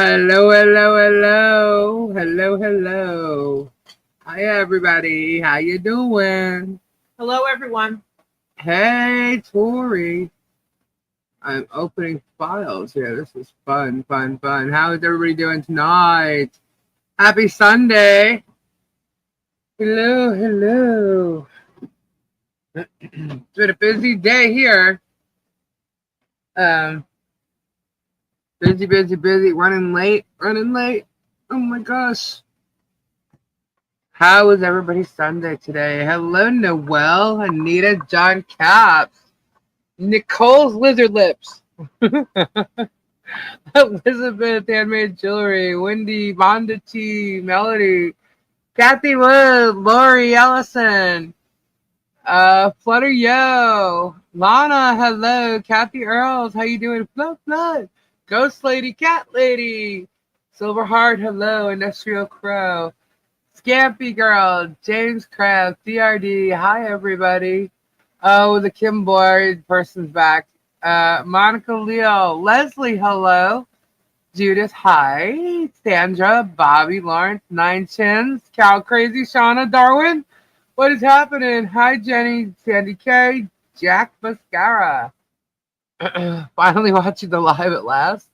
Hello, hello, hello, hello, hello. Hi, everybody. How you doing? Hello, everyone. Hey, Tori. I'm opening files here. This is fun, fun, fun. How is everybody doing tonight? Happy Sunday. Hello, hello. It's been a busy day here. Um, busy, busy, busy. Running late, running late. Oh my gosh. How was everybody's Sunday today? Hello, Noelle, Anita, John Caps, Nicole's Lizard Lips, Elizabeth, Handmade Jewelry, Wendy, Vonda T, Melody, Kathy Wood, Lori Ellison, Flutter Yo, Lana, hello, Kathy Earls, how you doing? Flood, flood, Ghost Lady, Cat Lady, Silverheart, hello, Industrial Crow. Scampy Girl, James Kraft, DRD, hi everybody. Oh, the Kim Boyd person's back. Monica Leo, Leslie, hello. Judith, hi. Sandra, Bobby, Lawrence, Nine Chins, Cal Crazy, Shauna, Darwin. What is happening? Hi, Jenny, Sandy K, Jack Mascara. Finally watching the live at last.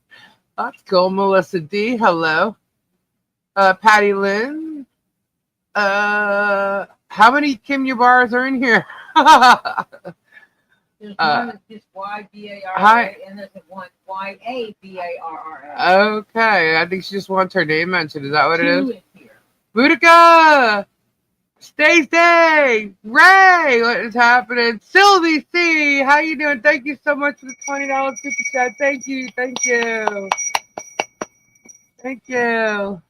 That's cool. Melissa D, hello. Patty Lynn, how many Kim bars are in here? There's one that's just YBARRA, Hi. and there's one YABARRA. Okay, I think she just wants her name mentioned. Is that what it is? Two in here. Boudica! Stacey! Ray! What is happening? Sylvie C! How you doing? Thank you so much for the $20 super chat. Thank you, thank you. Thank you.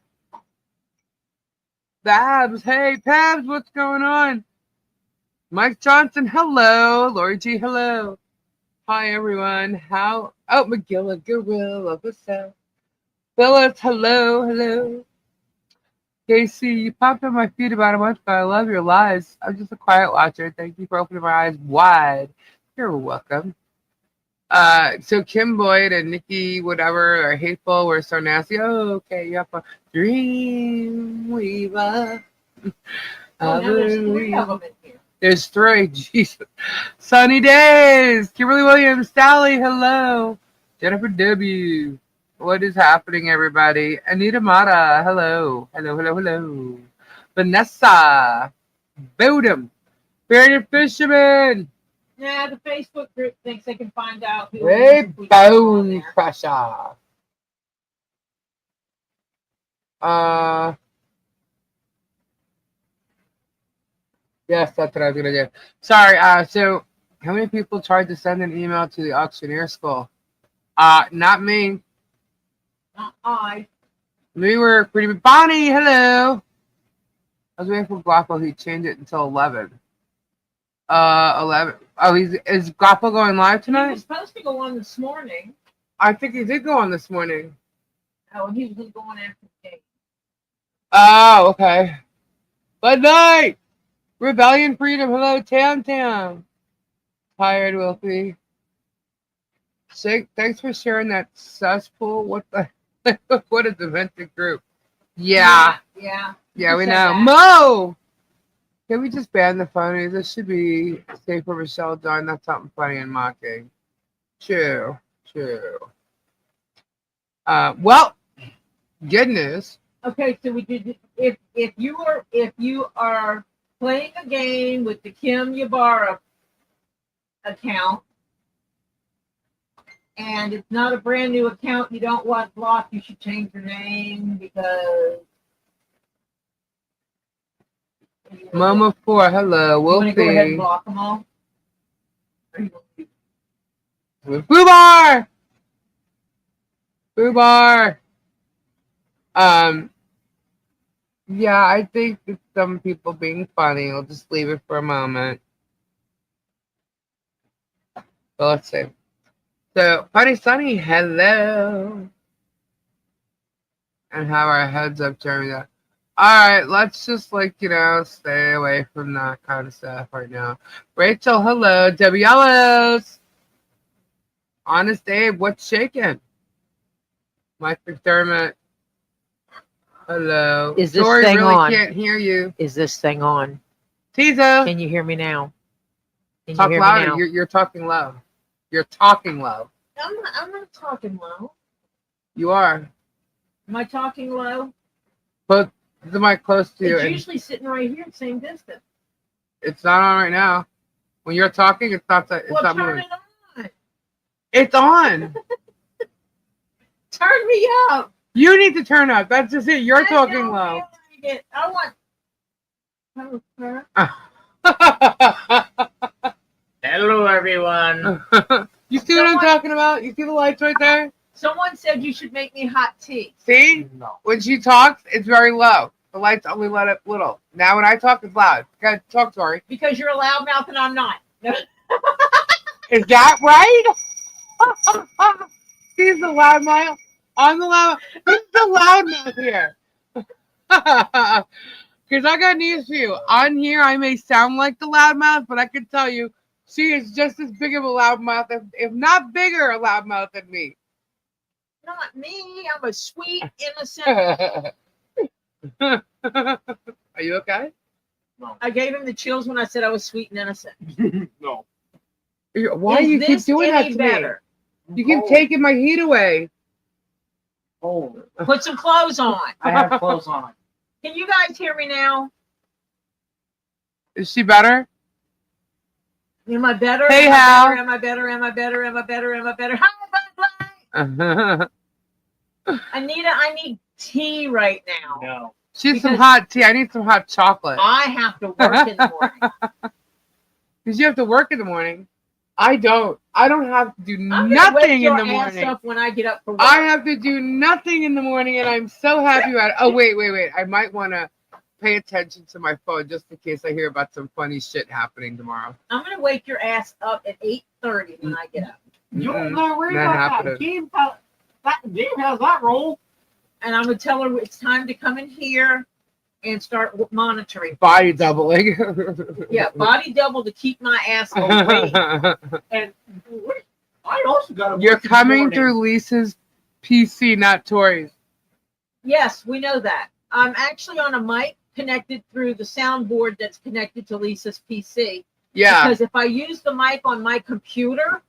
Babs, hey, Pabs, what's going on? Mike Johnson, hello. Lori G, hello. Hi, everyone. How? Oh, McGilla, Gorilla, what's up? Phyllis, hello, hello. Casey, you popped on my feed about a month ago. I love your lives. I'm just a quiet watcher. Thank you for opening my eyes wide. You're welcome. So Kim Boyd and Nikki, whatever, are hateful. We're so nasty. Oh, okay, you have a dream weaver. Oh, now there's three of them in here. There's three. Jesus. Sunny days. Kimberly Williams. Sally. Hello. Jennifer W. What is happening, everybody? Anita Mata. Hello. Hello, hello, hello. Vanessa. Bodum. Bearded Fisherman. Yeah, the Facebook group thinks they can find out who Ray it is if we get them on Bone there. Crusher. Yes, that's what I was gonna do. Sorry. So how many people tried to send an email to the auctioneer school? Not me. Not I. We were pretty. Bonnie, hello. I was waiting for Guapo. He changed it until 11. 11. Oh, is Guapo going live He was tonight? supposed to go on this morning. I think he did go on this morning. Oh, he was going after the game. Oh, okay. Good night. Rebellion Freedom. Hello, Tam Tam. Tired, Wilfie. Thanks for sharing that cesspool. What the? What a demented group. Yeah. Yeah. Yeah, we said know. that. Mo! Can we just ban the funny? This should be safe for Michelle Dunn. That's something funny and mocking. True. True. Well, good news. Okay, so we did. If you are playing a game with the Kim Yabara account, and it's not a brand new account, you don't want blocked, you should change your name because. Mama 4, hello. You want to go ahead and Wolfie. block them all? Boobar! Boobar! Yeah, I think that some people being funny. I'll just leave it for a moment. So let's see. So, Funny Sunny, hello. And have our heads up, Jeremy. Alright, let's just, stay away from that kind of stuff right now. Rachel, hello. Debbie Ellis. Honest Abe, what's shaking? Mike McDermott. Hello. Is this Tori thing really on? can't hear you. Is this thing on? Tizo. Can you hear me now? Can Talk you hear louder. me now? You're talking low. You're talking low. I'm not talking low. You are. Am I talking low? Put the mic close to you. It's and usually sitting right here, same distance. It's not on right now. When you're talking, it's not. It's Well, not turn moving. it on. It's on. Turn me up. You need to turn up. That's just it. You're talking don't low. feel like it. I want. Hello, everyone. You see what I'm talking about? You see the lights right there? Someone said you should make me hot tea. See? No. When she talks, it's very low. The lights only let it little. Now when I talk, it's loud. Gotta talk, Tori. Because you're a loudmouth and I'm not. Is that right? She's the loudmouth. I'm the loud. Who's the loudmouth here? Because I got news for you. On here, I may sound like the loudmouth, but I can tell you, she is just as big of a loudmouth, if not bigger, a loudmouth than me. Not me. I'm a sweet, innocent. Are you okay? I gave him the chills when I said I was sweet and innocent. No. Why do you keep doing that to me? You keep taking my heat away. Oh, Put some clothes on. I have clothes on. Can you guys hear me now? Is she better? Am I better? Hey, am I Hal. better? Am I better? Am I better? Am I better? Am I better? Hi, bye, bye. Anita, I need tea right now. No. She's some Because- hot tea. I need some hot chocolate. I have to work in the morning. Because you have to work in the morning. I don't. I don't have to do I'm gonna nothing wake in your the ass morning. up when I get up for work. I have to do nothing in the morning, and I'm so happy about it. Oh, wait. I might want to pay attention to my phone just in case I hear about some funny shit happening tomorrow. I'm gonna wake your ass up at 8:30 when I get up, You don't Mm-mm. know where Not that happening. Game has that role. and I'm gonna tell her it's time to come in here and start monitoring. Body doubling. Yeah, body double to keep my ass awake. And I also got. You're coming through Lisa's PC, not Tori's. Yes, we know that. I'm actually on a mic connected through the soundboard that's connected to Lisa's PC. Yeah. Because if I use the mic on my computer,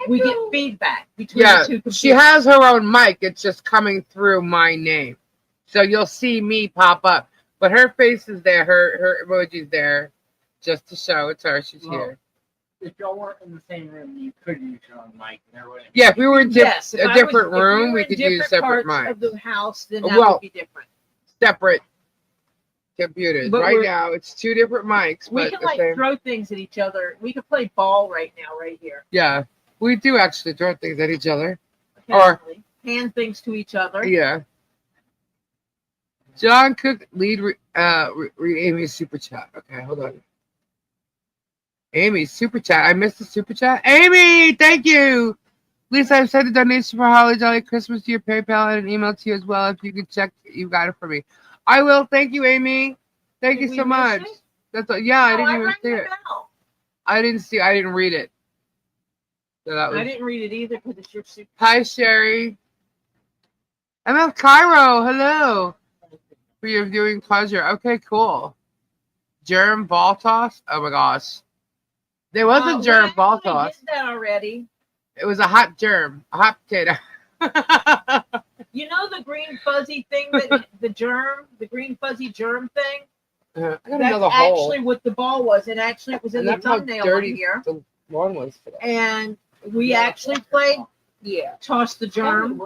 we get feedback between Yeah. the two computers. She has her own mic. It's just coming through my name. So you'll see me pop up. But her face is there. Her emoji's there. Just to show it's her. She's here. If y'all weren't in the same room, you could use your own mic. There wouldn't. Yeah, if we were in Yes, if a I different was- if room, were we in could use different separate parts mics. of the house, then that Well, would be different. Separate computers. But right we're- now, it's two different mics. We but can the like same. throw things at each other. We could play ball right now, right here. Yeah, we do actually throw things at each other. Apparently. Hand things to each other. Yeah. John Cook, read Amy's super chat. Okay, hold on. Amy's super chat. I missed the super chat. Amy, thank you. Lisa, I've sent a donation for Holly Jolly Christmas to your PayPal and an email to you as well. If you could check, you got it for me. I will. Thank you, Amy. Thank Did you we so miss much. it? That's all. Yeah, I Oh, didn't even rang see the it. bell. I didn't read it. So that was. I didn't read it either because it's your super. Hi, Sherry. MF Cairo, hello. For your viewing pleasure. Okay, cool. Germ ball toss? Oh my gosh. There was a germ we ball actually toss. did that already. It was a hot germ. A hot potato. You know the green fuzzy thing that the green fuzzy germ thing? I got That's another hole. actually what the ball was. And actually it was in And the that's how thumbnail dirty on here. the lawn was today. And we actually played, tossed the germ.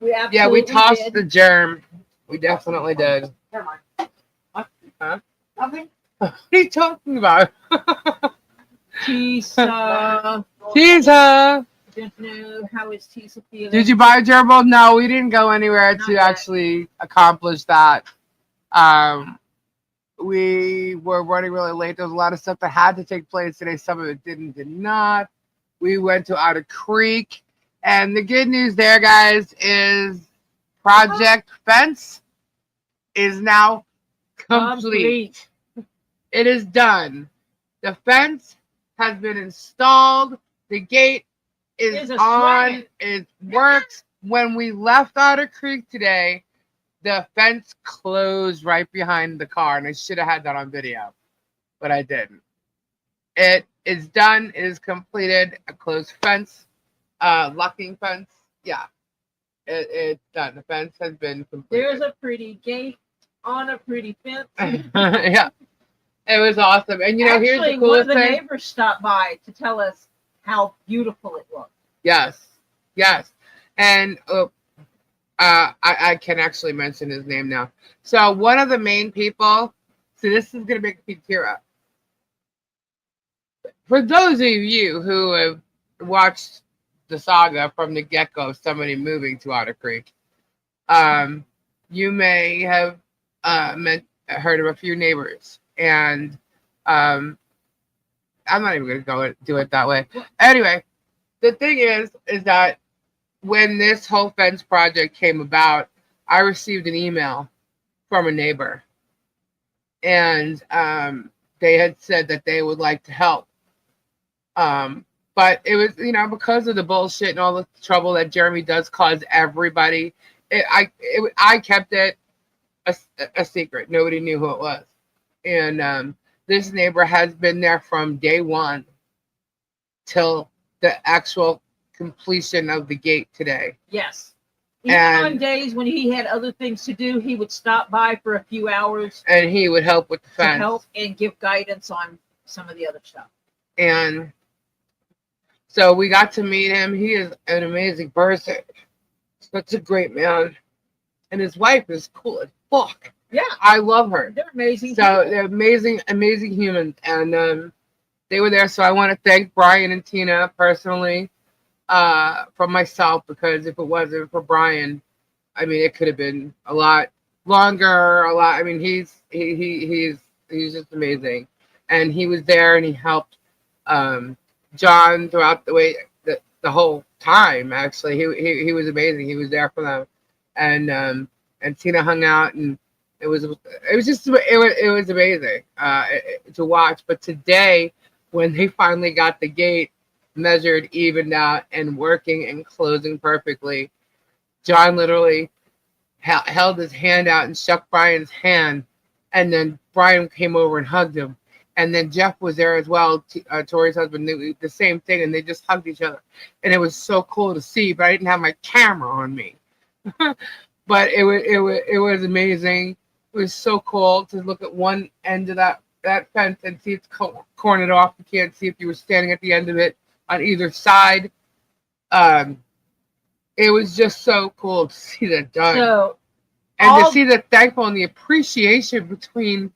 We absolutely Yeah, we tossed did. the germ. We definitely did. Never mind. What? Huh? Nothing. What are you talking about? Tisa. Tisa! Don't know how is Tisa feeling. Did you buy a germ ball? No, we didn't go anywhere Not to yet. actually accomplish that. We were running really late. There was a lot of stuff that had to take place today. Some of it did not. We went to Otter Creek. And the good news there, guys, is Project Fence is now complete. It is done. The fence has been installed. The gate is It's a on. swing. It works. when we left Otter Creek today, the fence closed right behind the car, and I should have had that on video, but I didn't. It is done. It is completed. A closed fence, locking fence. Yeah, it's done. The fence has been completed. There's a pretty gate on a pretty fence. Yeah, it was awesome. And you know, Actually, here's the one of coolest the thing. neighbors stopped by to tell us how beautiful it looked. Yes, yes, and I can actually mention his name now. So one of the main people. So this is gonna make me tear up. For those of you who have watched the saga from the get-go of somebody moving to Otter Creek, you may have heard of a few neighbors, and I'm not even going to go do it that way. Anyway, the thing is that when this whole fence project came about, I received an email from a neighbor, and they had said that they would like to help. But it was, you know, because of the bullshit and all the trouble that Jeremy does cause everybody, I kept it a secret. Nobody knew who it was. And this neighbor has been there from day one till the actual completion of the gate today. Yes. Even And on days when he had other things to do, he would stop by for a few hours and he would help with the to fence. help and give guidance on some of the other stuff. And so we got to meet him. He is an amazing person. Such a great man. And his wife is cool as fuck. Yeah. I love her. They're amazing. So people. they're amazing, amazing humans. And they were there. So I want to thank Brian and Tina personally from myself, because if it wasn't for Brian, I mean, it could have been a lot longer, a lot. I mean, he's just amazing. And he was there and he helped John throughout the whole time. Actually, he was amazing. He was there for them, and Tina hung out, and it was amazing to watch. But today, when they finally got the gate measured, evened out, and working and closing perfectly, John literally held his hand out and shook Brian's hand, and then Brian came over and hugged him. And then Jeff was there as well, Tori's husband, the same thing, and they just hugged each other. And it was so cool to see, but I didn't have my camera on me. But it was amazing. It was so cool to look at one end of that fence and see it's cornered off. You can't see if you were standing at the end of it on either side. It was just so cool to see that done. So, and to see the thankful and the appreciation between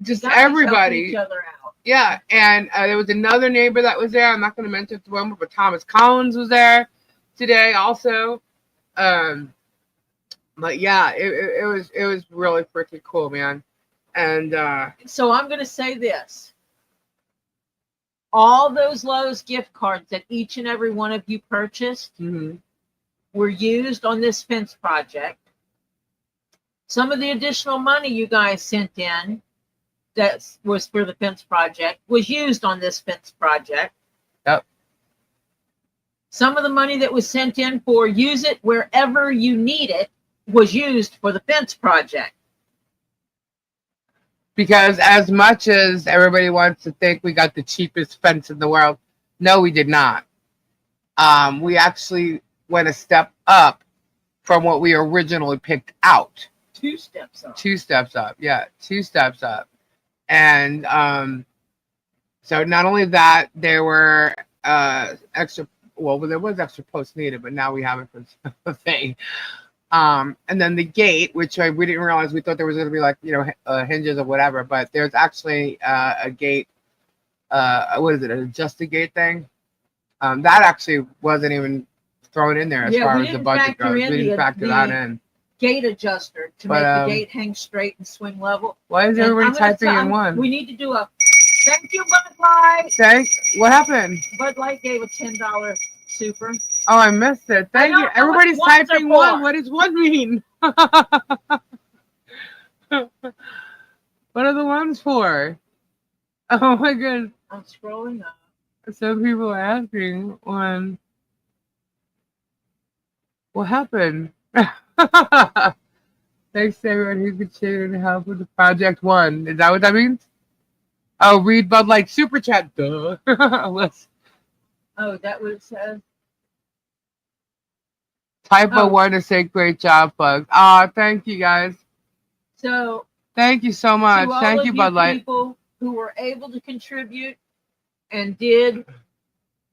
just everybody. Each other out. Yeah, and there was another neighbor that was there. I'm not going to mention the one, but Thomas Collins was there today also. But yeah, it was really freaking cool, man. And so I'm going to say this: all those Lowe's gift cards that each and every one of you purchased were used on this fence project. Some of the additional money you guys sent in that was for the fence project was used on this fence project. Yep. Some of the money that was sent in for use it wherever you need it was used for the fence project. Because as much as everybody wants to think we got the cheapest fence in the world, no, we did not. We actually went a step up from what we originally picked out. 2 steps up. 2 steps up. Yeah, 2 steps up. And so not only that, there were extra, well, there was extra posts needed, but now we have it for the thing. And then the gate, which we didn't realize, we thought there was going to be like, hinges or whatever, but there's actually a gate, what is it, an adjusted gate thing? That actually wasn't even thrown in there as far as the budget goes. We didn't factor that in. Gate adjuster to make the gate hang straight and swing level. Why is everybody typing in one? We need to do a thank you, Bud Light. What happened? Bud Light gave a $10 super. Oh, I missed it. Thank you. Everybody's typing one. What does one mean? What are the ones for? Oh my goodness. I'm scrolling up. Some people are asking one. What happened? Thanks to everyone who's been sharing and help with the project one. Is that what that means? Oh, read Bud Light Super Chat. Duh. Let's Oh, that what it says? typo Oh. one to say great job, Bugs. Ah, thank you guys. So, Thank you so much. to all Thank of you, Bud Light. people who were able to contribute and did,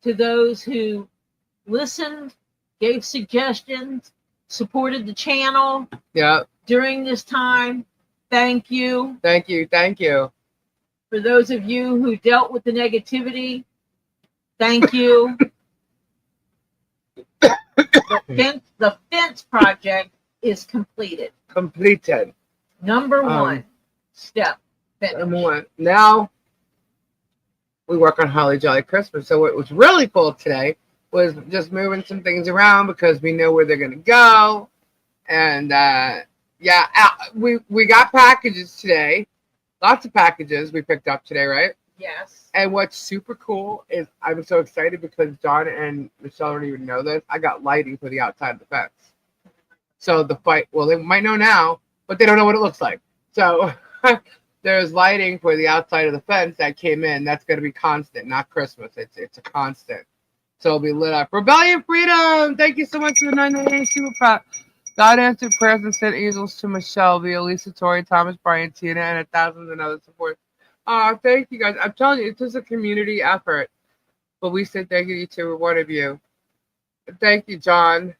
to those who listened, gave suggestions, supported the channel Yeah. during this time, thank you. Thank you. Thank you. For those of you who dealt with the negativity, thank you. The fence project is completed. Completed. Number one step. Finish. Number one. Now we work on Holly Jolly Christmas. So what was really cool today was just moving some things around because we know where they're gonna go. And we got packages today. Lots of packages we picked up today, right? Yes. And what's super cool is I'm so excited because John and Michelle don't even know this. I got lighting for the outside of the fence. So they might know now, but they don't know what it looks like. So there's lighting for the outside of the fence that came in. That's going to be constant, not Christmas. It's a constant. So it'll be lit up. Rebellion Freedom! Thank you so much for the 998 super pot. God answered prayers and sent angels to Michelle via Lisa, Tori, Thomas, Brian, Tina, and 1,000 and other support. Thank you guys. I'm telling you, it's just a community effort. But we say thank you to every one of you. Thank you, John.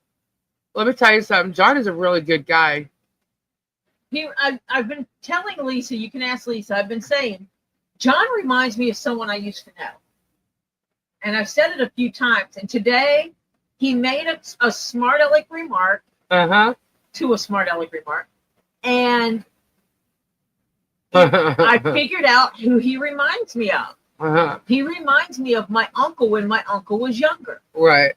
Let me tell you something. John is a really good guy. I've been telling Lisa, you can ask Lisa, I've been saying, John reminds me of someone I used to know. And I've said it a few times. And today, he made a smart aleck remark. To a smart aleck remark. And I figured out who he reminds me of. He reminds me of my uncle when my uncle was younger. Right.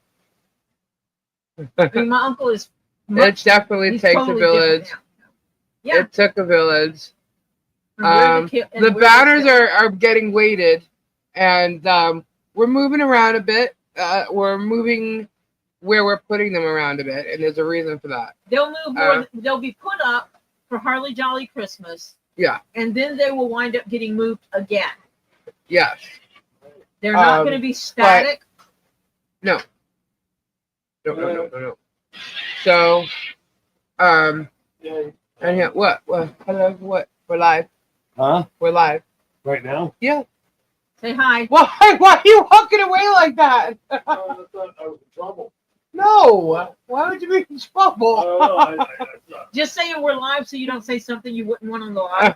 I mean, my uncle is it definitely takes totally a village. Yeah. It took a village. The banners are getting weighted, and we're moving around a bit. We're moving where we're putting them around a bit, and there's a reason for that. They'll move more. They'll be put up for Harley Jolly Christmas. Yeah. And then they will wind up getting moved again. Yes. They're not going to be static. No. No. So, and yeah, what? Hello, what? We're live. Huh? We're live. Right now? Yeah. Say hi. Why are you walking away like that? I thought I was in trouble. No. Why would you be in trouble? I Just saying we're live so you don't say something you wouldn't want on the live.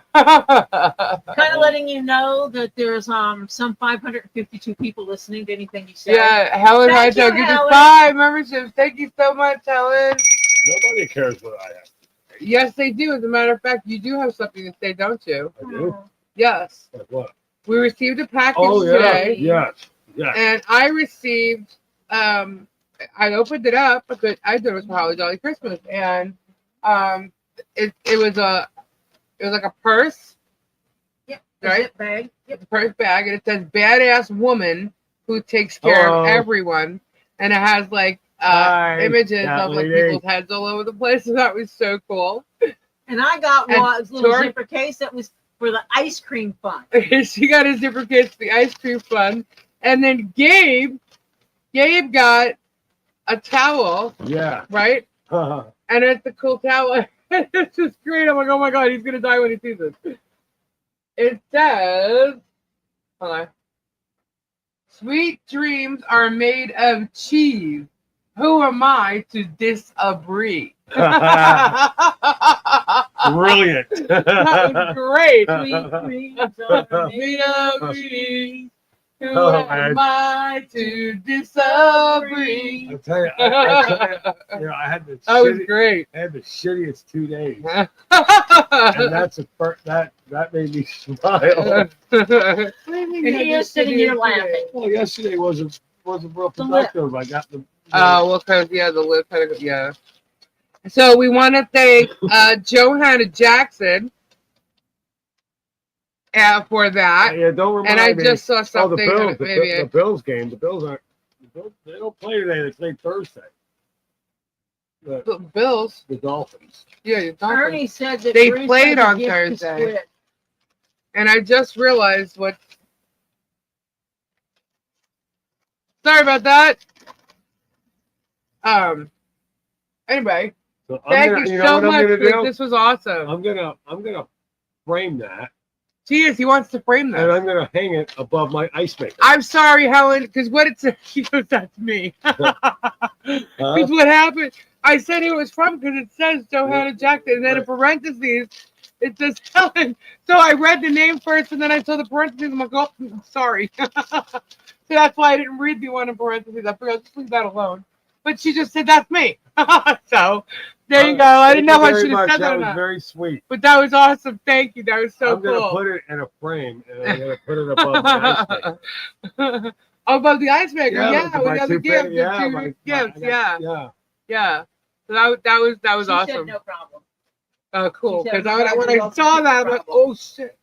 Kind of letting you know that there's some 552 people listening to anything you say. Yeah, Helen, Thank you, give you Helen. 5 memberships. Thank you so much, Helen. Nobody cares what I have. Yes, they do. As a matter of fact, you do have something to say, don't you? I do? Yes. Like what? We received a package today. today. Yes. And I received, I opened it up because I thought it was for Holly Jolly Christmas. And it was like a purse. Yep. Right? Zip bag. Yep. A purse bag. And it says badass woman who takes care of everyone. And it has like images of like people's heads all over the place. And that was so cool. And I got a little zipper case that was for the ice cream fun. She got a zipper case for the ice cream fun. And then Gabe got a towel. Yeah. Right? And it's a cool towel. It's just great. I'm like, oh my God, he's going to die when he sees this. It says, hold on. Sweet dreams are made of cheese. Who am I to disagree? Brilliant. That was great. Sweet dreams are made of cheese. Who am I to disagree? I'll tell you, I had the that was great. I had the shittiest 2 days. And that made me smile. And he is sitting here laughing. Well, yesterday wasn't real productive. I got the well, because the lip kind of yeah. So we want to thank Johanna Jackson for that. Yeah, don't remind and I me. just saw something. The Bills game. The Bills aren't. They don't play today. They play Thursday. Bills. The Dolphins. Yeah, the Dolphins. Ernie said that They Bruce played has a on gift to Thursday. Squid. And I just realized what. Sorry about that. Anyway, So thank you so much. do? This was awesome. I'm gonna frame that, Cheers. He wants to frame and this. I'm gonna hang it above my ice maker. I'm sorry, Helen, because what it said, that's me. Because what happened, I said it was from because it says Johanna Jackson, and then in parentheses, it says Helen. So I read the name first, and then I saw the parentheses. I'm like, oh, sorry. So that's why I didn't read the one in parentheses. I figured I'll just leave that alone. But she just said, that's me. So there you go. I didn't know if I should have said that or was not. very sweet. But that was awesome. Thank you. That was so I'm gonna cool. put it in a frame, and I'm gonna put it above my ice maker. Above the ice maker, yeah, my with the other two gift, big- the two my- gifts, yeah. yeah. So that was She said awesome. no problem. Oh, cool. She said Because when I no saw that, I'm like, problem. oh shit.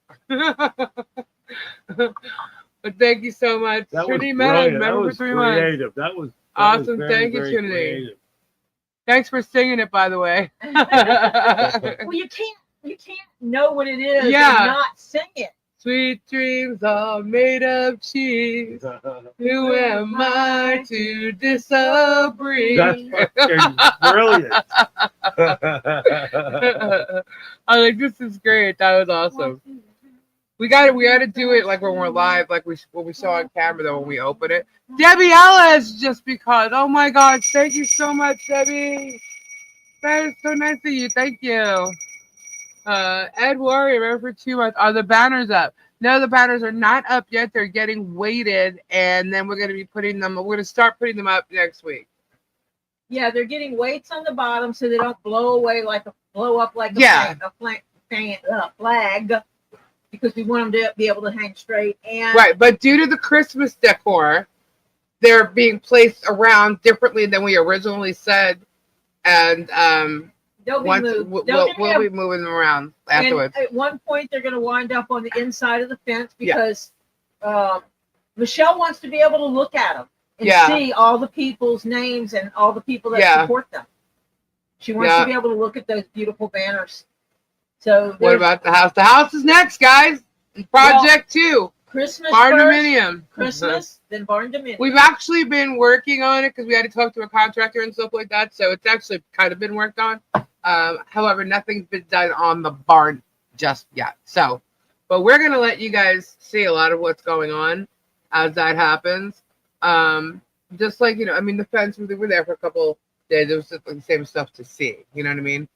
But thank you so much, That was Trinity brilliant. Meadows. That Remember was for 3 months. creative. That was Awesome. very, Thank you, very Trinity. creative. Thanks for singing it, by the way. Well, you can't know what it is Yeah. and not sing it. Sweet dreams are made of cheese. Who am I to disagree? That's fucking brilliant. I was like, this is great. That was awesome. We got to do it like when we're live, like when we saw on camera though when we open it. Debbie Ellis, just because. Oh my God, thank you so much, Debbie. That is so nice of you. Thank you. Ed Warrior, remember for 2 months. Are the banners up? No, the banners are not up yet. They're getting weighted, and then we're going to be putting them. We're going to start putting them up next week. Yeah, they're getting weights on the bottom so they don't blow up like a flag, because we want them to be able to hang straight. And Right, but due to the Christmas decor, they're being placed around differently than we originally said, and they'll be once moved. we'll be moving them around afterwards. And at one point, they're going to wind up on the inside of the fence because Michelle wants to be able to look at them and see all the people's names and all the people that support them. She wants to be able to look at those beautiful banners. So what about the house? The house is next, guys. Project 2. Christmas Barn first, Dominium. Christmas, then Barn Dominium. We've actually been working on it because we had to talk to a contractor and stuff like that. So it's actually kind of been worked on. However, nothing's been done on the barn just yet. So, but we're going to let you guys see a lot of what's going on as that happens. Just like, I mean, the fence, we were there for a couple days. It was just like the same stuff to see. You know what I mean?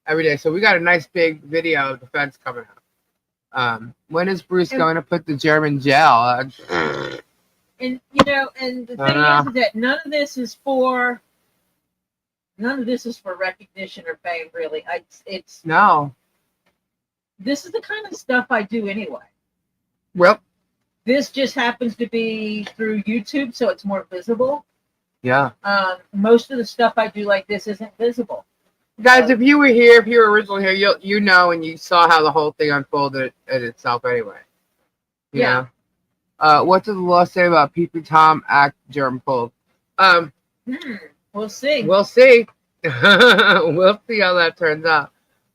Every day. So we got a nice big video of the fence coming out. When is Bruce going to put the Germ in jail? And, and the thing is that none of this is for recognition or fame, really. No. This is the kind of stuff I do anyway. Well, this just happens to be through YouTube, so it's more visible. Yeah. Most of the stuff I do like this isn't visible. Guys, if you were here, if you were originally here, you know, and you saw how the whole thing unfolded in itself anyway. You know? What does the law say about Peepy Tom Act Germ pulled? We'll see. We'll see. We'll see how that turns out.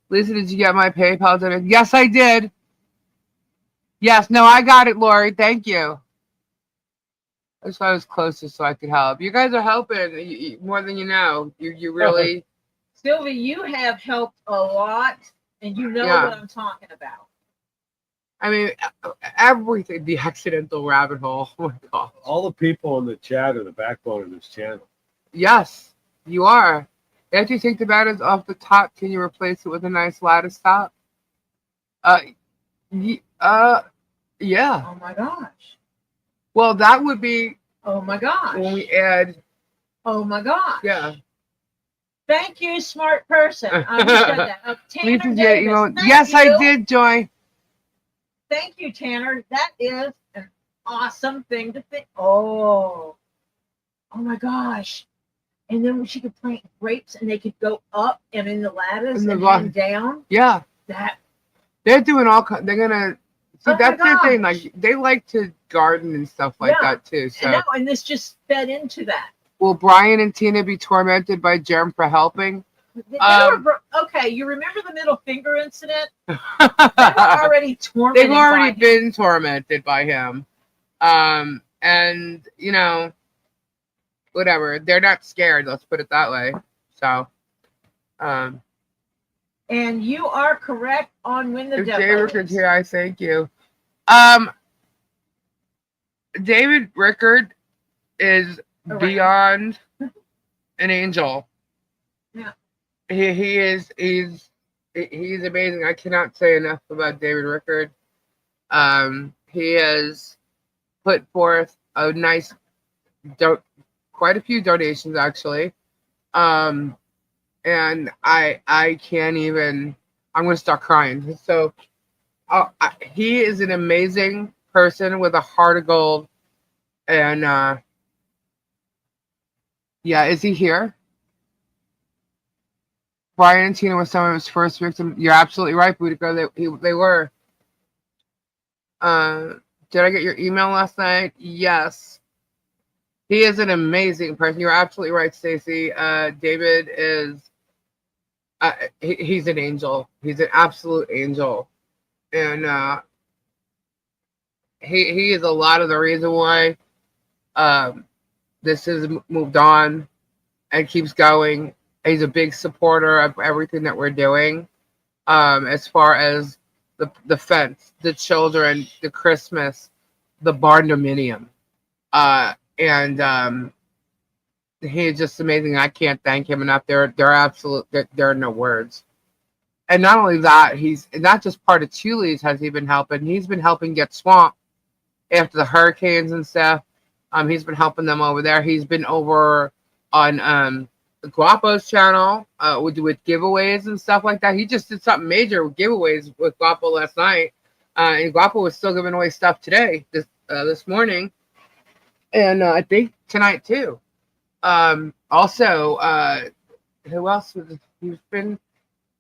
Lisa, did you get my PayPal donation? Yes, I did. Yes, no, I got it, Lori. Thank you. That's why I was closest so I could help. You guys are helping more than you know. You really... Sylvie, you have helped a lot, and you know what I'm talking about. I mean, everything. The accidental rabbit hole. Oh my God. All the people in the chat are the backbone of this channel. Yes, you are. After you take the batteries off the top, can you replace it with a nice lattice top? Yeah. Oh my gosh. Well, that would be. Oh my gosh. When we add. Oh my gosh. Yeah. Thank you, smart person. I understood that. Tanner Davis, yes, you. I did, Joy. Thank you, Tanner. That is an awesome thing to think. Oh my gosh. And then she could plant grapes and they could go up and in the lattice and hang down. Yeah. They're doing all. They're gonna. See, that's their thing. Like they like to garden and stuff like that too. So and this just fed into that. will Brian and Tina be tormented by Germ for helping? Okay, you remember the middle finger incident? They were already tormented. They've already been tormented by him. And you know, whatever. They're not scared, let's put it that way. So and you are correct on when the if depot David is. Rickard here, I thank you. David Rickard is beyond an angel. Yeah. He's amazing. I cannot say enough about David Rickard. He has put forth a nice, quite a few donations actually. And I can't even. I'm gonna start crying. So, he is an amazing person with a heart of gold. And yeah, is he here? Brian and Tina was some of his first victims. You're absolutely right, Boudica. They were. Did I get your email last night? Yes. He is an amazing person. You're absolutely right, Stacy. David is. He's an angel. He's an absolute angel, and he is a lot of the reason why this has moved on and keeps going. He's a big supporter of everything that we're doing, as far as the fence, the children, the Christmas, the barn dominium, and he is just amazing. I can't thank him enough. There are no words. And not only that, he's not just part of Chuli's has he been helping. He's been helping get swamped after the hurricanes and stuff. He's been helping them over there. He's been over on Guapo's channel with giveaways and stuff like that. He just did something major with giveaways with Guapo last night, and Guapo was still giving away stuff today, this morning, and I think tonight too. Also, who else?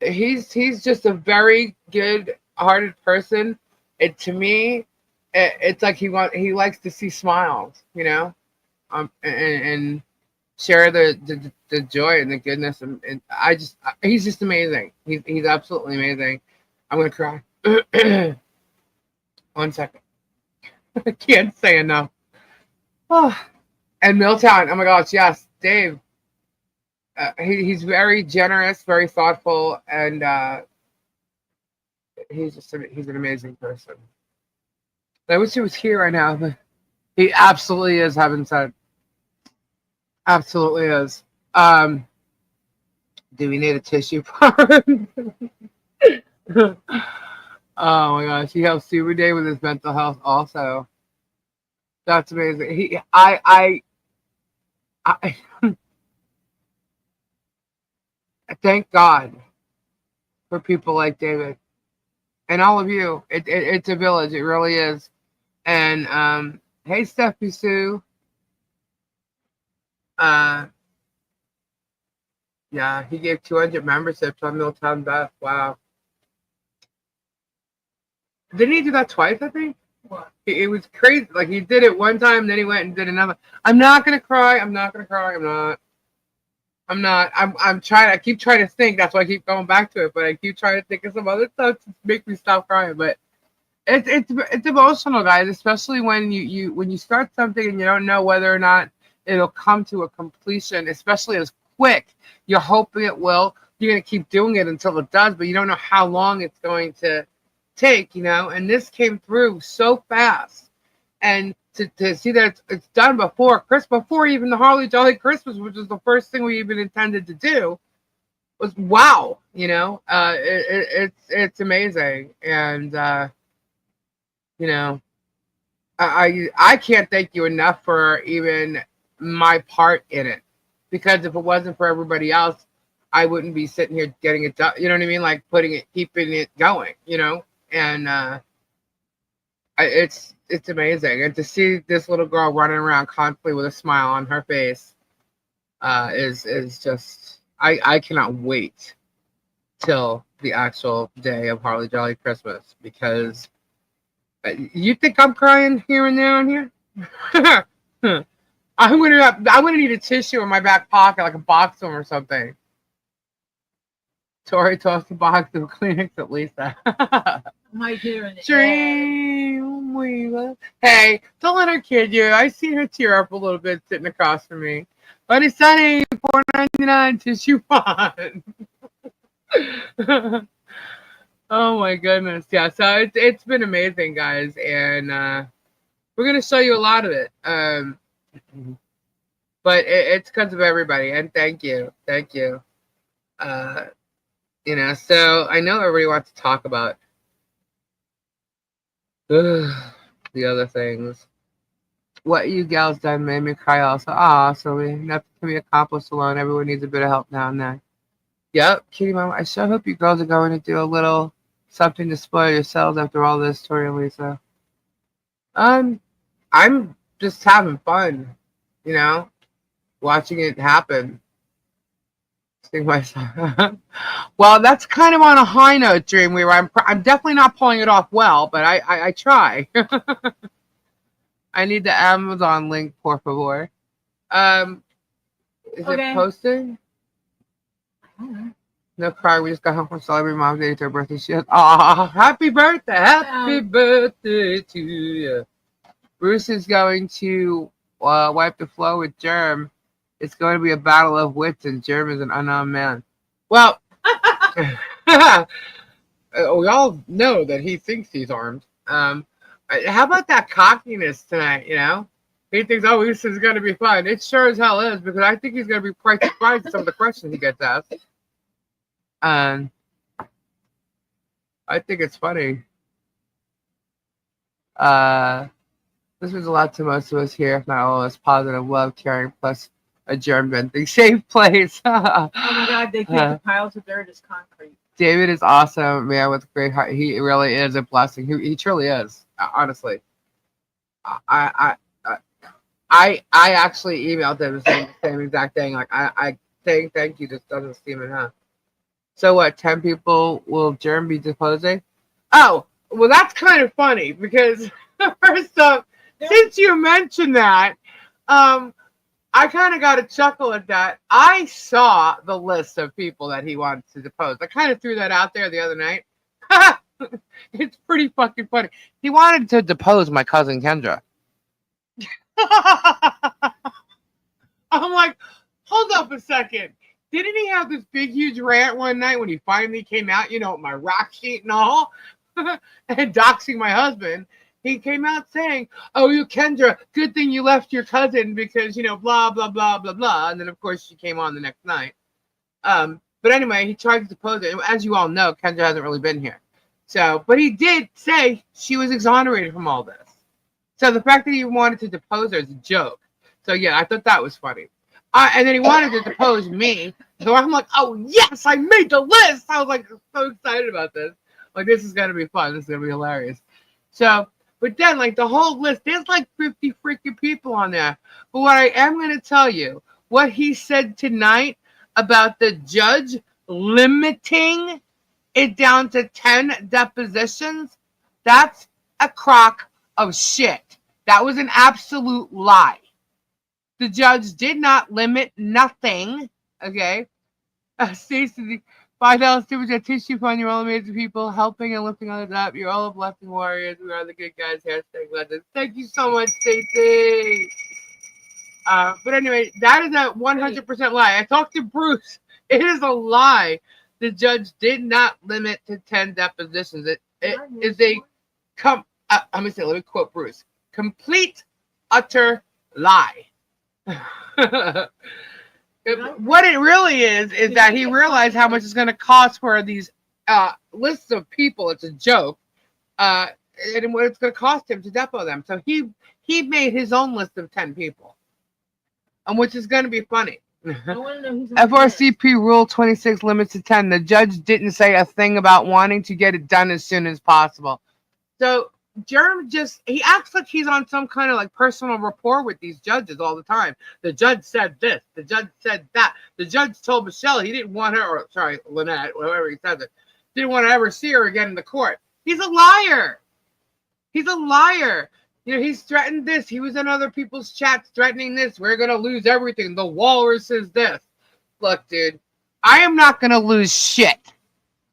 He's just a very good-hearted person. And to me, it's like he likes to see smiles, you know, and share the joy and the goodness. And he's just amazing. He's absolutely amazing. I'm gonna cry. 1 second. I can't say enough. Oh. And Milltown, oh my gosh, yes, Dave. He's very generous, very thoughtful, and he's an amazing person. I wish he was here right now, but he absolutely is, heaven said. Absolutely is. Do we need a tissue? Oh my gosh, he helps Super Day with his mental health also. That's amazing. I thank God for people like David and all of you. It's a village. It really is. And hey, Steffi Sue. Yeah, he gave 200 memberships on Milltown Beth. Wow. Didn't he do that twice, I think? What? It was crazy. Like, he did it one time, then he went and did another. I'm not gonna cry. I'm trying. I keep trying to think. That's why I keep going back to it. But I keep trying to think of some other stuff to make me stop crying. But it's emotional, guys. Especially when you start something and you don't know whether or not it'll come to a completion. Especially as quick. You're hoping it will. You're gonna keep doing it until it does, but you don't know how long it's going to take. You know. And this came through so fast. And to see that it's done before even the Harley Jolly Christmas, which was the first thing we even intended to do, was wow, you know, it's amazing, and you know, I can't thank you enough for even my part in it, because if it wasn't for everybody else, I wouldn't be sitting here getting it done. You know what I mean? Like keeping it going, you know, and it's amazing, and to see this little girl running around constantly with a smile on her face is just I cannot wait till the actual day of Harley Jolly Christmas, because you think I'm crying here and there on here? I'm gonna need a tissue in my back pocket, like a box of them or something. Tori tossed the box of Kleenex at Lisa. My dear, an egg. Dream weaver. Hey, don't let her kid you. I see her tear up a little bit sitting across from me. Buddy Sunny, $4.99 tissue fun. Oh my goodness. Yeah, so it's been amazing, guys, and we're gonna show you a lot of it. But it's because of everybody, and thank you. You know, so I know everybody wants to talk about the other things. What you gals done made me cry also. So nothing can be accomplished alone. Everyone needs a bit of help now and then. Yep, Kitty Mama. I sure hope you girls are going to do a little something to spoil yourselves after all this, Tori and Lisa. I'm just having fun, you know, watching it happen. Sing myself. Well, that's kind of on a high note, Dreamweaver. I'm definitely not pulling it off well, but I try. I need the Amazon link, por favor. Is it posting? No cry. We just got home from celebrating Mom's 83rd birthday. She has, happy birthday! Happy birthday to you. Bruce is going to wipe the floor with Germ. It's going to be a battle of wits, and Germ is an unarmed man. Well, we all know that he thinks he's armed. How about that cockiness tonight, you know? He thinks, this is going to be fun. It sure as hell is, because I think he's going to be quite surprised at some of the questions he gets asked. I think it's funny. This was a lot to most of us here, if not all of us. Positive, love, caring, plus a germ venting. Safe place. Oh my God, they think the piles of dirt is concrete. David is awesome, man, with a great heart. He really is a blessing. He truly is, honestly. I actually emailed him saying the same exact thing. Like, I saying thank you just doesn't seem enough. So what, 10 people will Germ be deposing? Oh, well, that's kind of funny because, first off, since you mentioned that, I kind of got a chuckle at that. I saw the list of people that he wanted to depose. I kind of threw that out there the other night. It's pretty fucking funny. He wanted to depose my cousin Kendra. I'm like, hold up a second. Didn't he have this big, huge rant one night when he finally came out, you know, with my rock sheet and all, and doxing my husband? He came out saying, you Kendra, good thing you left your cousin because, you know, blah, blah, blah, blah, blah. And then, of course, she came on the next night. But anyway, he tried to depose it. As you all know, Kendra hasn't really been here. So, but he did say she was exonerated from all this. So the fact that he wanted to depose her is a joke. So, yeah, I thought that was funny. And then he wanted to depose me. So I'm like, yes, I made the list. I was like so excited about this. Like, this is going to be fun. This is going to be hilarious. So, but then, like, the whole list, there's like 50 freaking people on there. But what I am going to tell you, what he said tonight about the judge limiting it down to 10 depositions, that's a crock of shit. That was an absolute lie. The judge did not limit nothing. Okay? Stacey, $5 super chat tissue fund. You're all amazing people helping and lifting others up. You're all blessing warriors. We are the good guys. Hashtag legends. Thank you so much, Stacey. But anyway, that is a 100% lie. I talked to Bruce. It is a lie. The judge did not limit to 10 depositions. It is a let me quote Bruce. Complete, utter lie. What it really is that he realized how much it's going to cost for these lists of people. It's a joke, and what it's going to cost him to depot them. So he made his own list of 10 people, which is going to be funny. FRCP Rule 26 limits to 10. The judge didn't say a thing about wanting to get it done as soon as possible. So Germ he acts like he's on some kind of like personal rapport with these judges all the time. The judge said this. The judge said that. The judge told Michelle he didn't want her, or sorry, Lynette, whoever he says it, didn't want to ever see her again in the court. He's a liar. He's a liar. You know, he's threatened this. He was in other people's chats threatening this. We're going to lose everything. The walrus is this. Look, dude, I am not going to lose shit.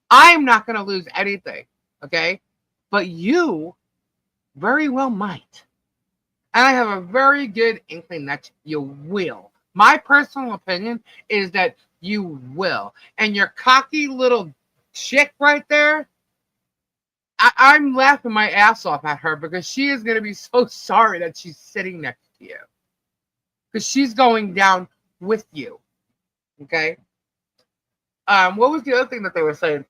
I am not going to lose anything. Okay? But you very well might. And I have a very good inkling that you will. My personal opinion is that you will. And your cocky little chick right there, I'm laughing my ass off at her because she is going to be so sorry that she's sitting next to you. Because she's going down with you. Okay? What was the other thing that they were saying?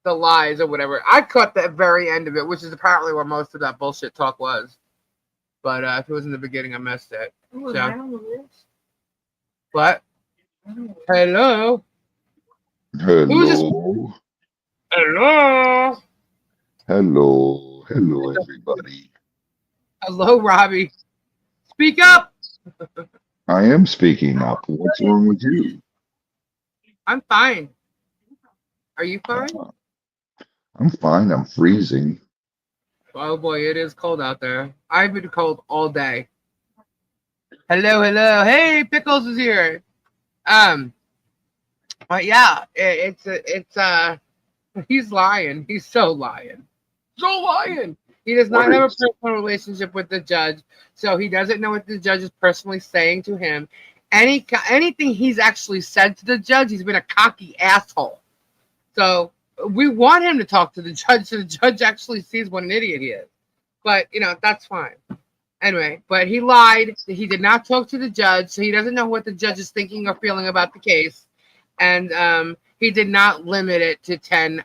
The lies or whatever. I caught the very end of it, which is apparently where most of that bullshit talk was. But if it was in the beginning, I missed it. Ooh, So. am I on the list? What? Hello? Who's this? Hello, Hello? hello, everybody. Hello, Robbie. Speak up. I am speaking up. What's wrong with you? I'm fine. Are you fine? I'm fine. I'm freezing. Oh boy, it is cold out there. I've been cold all day. Hello, hello. Hey, Pickles is here. But yeah, he's lying. He's so lying. So lying. He does not have a personal relationship with the judge, so he doesn't know what the judge is personally saying to him. Anything he's actually said to the judge, he's been a cocky asshole. So we want him to talk to the judge so the judge actually sees what an idiot he is. But, you know, that's fine. Anyway, but he lied. He did not talk to the judge, so he doesn't know what the judge is thinking or feeling about the case. And he did not limit it to 10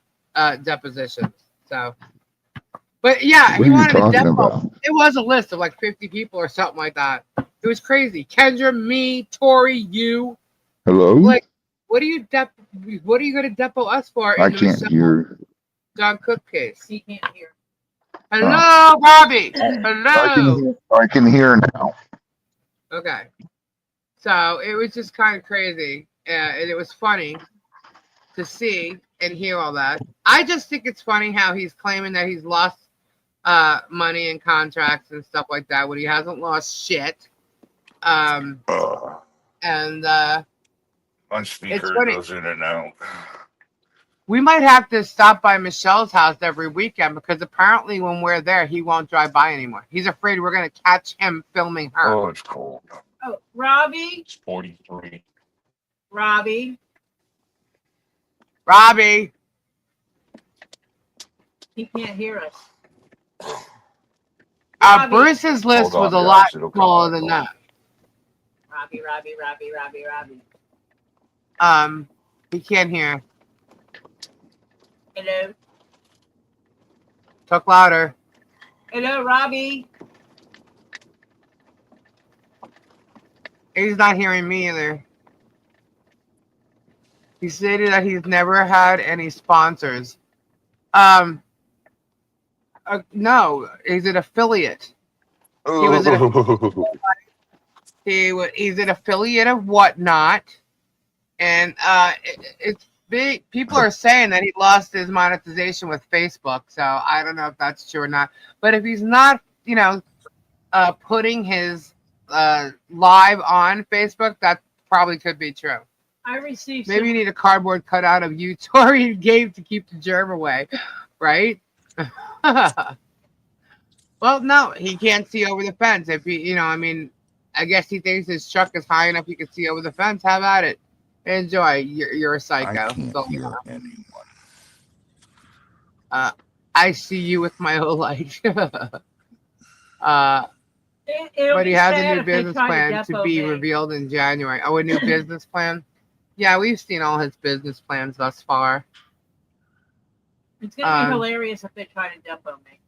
depositions. So, but yeah, What he are you wanted a talking depo. about? It was a list of like 50 people or something like that. It was crazy. Kendra, me, Tori, you. Hello? Like, what are you going to depo us for? I In the can't Michelle hear. John Cook case? He can't hear. Hello, Bobby. Hello. I can hear now. Okay. So it was just kind of crazy. And it was funny to see and hear all that. I just think it's funny how he's claiming that he's lost money and contracts and stuff like that when he hasn't lost shit. And My speaker goes in and out. we might have to stop by Michelle's house every weekend because apparently when we're there, he won't drive by anymore. He's afraid we're going to catch him filming her. Oh, it's cold. Oh, Robbie? It's 43. Robbie? Robbie. He can't hear us. Robbie. Bruce's list Hold on, was a guys, lot it'll come smaller back than on. that. He can't hear. Hello? Talk louder. Hello, Robbie? He's not hearing me either. He stated that he's never had any sponsors. No, he's an affiliate. He's an affiliate of Whatnot, and it's big. People are saying that he lost his monetization with Facebook, so I don't know if that's true or not. But if he's not, putting his live on Facebook, that probably could be true. I received Maybe you need a cardboard cutout of you, Tori, and Gabe to keep the germ away, right? Well, no, he can't see over the fence. If he, I guess he thinks his truck is high enough he can see over the fence. Have at it. Enjoy. You're a psycho. I can't hear anyone. I see you with my whole life. But It'll he has a sad new if they business try plan to be me. revealed in January. Oh, a new business plan? Yeah, we've seen all his business plans thus far. It's going to be hilarious if they try to depo me.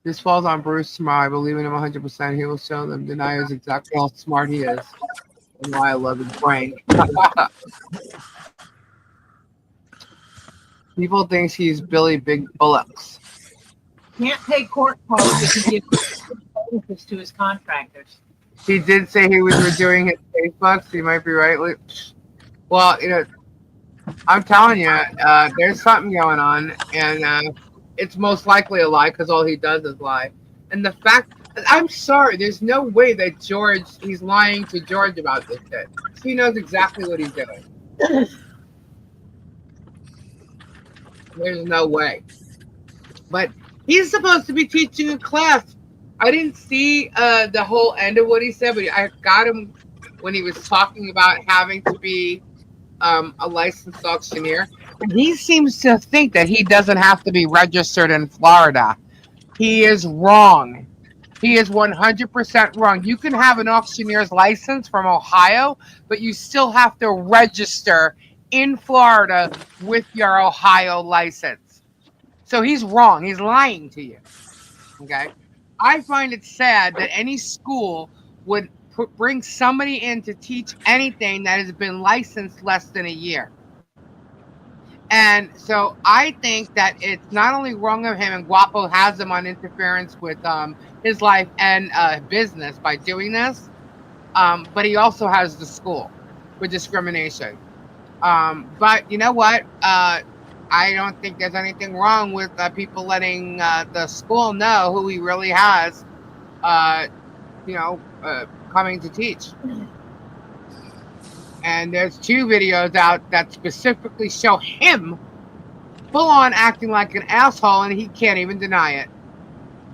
This falls on Bruce tomorrow. I believe in him 100%. He will show them deniers exactly how smart he is and why I love his brain. People think he's Billy Big Bullocks. Can't pay court costs if he gives bonuses to his contractors. He did say he was redoing his Facebooks. He might be right. Well, I'm telling you, there's something going on, and it's most likely a lie because all he does is lie. And the fact, I'm sorry, there's no way that he's lying to George about this shit. He knows exactly what he's doing. There's no way. But he's supposed to be teaching a class. I didn't see the whole end of what he said, but I got him when he was talking about having to be a licensed auctioneer. And he seems to think that he doesn't have to be registered in Florida. He is wrong. He is 100% wrong. You can have an auctioneer's license from Ohio, but you still have to register in Florida with your Ohio license. So he's wrong. He's lying to you. Okay? I find it sad that any school would bring somebody in to teach anything that has been licensed less than a year. And so I think that it's not only wrong of him, and Guapo has him on interference with his life and business by doing this, but he also has the school with discrimination. But you know what? I don't think there's anything wrong with people letting the school know who he really has, coming to teach. And there's 2 videos out that specifically show him full on acting like an asshole, and he can't even deny it.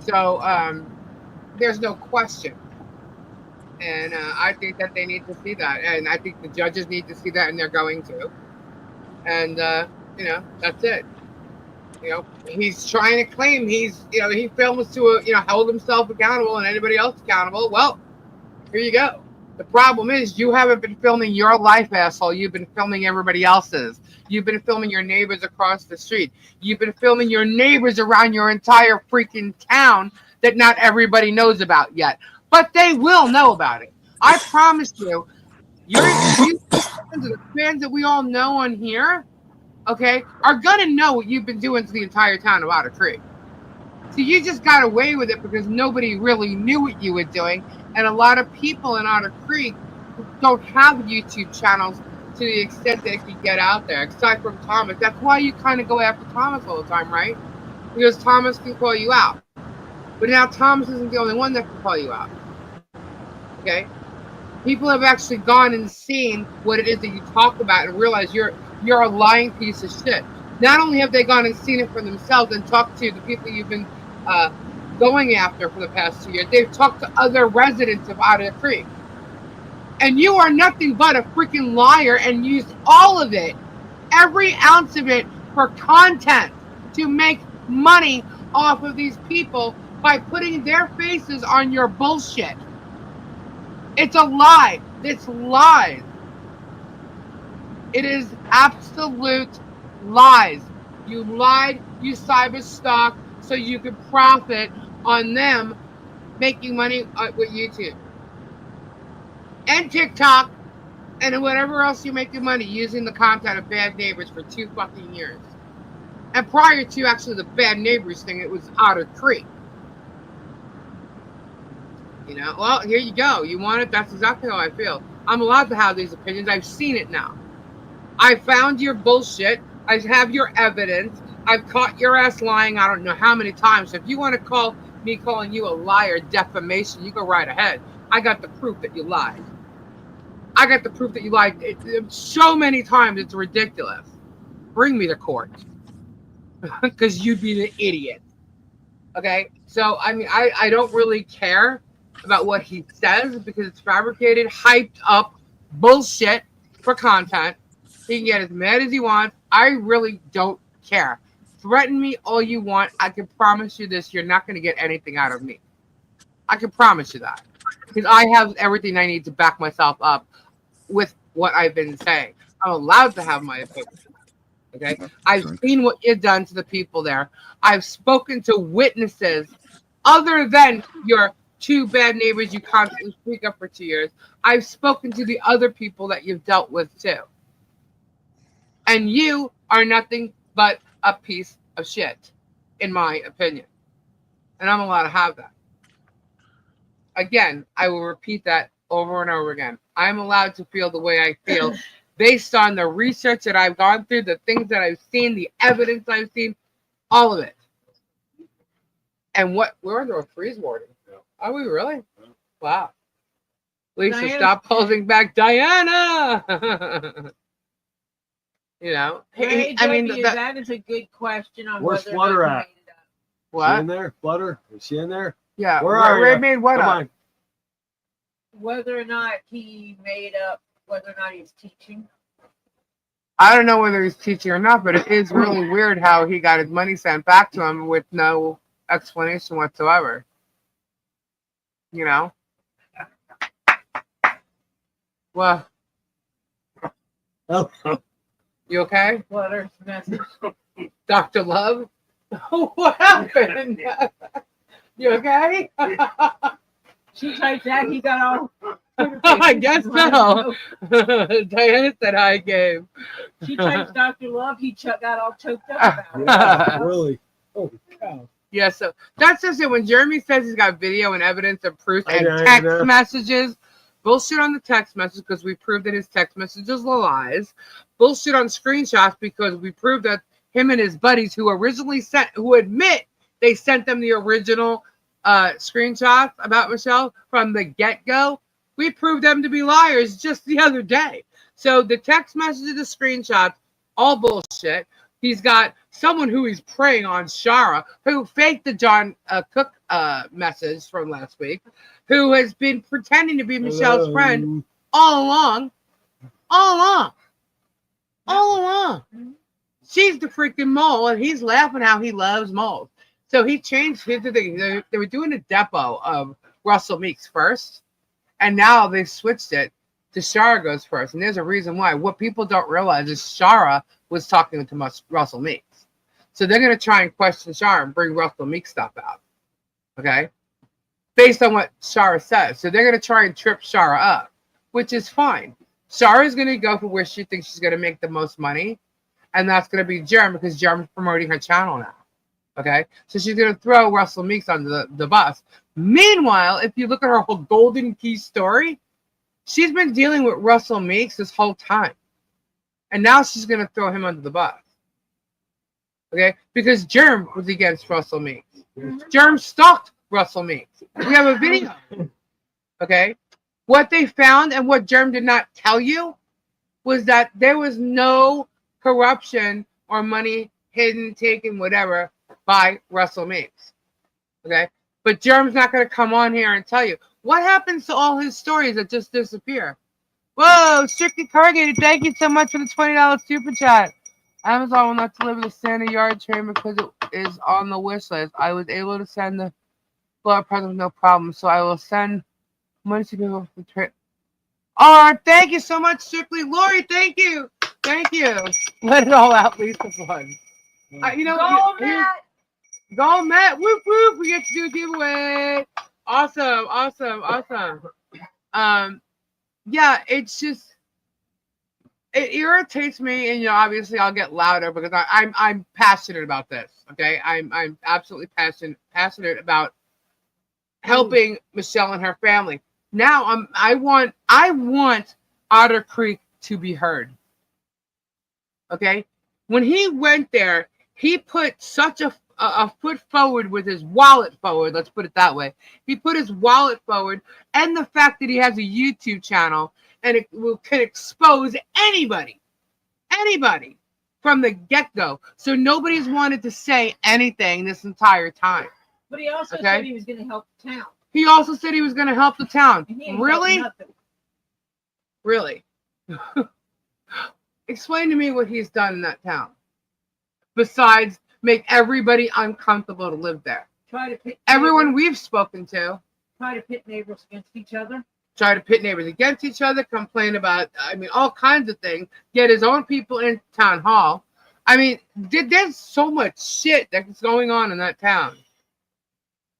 So there's no question. And I think that they need to see that. And I think the judges need to see that, and they're going to. And, that's it. He's trying to claim he films to, hold himself accountable and anybody else accountable. Well, here you go. The problem is you haven't been filming your life, asshole. You've been filming everybody else's. You've been filming your neighbors across the street. You've been filming your neighbors around your entire freaking town that not everybody knows about yet. But they will know about it. I promise you, the fans that we all know on here, okay, are going to know what you've been doing to the entire town of Otter Creek. So you just got away with it because nobody really knew what you were doing. And a lot of people in Otter Creek don't have YouTube channels to the extent that it can get out there, aside from Thomas. That's why you kind of go after Thomas all the time, right? Because Thomas can call you out. But now Thomas isn't the only one that can call you out. Okay? People have actually gone and seen what it is that you talk about and realize you're a lying piece of shit. Not only have they gone and seen it for themselves and talked to the people you've been going after for the past 2 years, they've talked to other residents of Otter Creek. And you are nothing but a freaking liar and used all of it, every ounce of it, for content to make money off of these people by putting their faces on your bullshit. It's a lie. It's lies. It is absolute lies. You lied, you cyber stalked so you could profit on them making money with YouTube and TikTok and whatever else you're making money using the content of Bad Neighbors for 2 fucking years. And prior to actually the Bad Neighbors thing, it was Otter Creek. Well, here you go. You want it? That's exactly how I feel. I'm allowed to have these opinions. I've seen it now. I found your bullshit. I have your evidence. I've caught your ass lying I don't know how many times. So if you want to call me calling you a liar, defamation, you go right ahead. I got the proof that you lied. I got the proof that you lied so many times it's ridiculous. Bring me to court. Because you'd be the idiot. Okay? So, I don't really care about what he says because it's fabricated, hyped up bullshit for content. He can get as mad as he wants. I really don't care. Threaten me all you want. I can promise you this. You're not going to get anything out of me. I can promise you that. Because I have everything I need to back myself up with what I've been saying. I'm allowed to have my opinion. Okay? I've seen what you've done to the people there. I've spoken to witnesses other than your 2 bad neighbors you constantly speak up for 2 years. I've spoken to the other people that you've dealt with too. And you are nothing but a piece of shit, in my opinion. And I'm allowed to have that. Again, I will repeat that over and over again. I'm allowed to feel the way I feel based on the research that I've gone through, the things that I've seen, the evidence I've seen, all of it. And we're under a freeze warning. Yeah. Are we really? Yeah. Wow. Lisa, Diana- stop holding back Diana. You know, Hey, I mean, that is a good question on Where's whether Flutter or not at? he made it up. She what? in there? Flutter? Is she in there? Yeah, Where are Ray you? made what Come up? on. Whether or not he made up, whether or not he's teaching. I don't know whether he's teaching or not, but it is really weird how he got his money sent back to him with no explanation whatsoever. You know? Well, Oh, you okay? Flutter's message. Dr. Love? What happened? You okay? She typed that. He got all. I guess so. Diana said hi, Gabe. She typed Dr. Love. He got all choked up about it. yeah, really. Holy cow. Yeah, so that's just it. When Jeremy says he's got video and evidence and proof I and know, I text know. messages, bullshit on the text message because we proved that his text messages were lies. Bullshit on screenshots because we proved that him and his buddies who admit they sent them the original screenshots about Michelle from the get-go. We proved them to be liars just the other day. So the text messages, the screenshots, all bullshit. He's got someone who he's preying on, Shara, who faked the John Cook message from last week, who has been pretending to be Michelle's friend all along. She's the freaking mole, and he's laughing how he loves moles. So he changed his thing. They were doing a depot of Russell Meeks first, and now they switched it to Shara goes first. And there's a reason why. What people don't realize is Shara was talking to Russell Meeks. So they're going to try and question Shara and bring Russell Meeks stuff out. Okay? Based on what Shara says. So they're going to try and trip Shara up, which is fine. Shara is going to go for where she thinks she's going to make the most money. And that's going to be Germ because Germ is promoting her channel now. Okay? So she's going to throw Russell Meeks under the bus. Meanwhile, if you look at her whole Golden Key story, she's been dealing with Russell Meeks this whole time. And now she's going to throw him under the bus. Okay? Because Germ was against Russell Meeks. Germ stalked Russell Meeks. We have a video. Okay? What they found and what Germ did not tell you was that there was no corruption or money hidden, taken, whatever, by Russell Meeks. Okay? But Germ's not going to come on here and tell you. What happens to all his stories that just disappear? Whoa, Strictly Corrugated, thank you so much for the $20 super chat. Amazon will not deliver the Santa yard train because it is on the wish list. I was able to send the blood present with no problem, so I will send money to people for the train. All right, thank you so much, Strictly. Lori, thank you. Thank you. Let it all out, Lisa Fun. You know, Go, Matt. Whoop, whoop. We get to do a giveaway. Awesome. Yeah, it's just, it irritates me, and obviously I'll get louder because I'm passionate about this. Okay, I'm absolutely passionate about helping Michelle and her family. Now I want Otter Creek to be heard. Okay, when he went there, he put such a foot forward with his wallet forward. Let's put it that way. He put his wallet forward, and the fact that he has a YouTube channel and it can expose anybody from the get-go. So nobody's wanted to say anything this entire time. But he also said he was going to help the town. He also said he was going to help the town. Really? Really? Explain to me what he's done in that town. Besides make everybody uncomfortable to live there. Everyone we've spoken to. Try to pit neighbors against each other. Complain about, all kinds of things. Get his own people in town hall. There's so much shit that's going on in that town.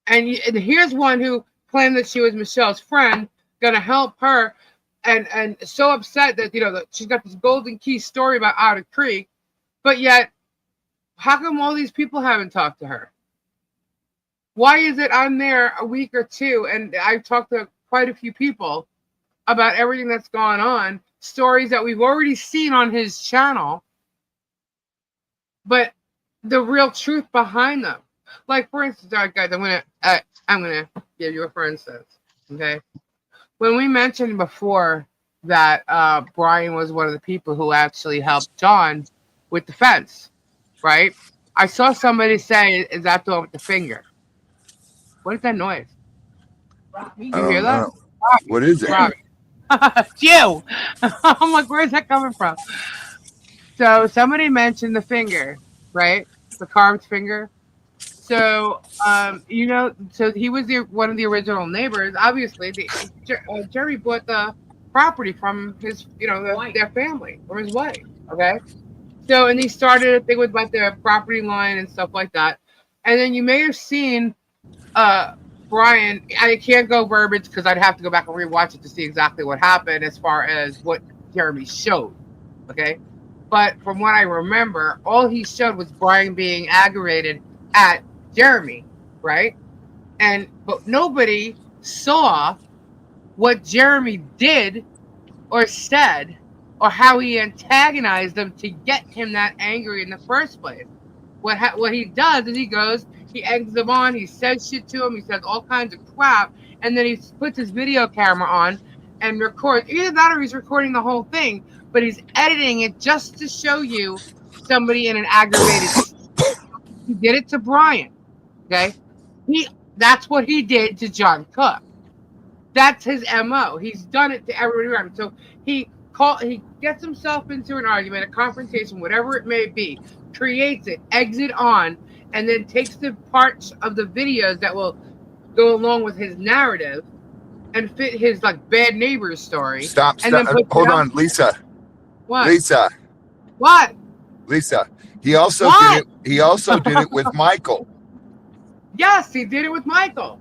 And here's one who claimed that she was Michelle's friend, gonna help her, and so upset that that she's got this Golden Key story about Otter Creek, but yet, how come all these people haven't talked to her? Why is it I'm there a week or two and I've talked to quite a few people about everything that's gone on, stories that we've already seen on his channel, but the real truth behind them. Like for instance, all right, guys, I'm gonna give you a for instance. Okay, when we mentioned before that Brian was one of the people who actually helped John with the fence, right? I saw somebody say, "Is that the one with the finger?" What is that noise? I You hear don't that? know. What is it? Robbie. It's you. I'm like, where's that coming from? So somebody mentioned the finger, right? The carved finger. So, so he was one of the original neighbors. Obviously, Jerry bought the property from his, their family, from his wife. Okay. So, and he started a thing with like their property line and stuff like that. And then you may have seen, Brian. I can't go verbiage because I'd have to go back and rewatch it to see exactly what happened as far as what Jeremy showed. Okay. But from what I remember, all he showed was Brian being aggravated at Jeremy, right? But nobody saw what Jeremy did or said or how he antagonized them to get him that angry in the first place. What he does is he eggs them on, he says shit to him, he says all kinds of crap, and then he puts his video camera on and records. Either that or he's recording the whole thing, but he's editing it just to show you somebody in an aggravated state. He did it to Brian. Okay, that's what he did to John Cook. That's his MO. He's done it to everybody around him. So he gets himself into an argument, a confrontation, whatever it may be, creates it, eggs it on, and then takes the parts of the videos that will go along with his narrative and fit his like bad neighbors story. Stop. And then Hold on, Lisa. What? Lisa. What? Lisa. He also did it with Michael. Yes, he did it with Michael.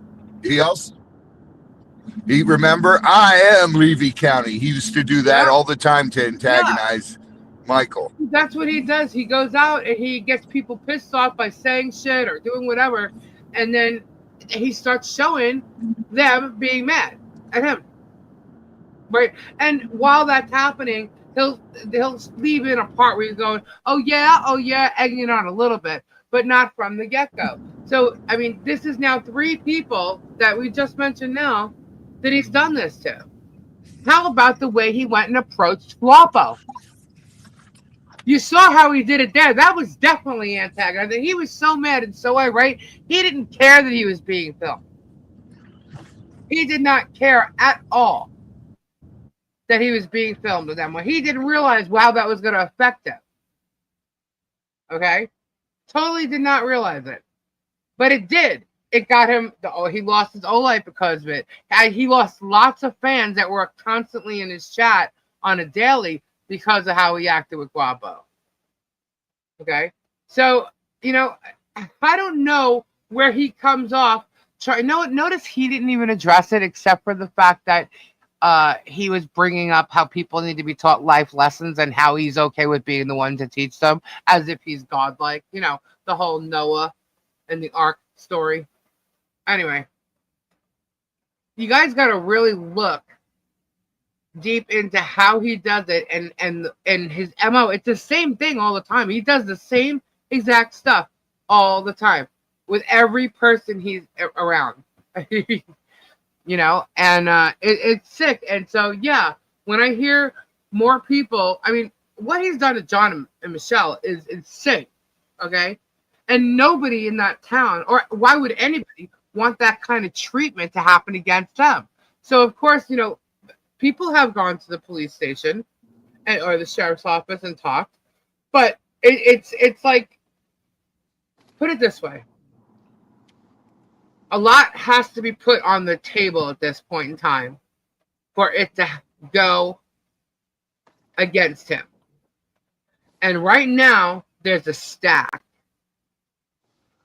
Remember, I am Levy County. He used to do that all the time to antagonize Michael. That's what he does. He goes out and he gets people pissed off by saying shit or doing whatever, and then he starts showing them being mad at him. Right? And while that's happening, he'll leave in a part where he's going, oh yeah, egging it on a little bit, but not from the get-go. So, I mean, this is now 3 people that we just mentioned now that he's done this to. How about the way he went and approached Guapo? You saw how he did it there. That was definitely antagonizing. He was so mad and so irate, he didn't care that he was being filmed. He did not care at all that he was being filmed with them. He didn't realize, wow, that was going to affect him. Okay? Totally did not realize it. But it did. It got him, he lost his whole life because of it. He lost lots of fans that were constantly in his chat on a daily because of how he acted with Guapo. Okay? So, I don't know where he comes off. Notice he didn't even address it except for the fact that he was bringing up how people need to be taught life lessons and how he's okay with being the one to teach them as if he's godlike. The whole Noah and the Ark story. Anyway, you guys got to really look deep into how he does it and his MO. It's the same thing all the time. He does the same exact stuff all the time with every person he's around. It's sick. And so, yeah, when I hear more people, I mean, what he's done to John and Michelle is insane. Okay. And nobody in that town, or why would anybody want that kind of treatment to happen against them? So, of course, people have gone to the police station or the sheriff's office and talked, but it's like, put it this way. A lot has to be put on the table at this point in time for it to go against him. And right now, there's a stack.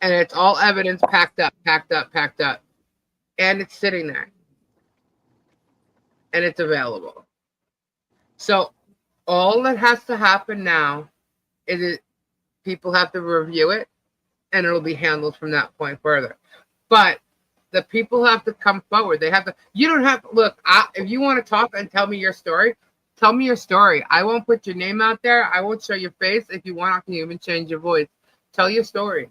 And it's all evidence packed up. And it's sitting there. And it's available. So all that has to happen now is people have to review it, and it'll be handled from that point further. But the people have to come forward. They have to. You don't have to look. If you want to talk and tell me your story, tell me your story. I won't put your name out there. I won't show your face. If you want, I can even change your voice. Tell your story.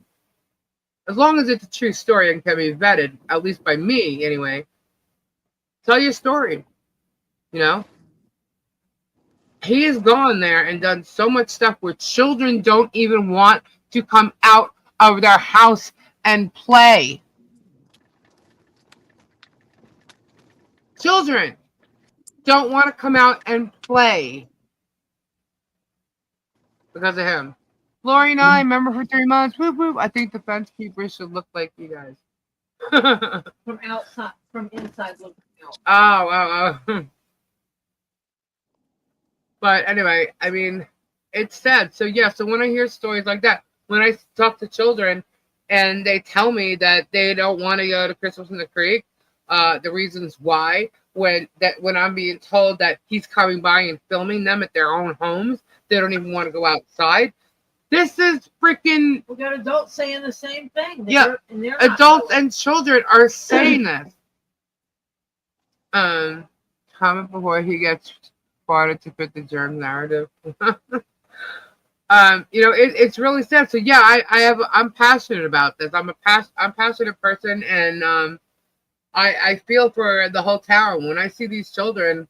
as long as it's a true story and can be vetted, at least by me anyway, tell your story. You know? He has gone there and done so much stuff where children don't even want to come out of their house and play. Children don't want to come out and play because of him. Lori and I remember for 3 months. Whoop whoop. I think the fence keepers should look like you guys. From outside, from inside looking out. Oh. But anyway, I mean, it's sad. So yeah, so when I hear stories like that, when I talk to children and they tell me that they don't want to go to Christmas in the Creek, the reasons why, when I'm being told that he's coming by and filming them at their own homes, they don't even want to go outside. This is freaking. We got adults saying the same thing. Yeah, adults and children are saying this. Comment before he gets spotted to fit the Germ narrative. It's really sad. So yeah, I'm passionate about this. I'm passionate person, and I feel for the whole town when I see these children,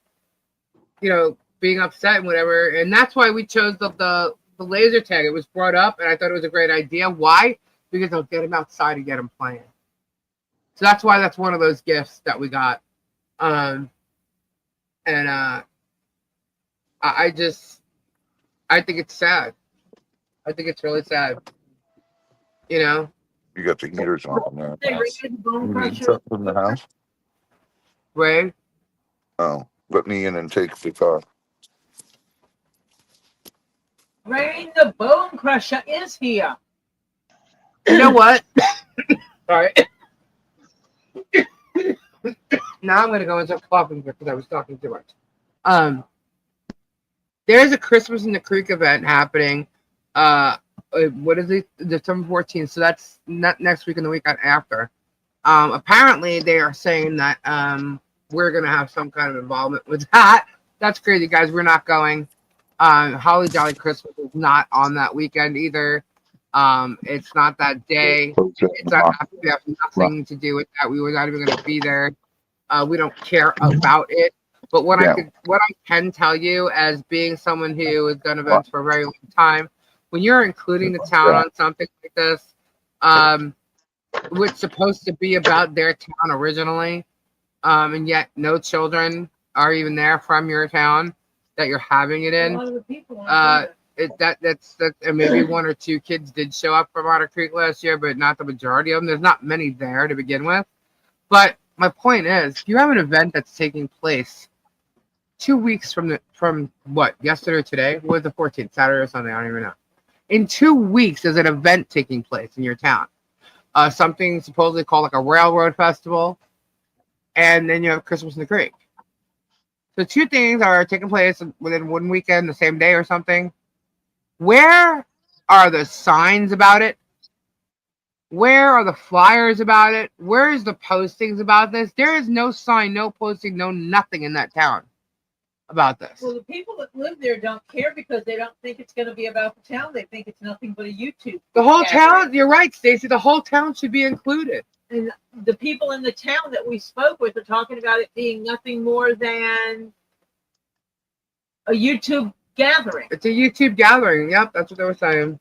being upset and whatever. And that's why we chose the laser tag. It was brought up, and I thought it was a great idea. Why? Because they'll get them outside and get them playing. So that's why that's one of those gifts that we got. I think it's sad. I think it's really sad. You got the heaters on there. They raided Bone You need Crusher. something from the house? Ray? Oh, let me in and take the car. Ray, the Bone Crusher is here. You know what? All right. Now I'm gonna go into coughing because I was talking too much. There's a Christmas in the Creek event happening. What is it? December 14th. So that's not next week and the week after. Apparently they are saying that we're gonna have some kind of involvement with that. That's crazy, guys. We're not going. Holly Jolly Christmas is not on that weekend either. It's not that day. It's not. We have nothing to do with that. We were not even going to be there. We don't care about it. But what I can tell you, as being someone who has done events for a very long time, when you're including the town on something like this, it's supposed to be about their town originally, and yet no children are even there from your town that you're having it in. A lot of the people aren't there. That's and maybe one or two kids did show up from Otter Creek last year, but not the majority of them. There's not many there to begin with. But my point is, you have an event that's taking place 2 weeks from what, yesterday or today? What was the 14th? Saturday or Sunday? I don't even know. In 2 weeks, there's an event taking place in your town. Something supposedly called like a railroad festival, and then you have Christmas in the Creek. So two things are taking place within one weekend, the same day or something. Where are the signs about it? Where are the flyers about it? Where is the postings about this? There is no sign, no posting, no nothing in that town about this. Well, the people that live there don't care because they don't think it's going to be about the town. They think it's nothing but a YouTube. The whole town, you're right, Stacey, the whole town should be included. And the people in the town that we spoke with are talking about it being nothing more than a YouTube gathering. It's a YouTube gathering. Yep, that's what they were saying.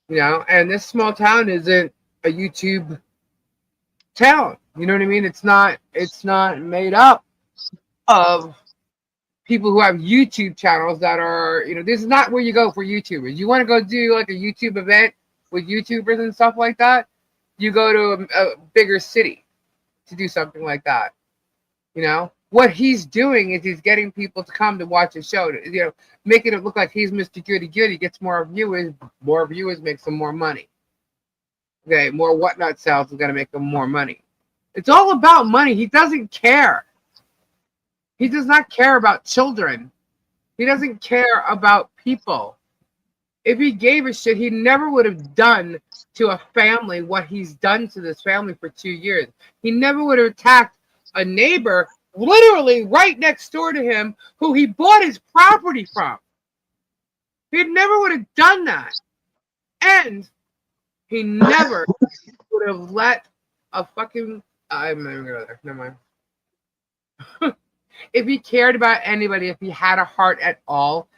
And this small town isn't a YouTube town. You know what I mean? It's not made up of people who have YouTube channels that are, this is not where you go for YouTubers. You want to go do like a YouTube event with YouTubers and stuff like that, you go to a bigger city to do something like that. What he's doing is he's getting people to come to watch his show, making it look like he's Mr. Goody Goody, gets more viewers makes him more money. Okay, more whatnot sales is going to make him more money. It's all about money. He doesn't care. He does not care about children. He doesn't care about people. If he gave a shit, he never would have done to a family what he's done to this family for 2 years. He never would have attacked a neighbor literally right next door to him who he bought his property from. He never would have done that. And He never would have let a fucking. I'm not even gonna go there. Never mind. If he cared about anybody, if he had a heart at all,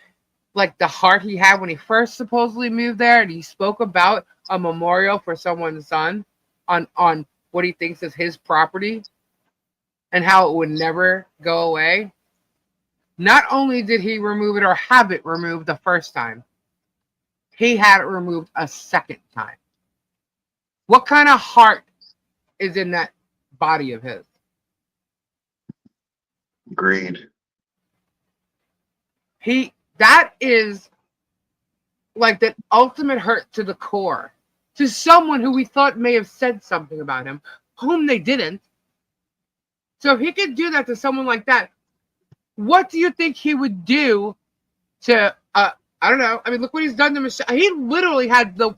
like the heart he had when he first supposedly moved there, and he spoke about a memorial for someone's son on what he thinks is his property and how it would never go away. Not only did he remove it or have it removed the first time, he had it removed a second time. What kind of heart is in that body of his? Greed. That is like the ultimate hurt to the core. To someone who we thought may have said something about him, whom they didn't. So if he could do that to someone like that, what do you think he would do to I don't know. I mean, look what he's done to Michelle. He literally had the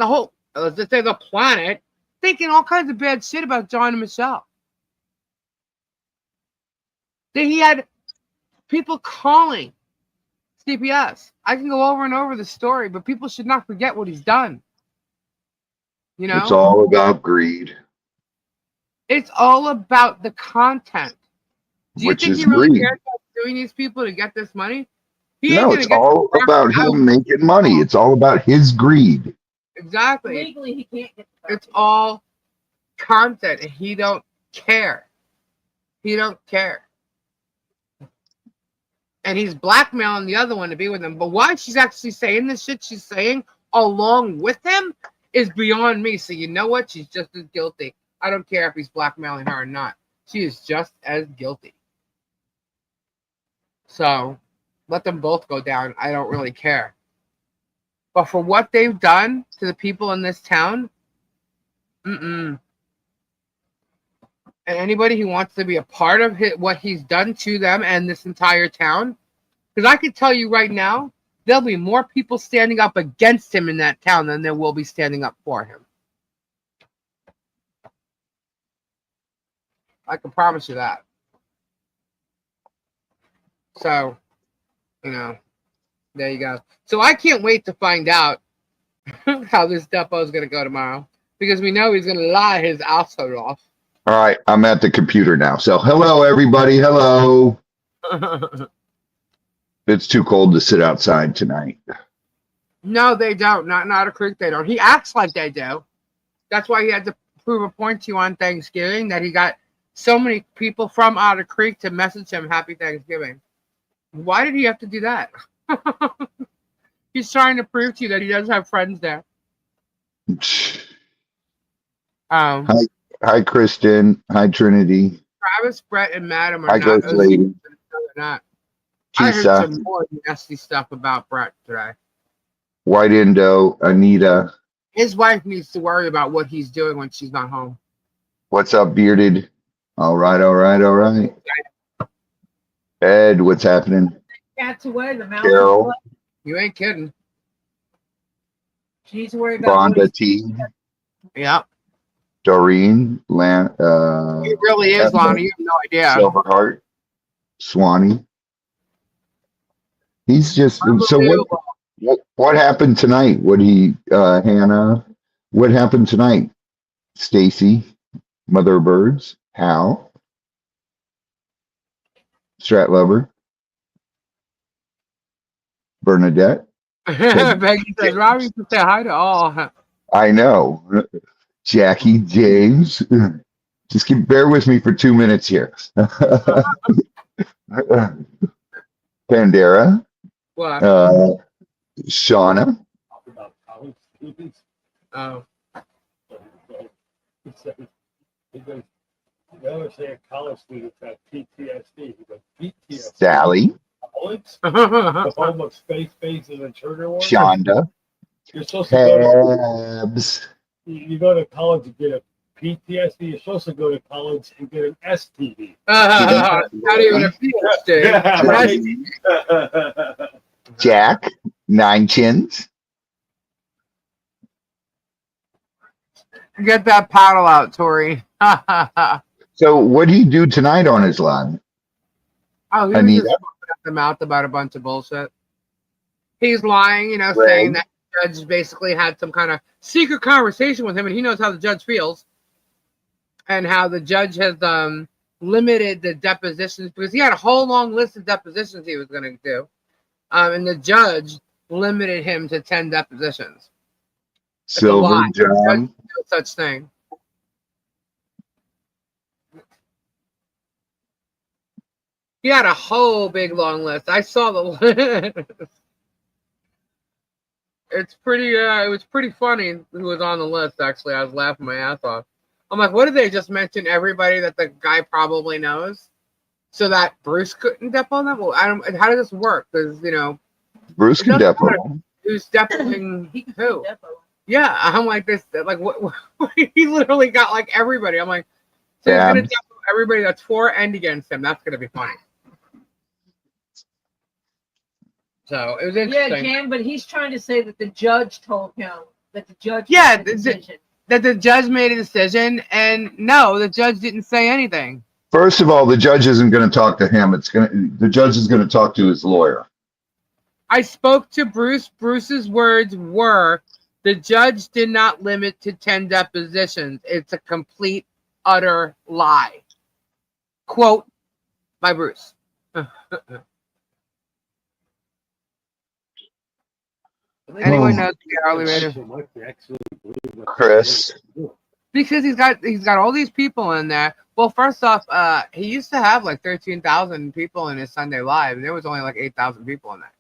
whole, let's just say, the planet thinking all kinds of bad shit about John and Michelle. Then he had people calling CPS. I can go over and over the story, but people should not forget what he's done. You know? It's all about greed. It's all about the content. Do you Which think is he really greed. cares about suing these people to get this money? He ain't No, gonna it's get all the about out. him making money. It's all about his greed. Exactly. Legally, he can't get the It's all content, and he don't care. He don't care. And he's blackmailing the other one to be with him. But why she's actually saying this shit she's saying along with him is beyond me. So you know what? She's just as guilty. I don't care if he's blackmailing her or not. She is just as guilty. So let them both go down. I don't really care. But for what they've done to the people in this town, and anybody who wants to be a part of what he's done to them and this entire town, because I can tell you right now, there'll be more people standing up against him in that town than there will be standing up for him. I can promise you that. So, there you go. So I can't wait to find out how this depo is going to go tomorrow, because we know he's going to lie his asshole off. All right, I'm at the computer now. So hello, everybody. Hello. It's too cold to sit outside tonight. No, they don't. Not in Otter Creek, they don't. He acts like they do. That's why he had to prove a point to you on Thanksgiving, that he got so many people from Otter Creek to message him Happy Thanksgiving. Why did he have to do that? He's trying to prove to you that he does have friends there. Hi, Kristen. Hi, Trinity. Travis, Brett, and Madam are Hi, not. Ghost Lady. They're not. I heard Kisa, some more nasty stuff about Brett today. White Indo, Anita. His wife needs to worry about what he's doing when she's not home. What's up, Bearded? All right, all right, all right. Ed, what's happening? cat's away, the mouse. Carol, You ain't kidding. She needs to worry about what Vonda T, Yep. Doreen, He really is, Lonnie. You have no idea. Silverheart, Swanee. He's just so. Unbelievable. What happened tonight? Hannah? What happened tonight? Stacy, Mother of Birds, Hal, Strat Lover, Bernadette. Becky says, Robbie used to say hi to all. I know. Jackie, James. Just bear with me for 2 minutes here. Pandera, What? Shauna. Talk about college students. Oh. He says, you never say a college student have PTSD. He goes, PTSD. Sally, College? The home of space bases and trigger warnings. Shonda, You're supposed to go Tabs. you go to college and get a PTSD. You're supposed to go to college and get an STD. Not even a PhD. Yeah, right. Jack, Nine Chins. Get that paddle out, Tori. Oh, So what do you do tonight on his line? he was Anita? just fucking at the mouth about a bunch of bullshit. He's lying, Right. saying that judge basically had some kind of secret conversation with him, and he knows how the judge feels, and how the judge has limited the depositions because he had a whole long list of depositions he was going to do, and the judge limited him to 10 depositions. Silver John. No such thing. He had a whole big long list. I saw the list. It's pretty. It was pretty funny who was on the list. Actually, I was laughing my ass off. I'm like, what did they just mention? Everybody that the guy probably knows, so that Bruce couldn't depo them. Well, I don't. How does this work? Because Bruce can depo. Who's depoing who? Depo. Yeah, I'm like this. Like what? He literally got like everybody. I'm like, so he's gonna depo everybody that's for and against him. That's gonna be funny. So it was interesting. Yeah, Jan, but he's trying to say that the judge told him that the judge Yeah, made a decision. That the judge made a decision, and no, the judge didn't say anything. First of all, the judge isn't going to talk to him. The judge is going to talk to his lawyer. I spoke to Bruce. Bruce's words were, the judge did not limit to 10 depositions. It's a complete, utter lie. Quote by Bruce. Anyone knows the hourly rate? Chris. Because he's got all these people in there. Well, first off, he used to have like 13,000 people in his Sunday Live, and there was only like 8,000 people in there.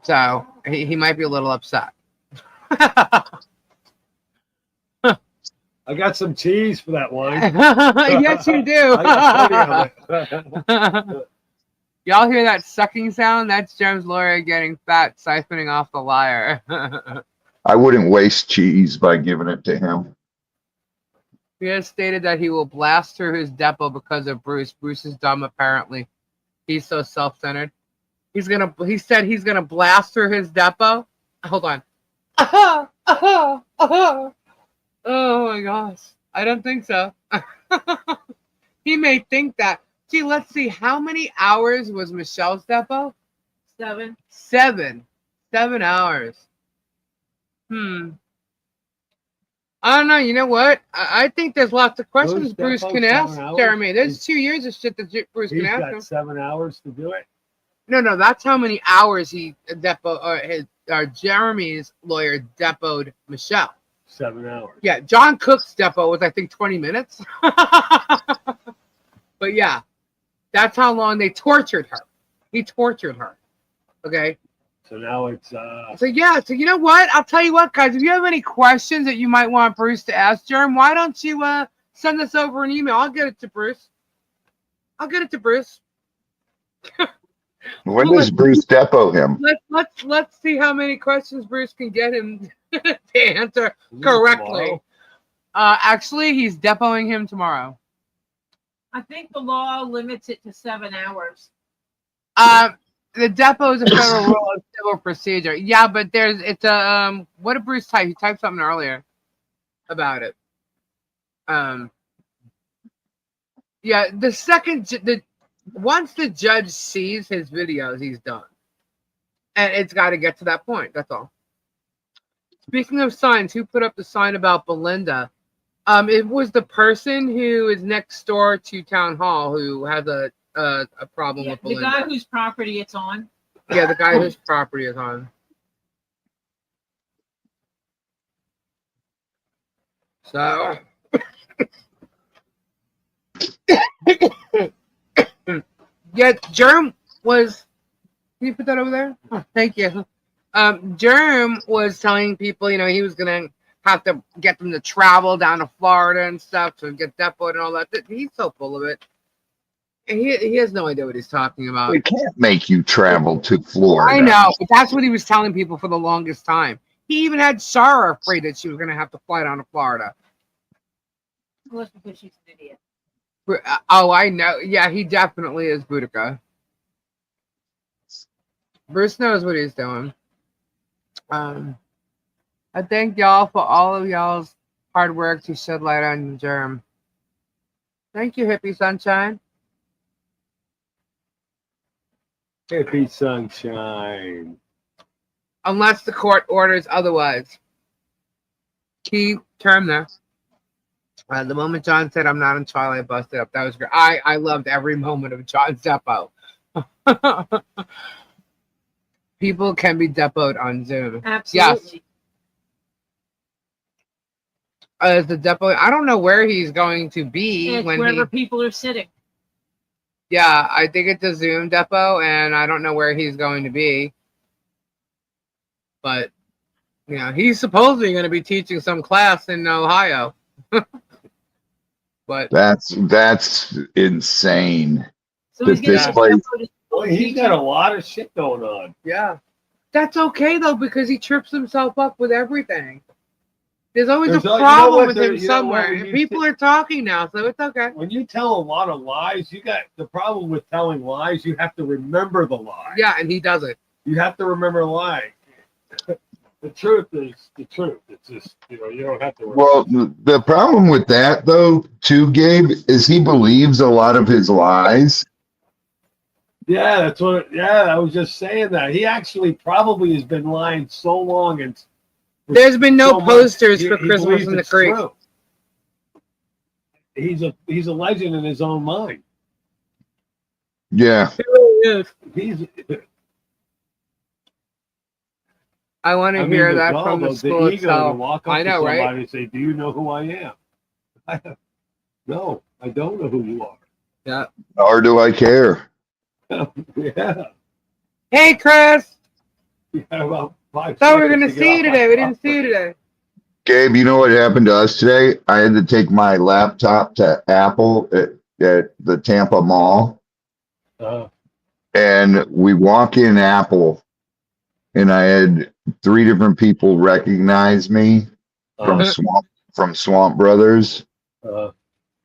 So he might be a little upset. I got some cheese for that wine. Yes, you do. I got plenty of it. Y'all hear that sucking sound? That's Germ's lawyer getting fat, siphoning off the liar. I wouldn't waste cheese by giving it to him. He has stated that he will blast through his depot because of Bruce. Bruce is dumb, apparently. He's so self-centered. He said he's gonna blast through his depot. Hold on. Oh my gosh. I don't think so. He may think that. Gee, let's see. How many hours was Michelle's depot? 7. 7. 7 hours. I don't know. You know what? I think there's lots of questions Bruce can ask Jeremy. There's 2 years of shit that Bruce can ask him. He's got 7 hours to do it. No, that's how many hours he Jeremy's lawyer depoted Michelle. 7 hours. Yeah, John Cook's depot was I think 20 minutes. But yeah, that's how long they tortured her. He tortured her. Okay. So now it's So you know what? I'll tell you what, guys. If you have any questions that you might want Bruce to ask Germ, why don't you send us over an email? I'll get it to Bruce. When does Bruce depot him? Let's see how many questions Bruce can get him to answer correctly. Actually, he's depoting him tomorrow. I think the law limits it to 7 hours. The depot is a federal rule of civil procedure. Yeah, but it's a what did Bruce type? He typed something earlier about it. Yeah, once the judge sees his videos, he's done. And it's got to get to that point. That's all. Speaking of signs, who put up the sign about Belinda? It was the person who is next door to Town Hall who has a problem with Belinda. The guy whose property it's on. Yeah, the guy whose property is on. So. Yeah, Germ was. Can you put that over there? Oh, thank you. Germ was telling people, he was gonna have to get them to travel down to Florida and stuff to get depoted and all that. He's so full of it, and he has no idea what he's talking about. We can't make you travel to Florida. I know, but that's what he was telling people for the longest time. He even had Sarah afraid that she was gonna have to fly down to Florida. Well, that's because she's an idiot. Oh, I know. Yeah, he definitely is Boudica. Bruce knows what he's doing. I thank y'all for all of y'all's hard work to shed light on Germ. Thank you, Hippie Sunshine. Hippie Sunshine. unless the court orders otherwise. Key term there. The moment John said, "I'm not in trial," I busted up. That was great. I loved every moment of John's depo. People can be depoed on Zoom. Absolutely. Yes. The depot. I don't know where he's going to be It's when wherever people are sitting. Yeah, I think it's a Zoom depot, and I don't know where he's going to be. But he's supposedly going to be teaching some class in Ohio. But That's insane. So he's This getting place- Well, he's got a lot of shit going on. yeah, that's okay though, because he trips himself up with everything. There's always a problem with him somewhere, and people are talking now, so it's okay. When you tell a lot of lies, you got the problem with telling lies. You have to remember the lie. Yeah, and he doesn't. You have to remember a lie. The truth is the truth. It's just you don't have to. Remember. Well, the problem with that though, too, Gabe, is he believes a lot of his lies. Yeah, that's what. Yeah, I was just saying that he actually probably has been lying so long and. There's been no so posters much, for he Christmas believes in the it's Creek. true. He's a legend in his own mind. Yeah. He's. I want to hear that from the school ego to itself. walk up I know, to somebody right? and say, "Do you know who I am?" No, I don't know who you are. Yeah. Or do I care? Yeah. Hey, Chris. You had about 5 Thought we were seconds going to get see off you my today. We didn't see you property. today. Gabe, you know what happened to us today? I had to take my laptop to Apple at the Tampa Mall, and we walk in Apple, and I had 3 different people recognize me from Swamp Brothers,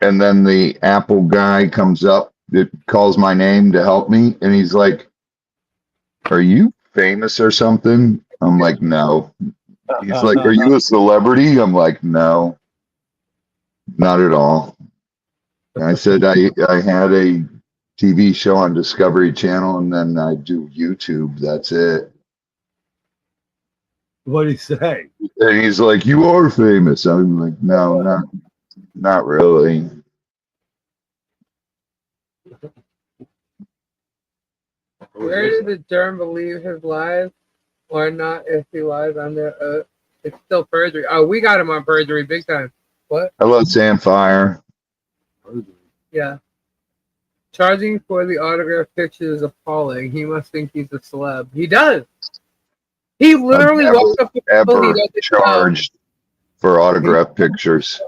and then the Apple guy comes up, that calls my name to help me, and he's like, "Are you famous or something?" I'm like, "No." He's like, "Are you a celebrity?" I'm like, "No, not at all." And I said, I had a TV show on Discovery Channel, and then I do YouTube. That's it. What did he say? And he's like, "You are famous." I'm like, "No, not really." Where did the Germ believe his lies or not? If he lies under oath, it's still perjury. Oh, we got him on perjury big time. What? Hello, Samfire. Yeah. Charging for the autograph picture is appalling. He must think he's a celeb. He does. He literally I've walks up to people he Ever doesn't know. charged for autograph pictures?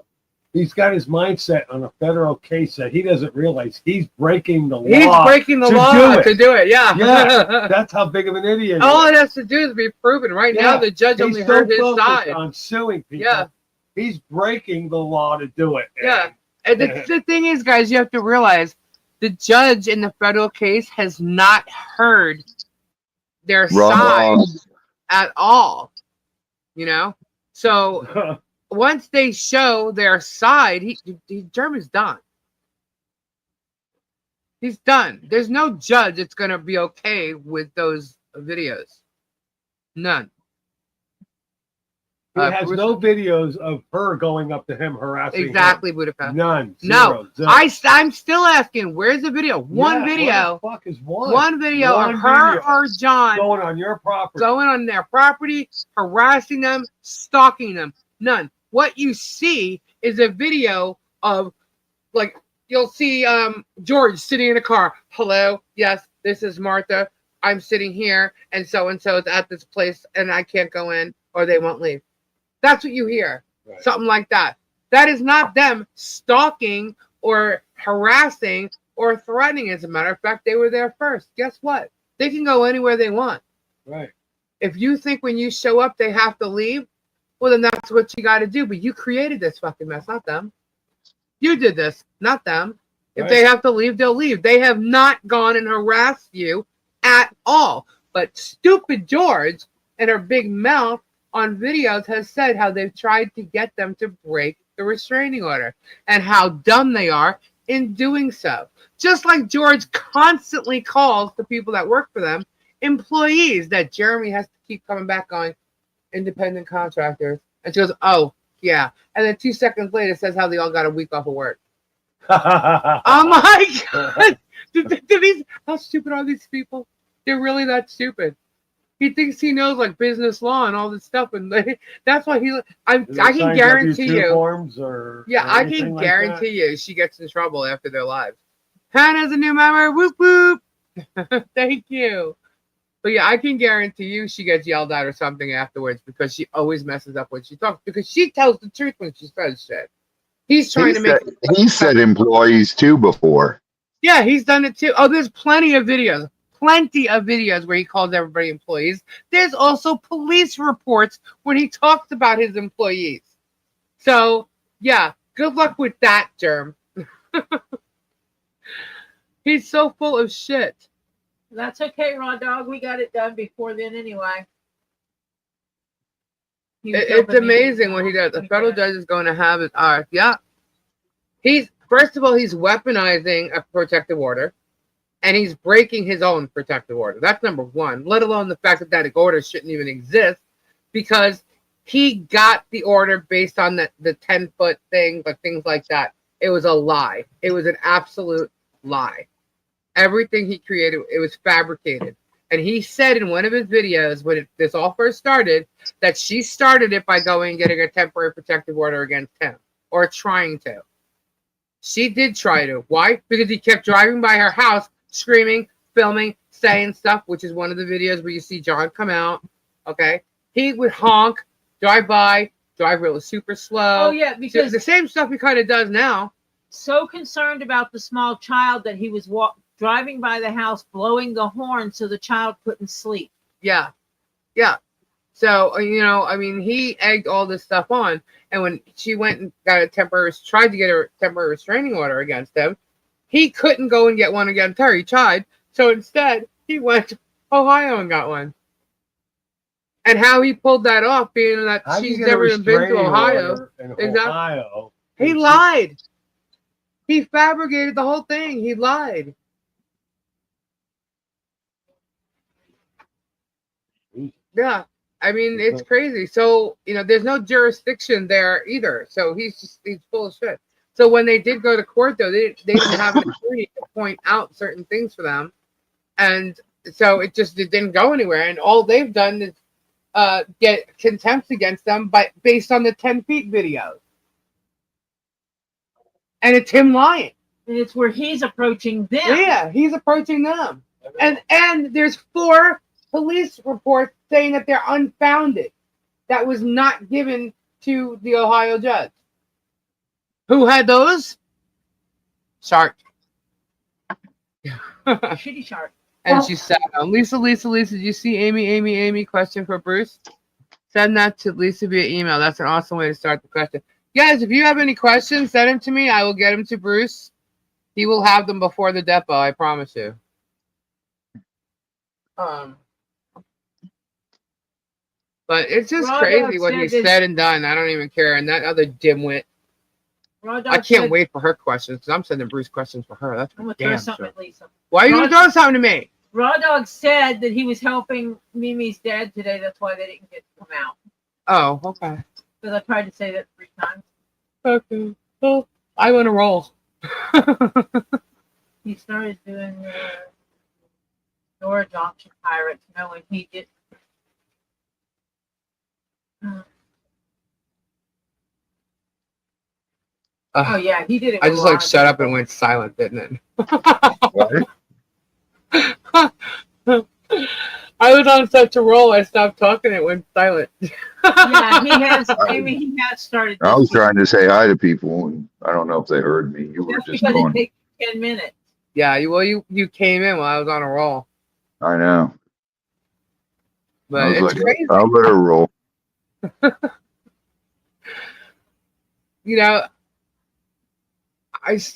He's got his mindset on a federal case that he doesn't realize he's breaking the law. He's breaking the law to do it. Yeah. Yeah, that's how big of an idiot. All it has to do is be proven. Right now, the judge only heard his side. On suing people. Yeah. He's breaking the law to do it. Yeah. And the thing is, guys, you have to realize the judge in the federal case has not heard their side at all. So once they show their side, Germ is done. He's done. There's no judge that's going to be okay with those videos. None. He has no videos of her going up to him harassing Exactly, him. Budapest. None. No. Zero. I'm still asking, where's the video? One video. What the fuck is one? One video One of her video or John going on your property. going on their property, harassing them, stalking them. None. What you see is a video of, like, you'll see George sitting in a car. Hello, yes, this is Martha. I'm sitting here, and so is at this place, and I can't go in, or they won't leave. That's what you hear. Right. Something like that. That is not them stalking or harassing or threatening. As a matter of fact, they were there first. Guess what? They can go anywhere they want. Right. If you think when you show up they have to leave, well, then that's what you got to do. But you created this fucking mess, not them. You did this, not them. If they have to leave, they'll leave. They have not gone and harassed you at all. But stupid George and her big mouth on videos has said how they've tried to get them to break the restraining order and how dumb they are in doing so. Just like George constantly calls the people that work for them employees that Jeremy has to keep coming back on independent contractors. And she goes, oh, yeah. And then 2 seconds later, it says how they all got a week off of work. Oh my God. How stupid are these people? They're really that stupid. He thinks he knows like business law and all this stuff, and that's why I can guarantee you. Forms or I can guarantee you she gets in trouble after their lives. Hannah's a new member. Whoop whoop. Thank you. But yeah, I can guarantee you she gets yelled at or something afterwards because she always messes up when she talks because she tells the truth when she says shit. He's trying to make. He said employees too before. Yeah, he's done it too. Oh, there's plenty of videos where he calls everybody employees. There's also police reports when he talks about his employees. So, yeah, good luck with that, Germ. He's so full of shit. That's okay, Raw Dog. We got it done before then anyway. It's amazing what he does. The federal judge is going to have his art. Yeah. First of all, he's weaponizing a protective order. And he's breaking his own protective order. That's number one, let alone the fact that that order shouldn't even exist because he got the order based on the 10-foot thing, but things like that. It was a lie. It was an absolute lie. Everything he created, it was fabricated. And he said in one of his videos when this all first started that she started it by going and getting a temporary protective order against him or trying to. She did try to. Why? Because he kept driving by her house screaming, filming, saying stuff, which is one of the videos where you see John come out. Okay, he would honk, drive by, drive really super slow. Oh yeah, because the same stuff he kind of does now. So concerned about the small child that he was driving by the house, blowing the horn so the child couldn't sleep. Yeah. So I mean, he egged all this stuff on, and when she went and tried to get a temporary restraining order against him. He couldn't go and get one against her. He tried. So instead, he went to Ohio and got one. And how he pulled that off, being that she's never even been to Ohio. Ohio. He lied. He fabricated the whole thing. He lied. Yeah. I mean, it's crazy. So, there's no jurisdiction there either. So he's full of shit. So when they did go to court, though, they didn't have an attorney to point out certain things for them, and so it didn't go anywhere. And all they've done is get contempt against them based on the 10 feet video, and it's him lying. And it's where he's approaching them. Yeah, he's approaching them, and there's 4 police reports saying that they're unfounded. That was not given to the Ohio judge. Who had those? Shark. Shitty shark. And she said, Lisa, did you see Amy, question for Bruce? Send that to Lisa via email. That's an awesome way to start the question. Guys, if you have any questions, send them to me. I will get them to Bruce. He will have them before the depot, I promise you. But it's just crazy what he said and done. I don't even care. And that other dimwit. I can't wait for her questions because I'm sending Bruce questions for her. That's I'm gonna throw something at Lisa. Why are you gonna throw something to me? Raw Dog said that he was helping Mimi's dad today. That's why they didn't get to come out. Oh, okay. Because I tried to say that 3 times. Okay. Well, I want to roll. He started doing the storage auction pirates, knowing he did. Oh yeah, he did it. I just shut up and went silent, didn't it? What? I was on such a roll, I stopped talking. It went silent. Yeah, he has. Maybe he has started. I was trying to say hi to people, and I don't know if they heard me. You were That's just because going. it takes 10 minutes. Yeah, you came in while I was on a roll. I know. But I was it's like, crazy. I'll let her roll.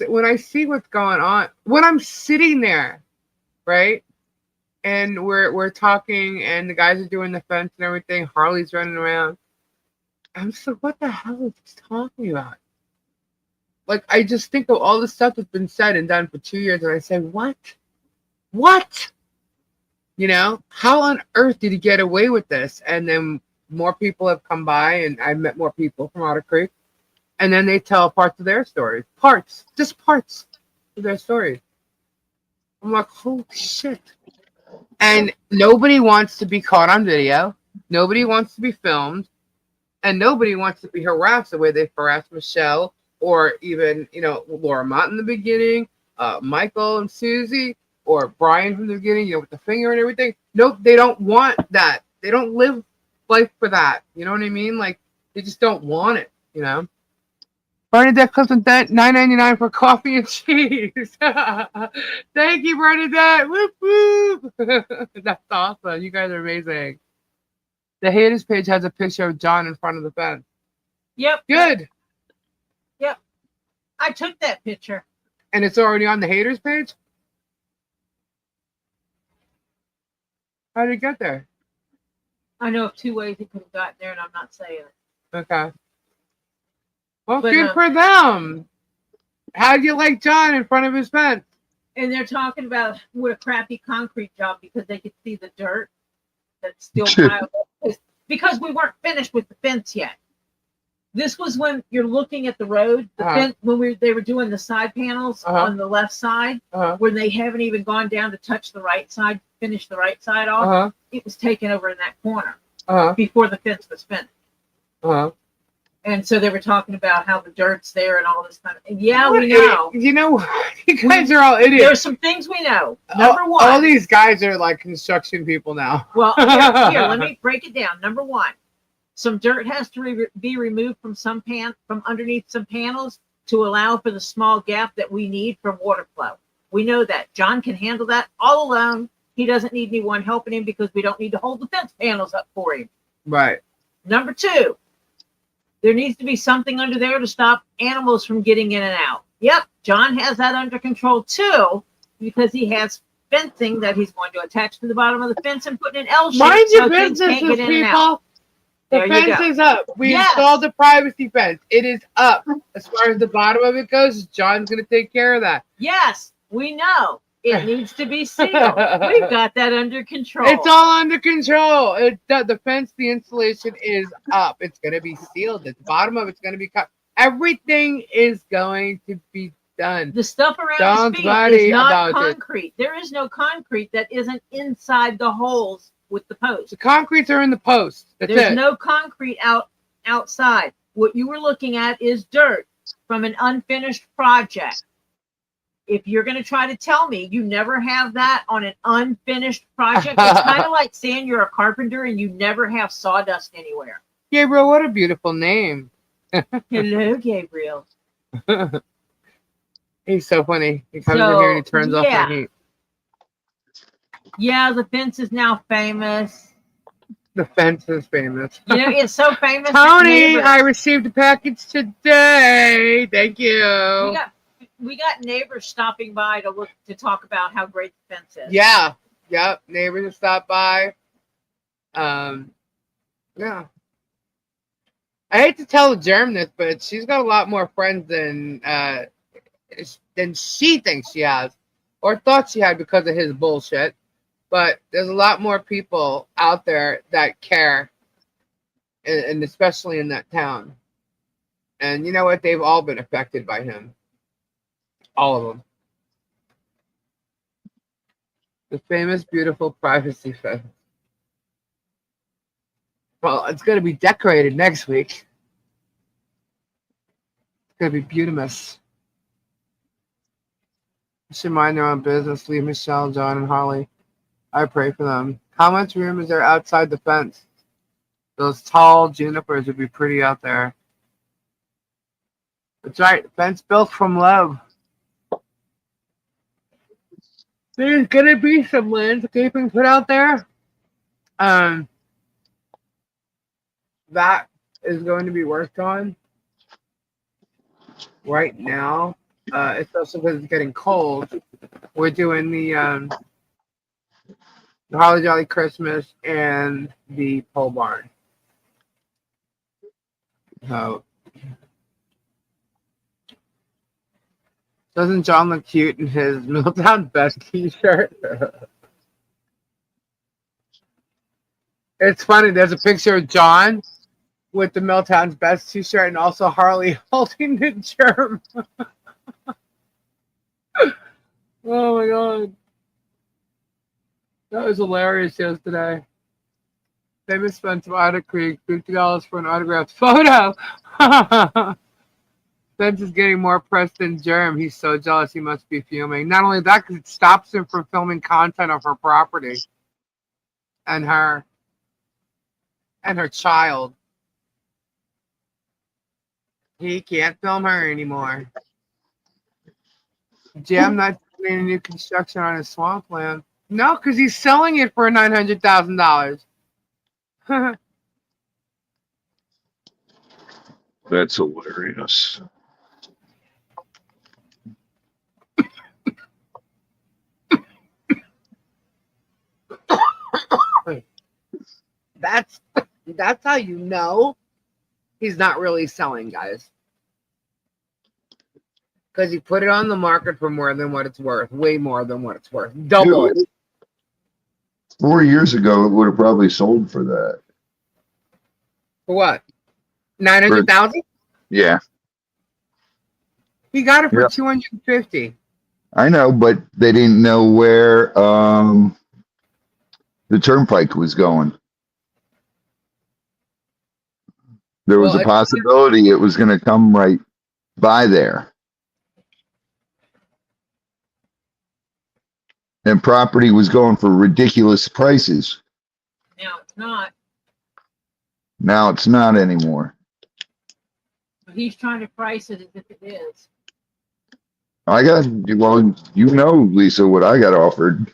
When I see what's going on, when I'm sitting there, right, and we're talking, and the guys are doing the fence and everything, Harley's running around. I'm just like, what the hell is he talking about? Like, I just think of all the stuff that's been said and done for 2 years, and I say, what? What? You know, how on earth did he get away with this? And then more people have come by, and I met more people from Otter Creek, and then they tell parts of their stories, just parts of their stories. I'm like, holy shit! And nobody wants to be caught on video. Nobody wants to be filmed, and nobody wants to be harassed the way they harassed Michelle, or even Laura Mott in the beginning, Michael and Susie, or Brian from the beginning, with the finger and everything. Nope, they don't want that. They don't live life for that. You know what I mean? Like, they just don't want it, Bernadette comes with that $9.99 for coffee and cheese. Thank you, Bernadette. Whoop, whoop. That's awesome. You guys are amazing. The haters page has a picture of John in front of the fence. Yep. Good. Yep. I took that picture. And it's already on the haters page? How did it get there? I know of 2 ways it could have gotten there, and I'm not saying it. Okay. Well, But, good for them. How do you like John in front of his fence? And they're talking about what a crappy concrete job because they could see the dirt that's still piled up. Because we weren't finished with the fence yet. This was when you're looking at the road, the fence, when they were doing the side panels on the left side, when they haven't even gone down to touch the right side, finish the right side off. It was taken over in that corner before the fence was finished. And so they were talking about how the dirt's there and all this kind of thing. Yeah, we know. You guys are all idiots. There's some things we know. Number one. All these guys are like construction people now. Well, here, let me break it down. Number one, some dirt has to be removed from from underneath some panels to allow for the small gap that we need for water flow. We know that. John can handle that all alone. He doesn't need anyone helping him because we don't need to hold the fence panels up for him. Right. Number two, there needs to be something under there to stop animals from getting in and out. Yep, John has that under control too, because he has fencing that he's going to attach to the bottom of the fence and put in an L shape Mind so your things can't businesses, get in and out. people. The fence is up. We installed the privacy fence. It is up. As far as the bottom of it goes, John's going to take care of that. Yes, we know. It needs to be sealed. We've got that under control. It's all under control. The fence, the installation is up. It's going to be sealed. The bottom of it's going to be cut. Everything is going to be done. The stuff around his feet is not concrete. There is no concrete that isn't inside the holes with the posts. The concretes are in the posts. There's no concrete outside. What you were looking at is dirt from an unfinished project. If you're going to try to tell me you never have that on an unfinished project, it's kind of like saying you're a carpenter and you never have sawdust anywhere. Gabriel, what a beautiful name. Hello, Gabriel. He's so funny. He comes in here and he turns off the heat. Yeah, the fence is now famous. The fence is famous. It's so famous. Tony, I received a package today. Thank you. We got neighbors stopping by to talk about how great the fence is. Yeah. Yep. Neighbors have stopped by. Yeah. I hate to tell Germ this, but she's got a lot more friends than she thinks she has, or thought she had because of his bullshit. But there's a lot more people out there that care, and especially in that town. And you know what? They've all been affected by him. All of them. The famous, beautiful privacy fence. Well, it's going to be decorated next week. It's going to be beautimous. You should mind their own business. Leave Michelle, John, and Holly. I pray for them. How much room is there outside the fence? Those tall junipers would be pretty out there. That's right. Fence built from love. There's going to be some landscaping put out there. That is going to be worked on right now, especially because it's getting cold. We're doing the Holly Jolly Christmas and the pole barn. So, doesn't John look cute in his Milltown Best t-shirt? It's funny. There's a picture of John with the Milltown's Best t-shirt and also Harley holding the germ. Oh my god. That was hilarious yesterday. Famous spent to Otter Creek, $50 for an autographed photo. Spence is getting more press than Germ. He's so jealous he must be fuming. Not only that, because it stops him from filming content of her property. And her child. He can't film her anymore. Jam not doing any new construction on his swampland. No, because he's selling it for $900,000. That's hilarious. That's how you know he's not really selling, guys. Because he put it on the market for more than what it's worth. Way more than what it's worth. Double Dude, it. 4 years ago, it would have probably sold for that. For what? 900,000? Yeah, He got it for Yep. 250. I know, but they didn't know where the turnpike was going. There was Well, a possibility it was going to come right by there. And property was going for ridiculous prices. Now it's not. Now it's not anymore. But he's trying to price it as if it is. Well, you know, Lisa, what I got offered,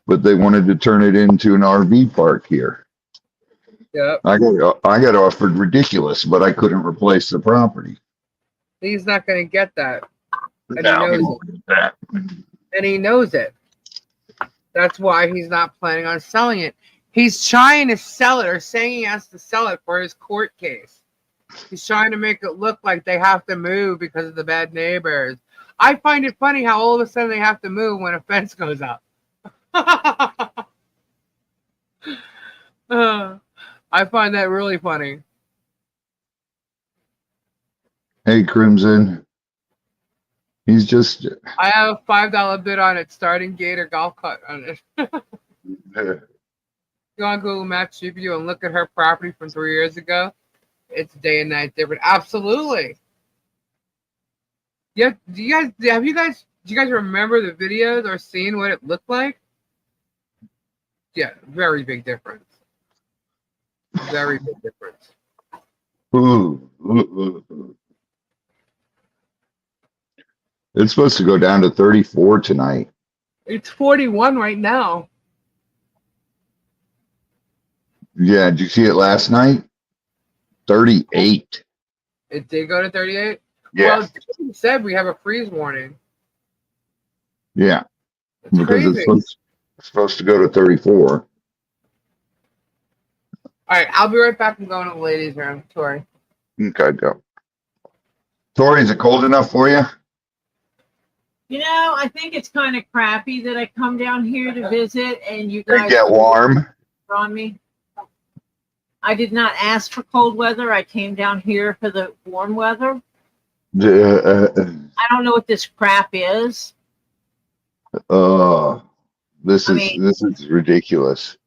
but they wanted to turn it into an RV park here. Yep. I got offered ridiculous, but I couldn't replace the property. He's not going to get that. And No, he knows won't get that. And he knows it. That's why he's not planning on selling it. He's trying to sell it or saying he has to sell it for his court case. He's trying to make it look like they have to move because of the bad neighbors. I find it funny how all of a sudden they have to move when a fence goes up. I find that really funny. Hey, Crimson. He's just. I have a $5 bid on it, starting Gator golf cart on it. Go on Google Maps Street View and look at her property from 3 years ago. It's day and night different. Absolutely. Yeah. Do you guys remember the videos or seeing what it looked like? Yeah, very big difference. Very big difference. It's supposed to go down to 34 tonight. It's 41 right now. Yeah, did you see it last night? 38. It did go to 38? Yeah. Well, it said we have a freeze warning. Yeah. It's Because crazy. it's supposed to go to 34. All right, I'll be right back. I'm going to the ladies' room. Tori. Okay, go. Tori, is it cold enough for you? You know, I think it's kind of crappy that I come down here to visit and you They guys get warm. on me. I did not ask for cold weather. I came down here for the warm weather. I don't know what this crap is. This is ridiculous.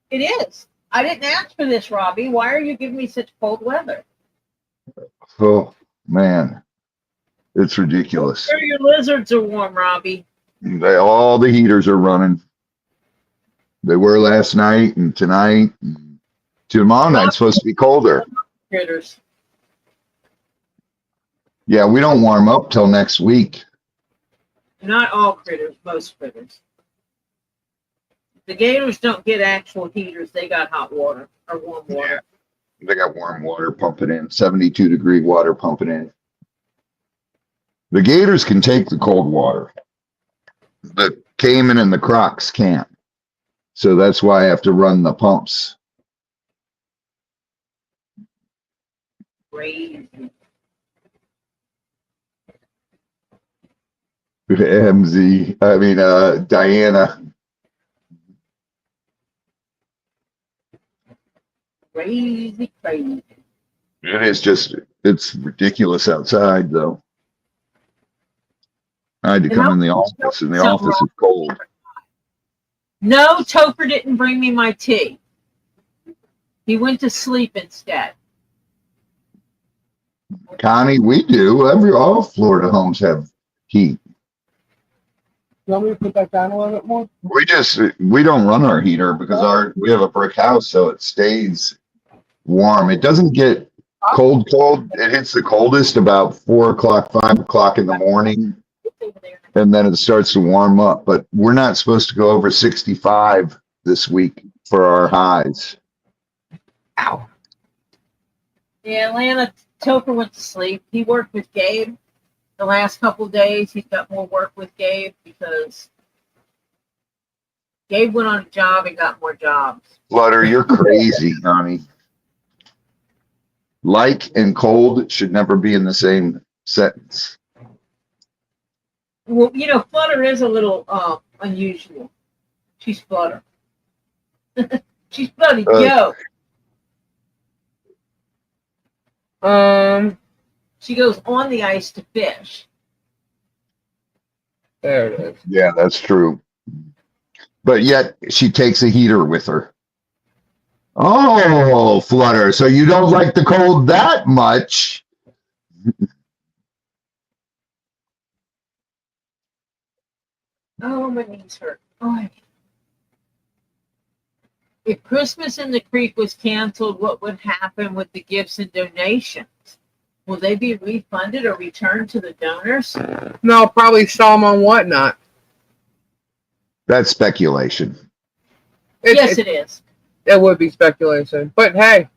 It is. I didn't ask for this, Robbie. Why are you giving me such cold weather? Oh man, it's ridiculous. Sure, your lizards are warm, Robbie. All the heaters are running. They were last night and tonight. And tomorrow night's supposed to be colder. Critters. Yeah, we don't warm up till next week. Not all critters, most critters. The gators don't get actual heaters. They got hot water or warm water. Yeah, they got warm water pumping in, 72-degree water pumping in. The gators can take the cold water. The caiman and the crocs can't. So that's why I have to run the pumps. Crazy. Diana. Crazy, crazy. It is just, it's ridiculous outside though. I had to And come I in the office and the something office wrong. is cold. No, Topher didn't bring me my tea. He went to sleep instead. Connie, we do. All Florida homes have heat. You want me to put that down a little bit more? We don't run our heater because we have a brick house, so it stays warm. It doesn't get cold. It hits the coldest about 4 o'clock, 5 o'clock in the morning, and then it starts to warm up. But we're not supposed to go over 65 this week for our highs. Ow. Yeah, Atlanta, Topher went to sleep. He worked with Gabe the last couple of days. He's got more work with Gabe because Gabe went on a job and got more jobs. Flutter, you're crazy, honey. Like and cold should never be in the same sentence. Well, you know, Flutter is a little unusual. She's Flutter. She's bloody yo. She goes on the ice to fish. There it is. Yeah, that's true. But yet she takes a heater with her. Oh, Flutter. So you don't like the cold that much? Oh, my knees hurt. Oh. If Christmas in the Creek was canceled, what would happen with the gifts and donations? Will they be refunded or returned to the donors? No, probably sell them on Whatnot. That's speculation. Yes, it is. It would be speculation. But hey,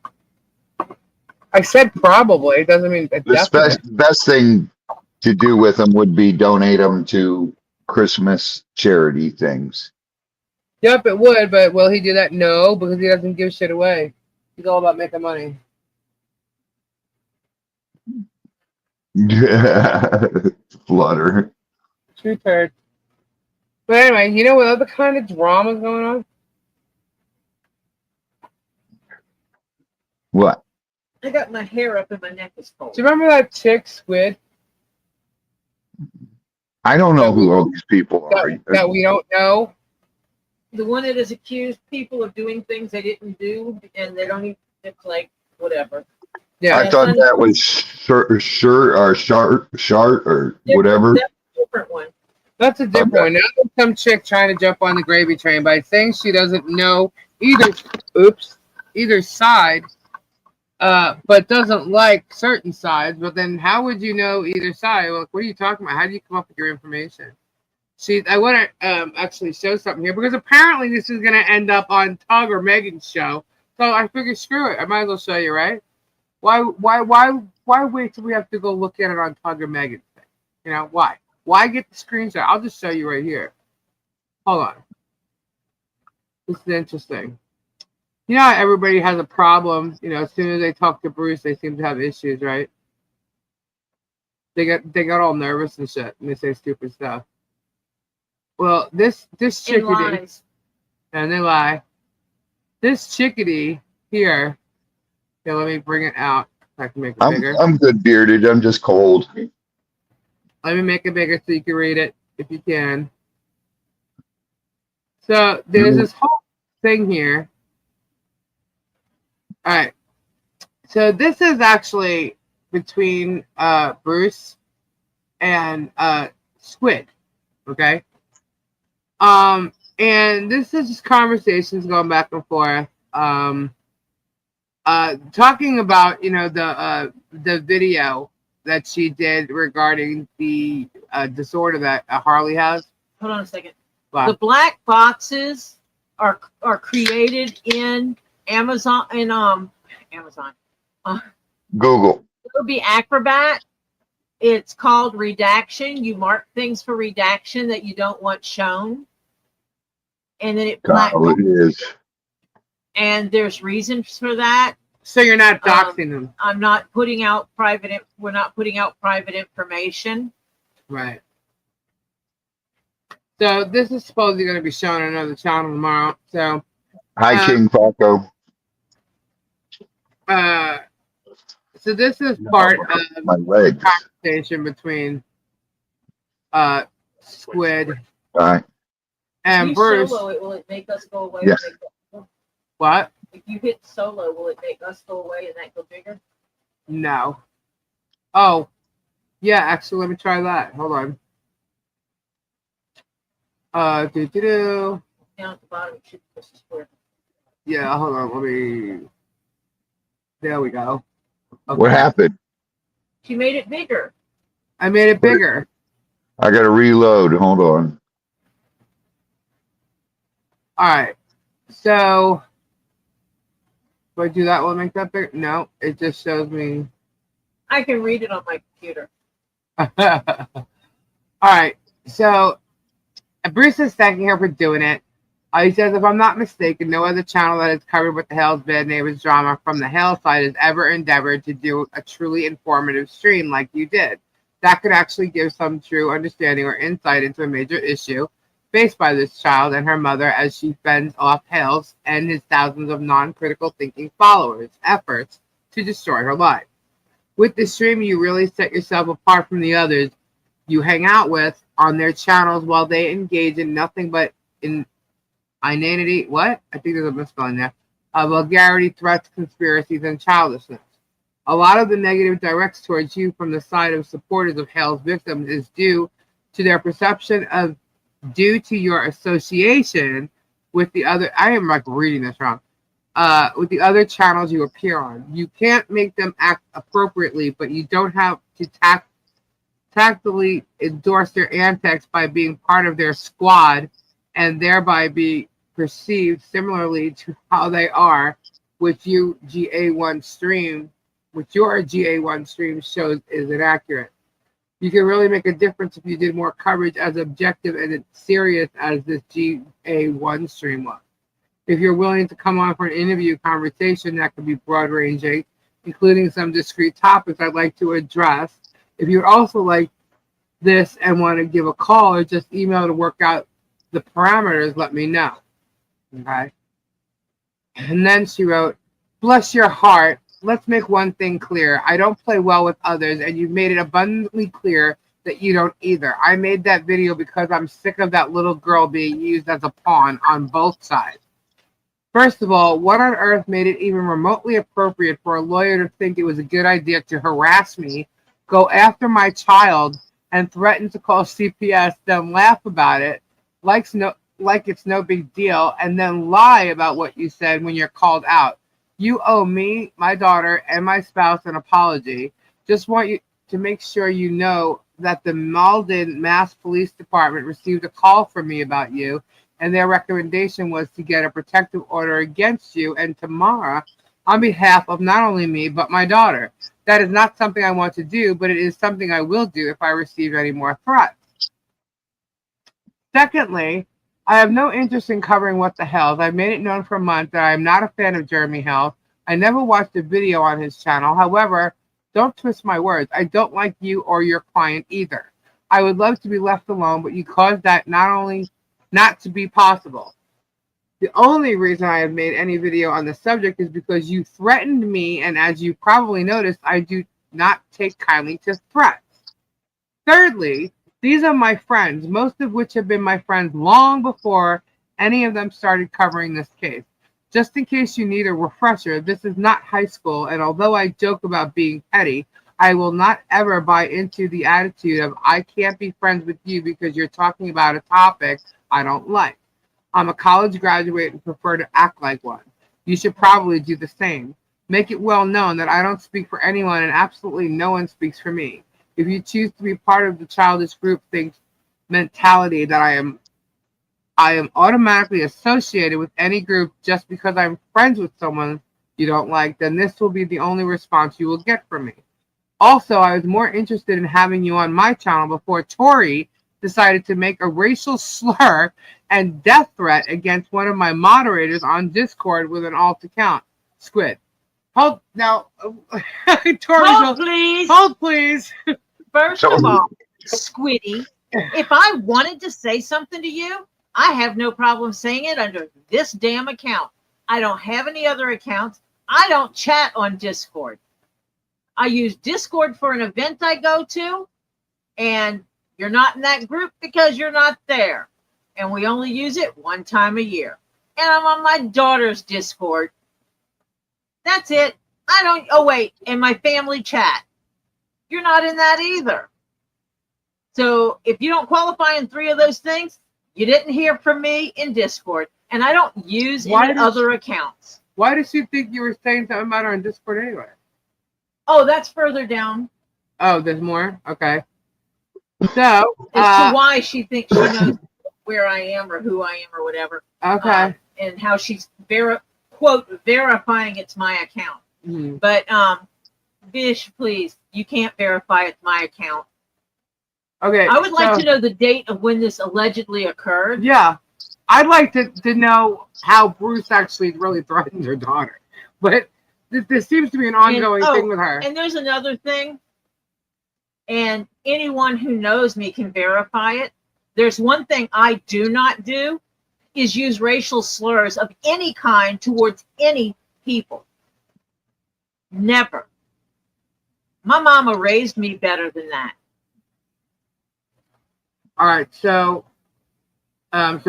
I said probably. It doesn't mean The best thing to do with them would be donate them to Christmas charity things. Yep, it would, but will he do that? No, because he doesn't give shit away. He's all about making money. Flutter. True turd. But anyway, you know what other kind of drama is going on? What? I got my hair up and my neck is cold. Do you remember that chick, Squid? I don't know who all these people are. That we don't know? The one that has accused people of doing things they didn't do, and they don't even, it's like, whatever. Yeah. I thought that was Shart or whatever. That's a different one. That's a different one. Now there's some chick trying to jump on the gravy train by saying she doesn't know either side, but doesn't like certain sides. But then how would you know either side? Well, what are you talking about? How do you come up with your information? I want to actually show something here because apparently this is going to end up on Tug or Megan's show. So I figured, screw it. I might as well show you, right? Why wait till we have to go look at it on Tug or Megan's thing? You know, why? Why get the screenshot? I'll just show you right here. Hold on. This is interesting. You know how everybody has a problem, you know, as soon as they talk to Bruce, they seem to have issues, right? They got all nervous and shit, and they say stupid stuff. Well, this chickadee, and they lie. This chickadee here. Okay, let me bring it out. I can make it bigger. I'm good bearded. I'm just cold. Let me make it bigger so you can read it if you can. So there's this whole thing here. All right. So this is actually between Bruce and Squid. Okay. And this is just conversations going back and forth. Talking about, you know, the video that she did regarding the disorder that Harley has. Hold on a second. Wow. The black boxes are created in Amazon Google. Adobe Acrobat. It's called redaction. You mark things for redaction that you don't want shown, and then it black. It is. And there's reasons for that. So you're not doxing them. I'm not putting out private. We're not putting out private information. Right. So this is supposedly going to be shown on another channel tomorrow. So Hi, King Paco. So this is No, part of my legs. conversation between Squid Right. and you Bruce. solo it, will it make us go away? Yes. What? If you hit solo, will it make us go away and that go bigger? No. Oh, yeah. Actually, let me try that. Hold on. Do. Down at the bottom, it should push the square. Yeah, hold on. Let me. There we go. Okay. What happened? She made it bigger. I made it bigger. I got to reload. Hold on. All right. So, do I do that one? Make that bigger? No, it just shows me. I can read it on my computer. All right. So, Bruce is thanking her for doing it. He says, if I'm not mistaken, no other channel that is covered with the Hale's Bad Neighbors drama from the Hale side has ever endeavored to do a truly informative stream like you did. That could actually give some true understanding or insight into a major issue faced by this child and her mother as she fends off Hale's and his thousands of non-critical thinking followers' efforts to destroy her life. With this stream, you really set yourself apart from the others you hang out with on their channels while they engage in nothing but inanity. What? I think there's a misspelling there. Vulgarity, threats, conspiracies, and childishness. A lot of the negative directs towards you from the side of supporters of Hale's victims is due to their perception of due to your association with the other. I am like reading this wrong. With the other channels you appear on. You can't make them act appropriately, but you don't have to tactfully endorse their antics by being part of their squad and thereby be perceived similarly to how they are, which your GA1 stream shows is inaccurate. You can really make a difference if you did more coverage as objective and serious as this GA1 stream was. If you're willing to come on for an interview conversation that could be broad-ranging, including some discrete topics I'd like to address. If you would also like this and want to give a call or just email to work out the parameters, let me know. Okay. And then she wrote, bless your heart. Let's make one thing clear. I don't play well with others, and you've made it abundantly clear that you don't either. I made that video because I'm sick of that little girl being used as a pawn on both sides. First of all, what on earth made it even remotely appropriate for a lawyer to think it was a good idea to harass me, go after my child, and threaten to call CPS, then laugh about it like it's no big deal, and then lie about what you said when you're called out? You owe me, my daughter, and my spouse an apology. Just want you to make sure you know that the Malden Mass Police Department received a call from me about you, and their recommendation was to get a protective order against you and Tamara on behalf of not only me, but my daughter. That is not something I want to do, but it is something I will do if I receive any more threats. Secondly, I have no interest in covering what the hell. I've made it known for months that I am not a fan of Jeremy Hale. I never watched a video on his channel. However, don't twist my words. I don't like you or your client either. I would love to be left alone, but you caused that not to be possible. The only reason I have made any video on the subject is because you threatened me, and as you probably noticed, I do not take kindly to threats. Thirdly, these are my friends, most of which have been my friends long before any of them started covering this case. Just in case you need a refresher, this is not high school, and although I joke about being petty, I will not ever buy into the attitude of I can't be friends with you because you're talking about a topic I don't like. I'm a college graduate and prefer to act like one. You should probably do the same. Make it well known that I don't speak for anyone and absolutely no one speaks for me. If you choose to be part of the childish group mentality that I am automatically associated with any group just because I'm friends with someone you don't like, then this will be the only response you will get from me. Also, I was more interested in having you on my channel before Tori decided to make a racial slur and death threat against one of my moderators on Discord with an alt account. Squid. Hold now. Hold, please. Hold, please. First of all, Squiddy, if I wanted to say something to you, I have no problem saying it under this damn account. I don't have any other accounts. I don't chat on Discord. I use Discord for an event I go to, and you're not in that group because you're not there. And we only use it one time a year. And I'm on my daughter's Discord. That's it. I don't, oh wait, and my family chat. You're not in that either. So if you don't qualify in 3 of those things, you didn't hear from me in Discord. And I don't use any other accounts. Why did she think you were saying something about her on Discord anyway? Oh, that's further down. Oh, there's more? Okay. So, as to why she thinks she knows where I am or who I am or whatever. Okay. And how she's quote verifying it's my account. Mm-hmm. But Bish, please, you can't verify it's my account. Okay. I would like to know the date of when this allegedly occurred. Yeah. I'd like to know how Bruce actually really threatened her daughter. But this seems to be an ongoing thing with her. And there's another thing. And anyone who knows me can verify it. There's one thing I do not do is use racial slurs of any kind towards any people. Never. My mama raised me better than that. All right, so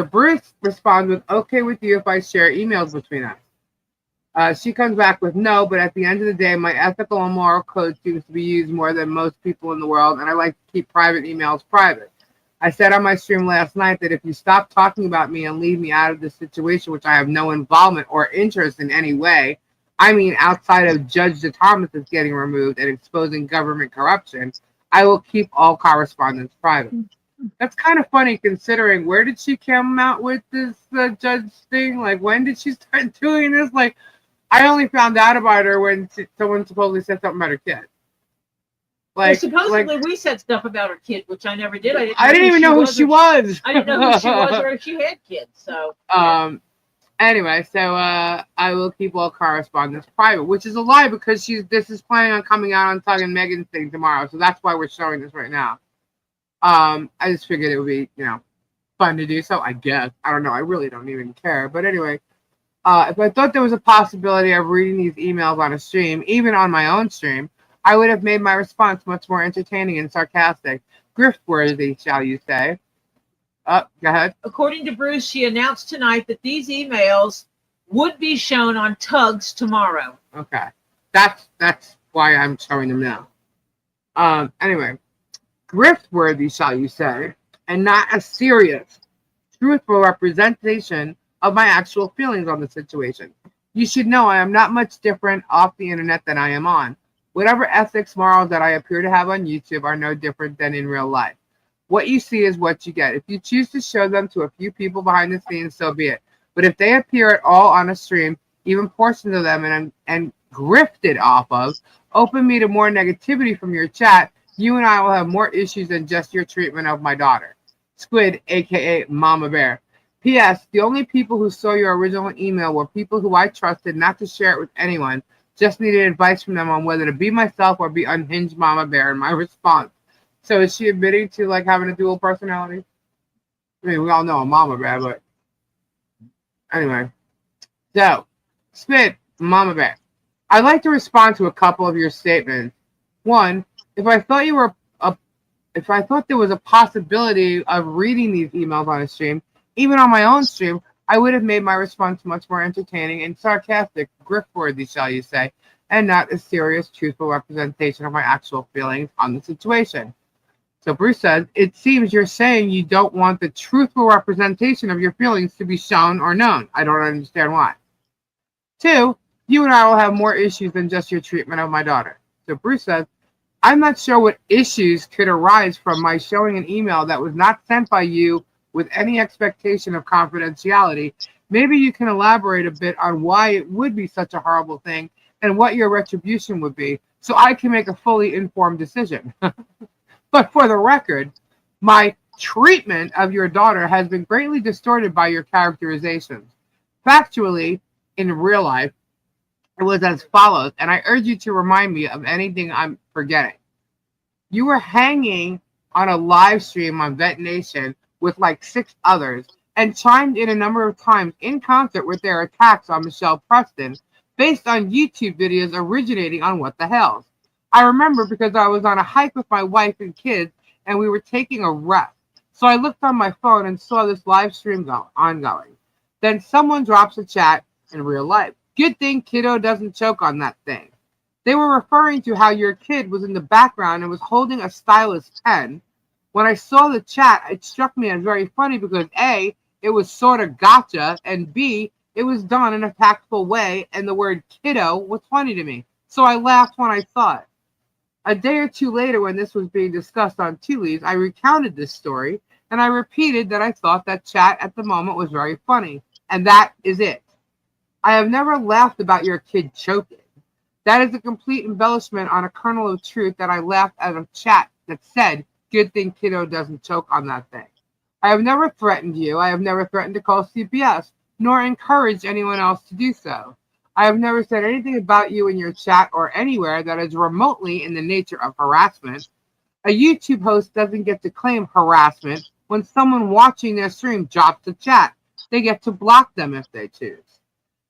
Bruce responds with, okay with you if I share emails between us. She comes back with no, but at the end of the day, my ethical and moral code seems to be used more than most people in the world, and I like to keep private emails private. I said on my stream last night that if you stop talking about me and leave me out of the situation, which I have no involvement or interest in any way, I mean outside of Judge Thomas getting removed and exposing government corruption, I will keep all correspondence private. That's kind of funny considering where did she come out with this judge thing? Like, when did she start doing this? Like, I only found out about her when someone supposedly said something about her kid. Like, well, supposedly we said stuff about her kid, which I never did. I didn't even know who she was. I didn't know who she was or if she had kids. So anyway, so I will keep all correspondence private, which is a lie because this is planning on coming out on Tug and Megan's thing tomorrow. So that's why we're showing this right now. I just figured it would be, fun to do so, I guess. I don't know. I really don't even care. But anyway, if I thought there was a possibility of reading these emails on a stream, even on my own stream, I would have made my response much more entertaining and sarcastic. Grift-worthy, shall you say. Go ahead. According to Bruce, she announced tonight that these emails would be shown on Tugs tomorrow. Okay. That's why I'm showing them now. Anyway. Grift-worthy, shall you say, and not a serious, truthful representation of my actual feelings on the situation. You should know I am not much different off the internet than I am on. Whatever ethics, morals that I appear to have on YouTube are no different than in real life. What you see is what you get. If you choose to show them to a few people behind the scenes, so be it. But if they appear at all on a stream, even portions of them and grifted off of, open me to more negativity from your chat, you and I will have more issues than just your treatment of my daughter. Squid, a.k.a. Mama Bear. P.S. The only people who saw your original email were people who I trusted not to share it with anyone. Just needed advice from them on whether to be myself or be unhinged Mama Bear in my response. So is she admitting to having a dual personality? I mean, we all know a Mama Bear, but anyway. So, Squid, Mama Bear. I'd like to respond to a couple of your statements. One, if I thought there was a possibility of reading these emails on a stream, even on my own stream, I would have made my response much more entertaining and sarcastic, grift-worthy, shall you say, and not a serious, truthful representation of my actual feelings on the situation. So Bruce says, it seems you're saying you don't want the truthful representation of your feelings to be shown or known. I don't understand why. 2, you and I will have more issues than just your treatment of my daughter. So Bruce says, I'm not sure what issues could arise from my showing an email that was not sent by you with any expectation of confidentiality. Maybe you can elaborate a bit on why it would be such a horrible thing and what your retribution would be, so I can make a fully informed decision. But for the record, my treatment of your daughter has been greatly distorted by your characterizations. Factually, in real life, it was as follows, and I urge you to remind me of anything I'm forgetting. You were hanging on a live stream on Vet Nation with 6 others and chimed in a number of times in concert with their attacks on Michelle Preston, based on YouTube videos originating on What the Hells. I remember because I was on a hike with my wife and kids, and we were taking a rest. So I looked on my phone and saw this live stream ongoing. Then someone drops a chat in real life. Good thing kiddo doesn't choke on that thing. They were referring to how your kid was in the background and was holding a stylus pen. When I saw the chat, it struck me as very funny because A, it was sort of gotcha, and B, it was done in a tactful way, and the word kiddo was funny to me. So I laughed when I saw it. A day or two later, when this was being discussed on Tea Leaves, I recounted this story, and I repeated that I thought that chat at the moment was very funny. And that is it. I have never laughed about your kid choking. That is a complete embellishment on a kernel of truth that I laughed at a chat that said, good thing kiddo doesn't choke on that thing. I have never threatened you. I have never threatened to call CPS, nor encouraged anyone else to do so. I have never said anything about you in your chat or anywhere that is remotely in the nature of harassment. A YouTube host doesn't get to claim harassment when someone watching their stream drops the chat. They get to block them if they choose.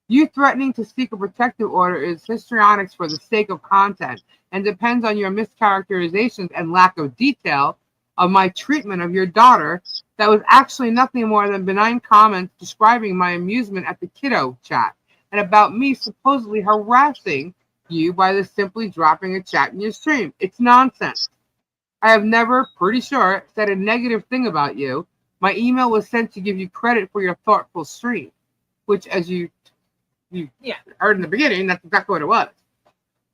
You threatening to seek a protective order is histrionics for the sake of content and depends on your mischaracterizations and lack of detail of my treatment of your daughter that was actually nothing more than benign comments describing my amusement at the kiddo chat and about me supposedly harassing you by the simply dropping a chat in your stream. It's nonsense. I have never, pretty sure, said a negative thing about you. My email was sent to give you credit for your thoughtful stream, which, as you heard in the beginning, that's exactly what it was.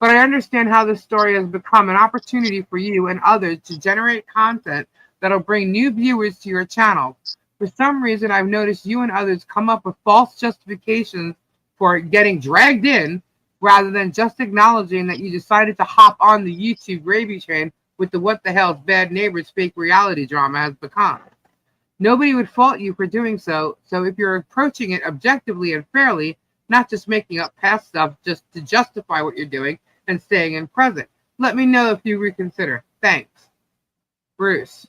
But I understand how this story has become an opportunity for you and others to generate content that'll bring new viewers to your channel. For some reason, I've noticed you and others come up with false justifications for getting dragged in rather than just acknowledging that you decided to hop on the YouTube gravy train with the what the hell's bad neighbors fake reality drama has become. Nobody would fault you for doing so, so if you're approaching it objectively and fairly, not just making up past stuff just to justify what you're doing and staying in present, let me know if you reconsider. Thanks. Bruce.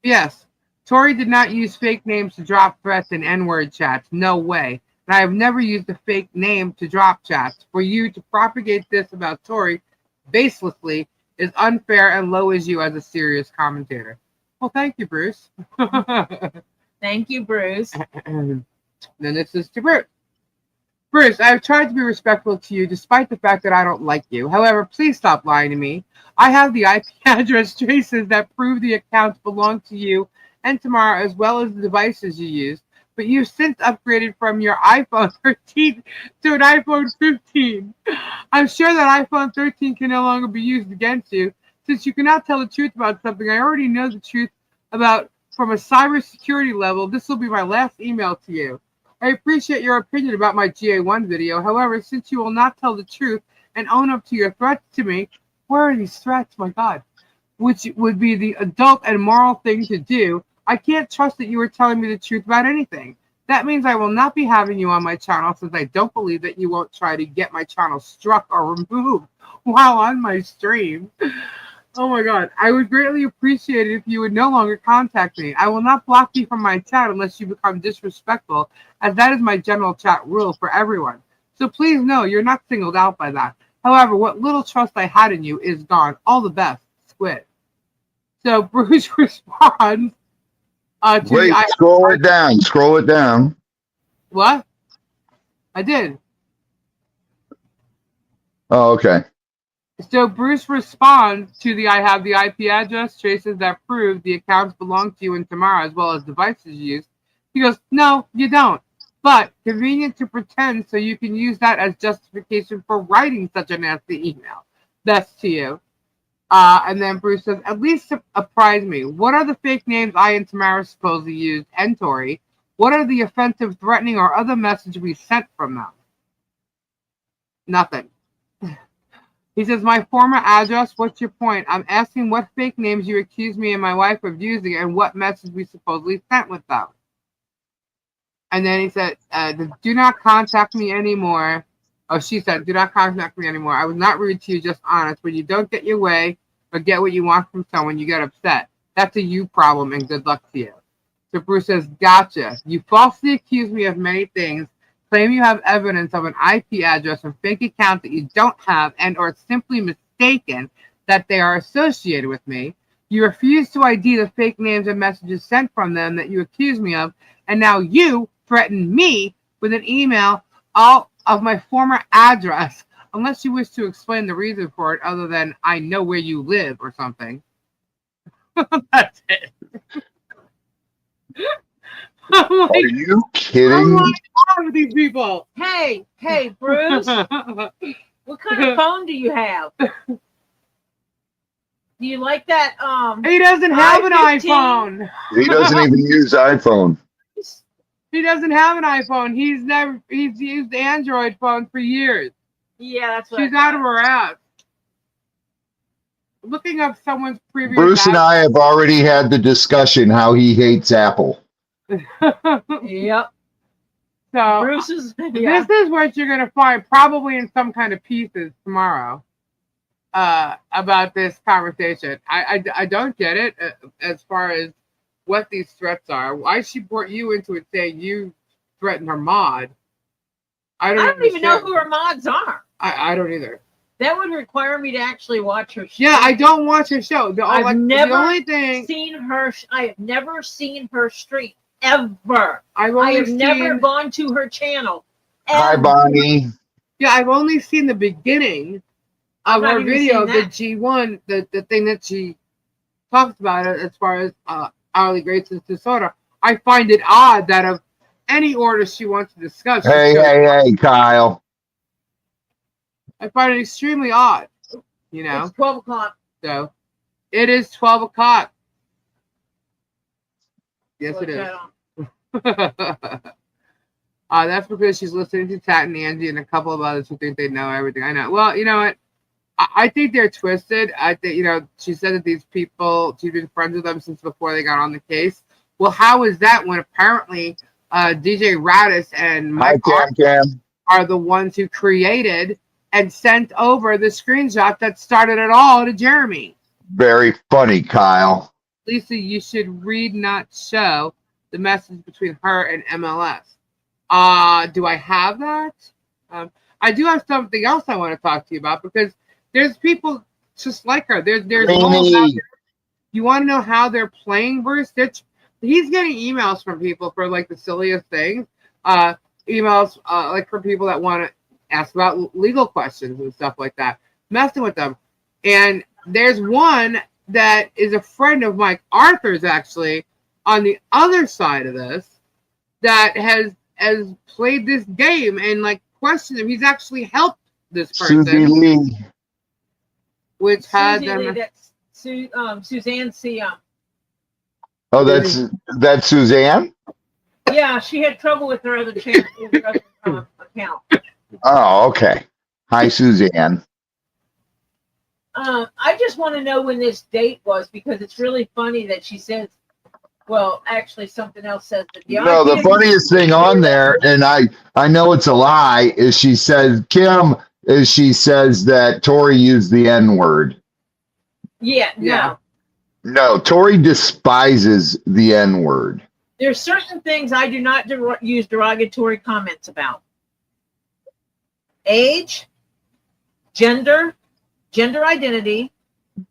Yes, Tori did not use fake names to drop threats in N-word chats. No way. And I have never used a fake name to drop chats. For you to propagate this about Tori baselessly is unfair and lowers you as a serious commentator. Well, thank you, Bruce. Thank you, Bruce. Then this is to Bruce. Bruce, I have tried to be respectful to you despite the fact that I don't like you. However, please stop lying to me. I have the IP address traces that prove the accounts belong to you and Tamara, as well as the devices you use. But you've since upgraded from your iPhone 13 to an iPhone 15. I'm sure that iPhone 13 can no longer be used against you. Since you cannot tell the truth about something I already know the truth about from a cybersecurity level, this will be my last email to you. I appreciate your opinion about my GA1 video. However, since you will not tell the truth and own up to your threats to me, where are these threats, my God? Which would be the adult and moral thing to do. I can't trust that you are telling me the truth about anything. That means I will not be having you on my channel since I don't believe that you won't try to get my channel struck or removed while on my stream. Oh my God. I would greatly appreciate it if you would no longer contact me. I will not block you from my chat unless you become disrespectful, as that is my general chat rule for everyone. So please know you're not singled out by that. However, what little trust I had in you is gone. All the best, Squid. So Bruce responds to Wait, scroll it down. Scroll it down. What? I did. Oh, okay. So Bruce responds to the I have the IP address traces that prove the accounts belong to you and Tamara as well as devices used. He goes, no, you don't. But convenient to pretend so you can use that as justification for writing such a nasty email. That's to you. And then Bruce says, at least apprise me. What are the fake names I and Tamara supposedly used and Tori? What are the offensive, threatening, or other messages we sent from them? Nothing. He says, my former address, what's your point? I'm asking what fake names you accuse me and my wife of using and what message we supposedly sent with them. And then he said, do not contact me anymore. Oh, she said, do not contact me anymore. I was not rude to you, just honest. When you don't get your way or get what you want from someone, you get upset. That's a you problem and good luck to you. So Bruce says, gotcha. You falsely accuse me of many things. claim you have evidence of an IP address or fake account that you don't have and or simply mistaken that they are associated with me. You refuse to ID the fake names and messages sent from them that you accuse me of, and now you threaten me with an email all of my former address, unless you wish to explain the reason for it other than I know where you live or something. That's it. Are you I'm kidding? like, with these people. Hey, Bruce, what kind of phone do you have? Do you like that? He doesn't have an i15? iPhone. He doesn't even use iPhone. He doesn't have an iPhone. He's used Android phone for years. Yeah, that's what She's out of her ass. Looking up someone's previous. Bruce and I have already had the discussion how he hates Apple. Yep. So Bruce is. this is what you're gonna find probably in some kind of pieces tomorrow. About this conversation. I don't get it as far as what these threats are. Why she brought you into it saying you threatened her mod. I don't even know who her mods are. I don't either. That would require me to actually watch her show. Yeah, I don't watch her show. I've never the only thing seen her. I have never seen her stream ever. I have never gone to her channel. Ever. Hi, Bonnie. Yeah, I've only seen the beginning of her video, the G1, the thing that she talks about it as far as hourly Grace's disorder. I find it odd that of any order she wants to discuss. Hey, Kyle. I find it extremely odd. You know? It's 12 o'clock. So, it is 12 o'clock. Yes, it is. That's because she's listening to Tat and Angie and a couple of others who think they know everything. I know. Well, you know what? I think they're twisted. I think, she said that these people, she's been friends with them since before they got on the case. Well, how is that when apparently DJ Radis and Mike are the ones who created and sent over the screenshot that started it all to Jeremy? Very funny, Kyle. Lisa, you should read, not show, the message between her and MLS. Do I have that? I do have something else I want to talk to you about because there's people just like her. There's you want to know how they're playing Bruce? He's getting emails from people for like the silliest things. Emails like from people that want to ask about legal questions and stuff like that. Messing with them. And there's one that is a friend of Mike Arthur's actually on the other side of this that has played this game and like questioned him. He's actually helped this person. Susie Lee. Which had Susie them. Lee, Suzanne Siam. Oh, that's Suzanne? Yeah, she had trouble with her other channel, account. Oh, okay. Hi, Suzanne. I just want to know when this date was because it's really funny that she says, well, actually something else says that the funniest thing on there, and I know it's a lie, is she says that Tori used the N-word. Yeah. No, Tori despises the N-word. There's certain things I do not use derogatory comments about. Age, gender identity,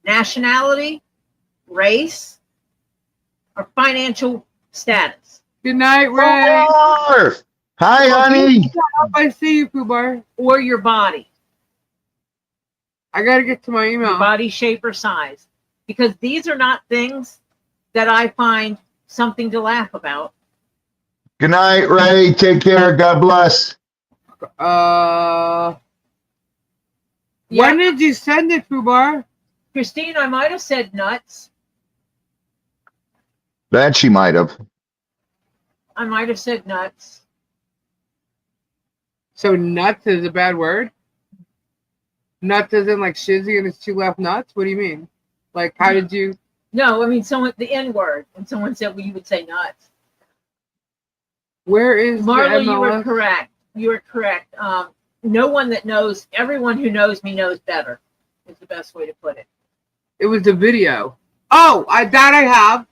nationality, race, or financial status. Good night, Ray. Hi, honey. I see you, Pooh. Or your body. I got to get to my email. Your body shape or size. Because these are not things that I find something to laugh about. Good night, Ray. Take care. God bless. When did you send it, Pooh? Christine, I might have said nuts. That she might have. I might have said nuts. So nuts is a bad word? Nuts as in like shizzy and his two left nuts? What do you mean? Like, how did you? No, I mean, the N word. And someone said, well, you would say nuts. Where is Marla, you were correct. You were correct. No one that knows, everyone who knows me knows better is the best way to put it. It was the video. Oh, that I have.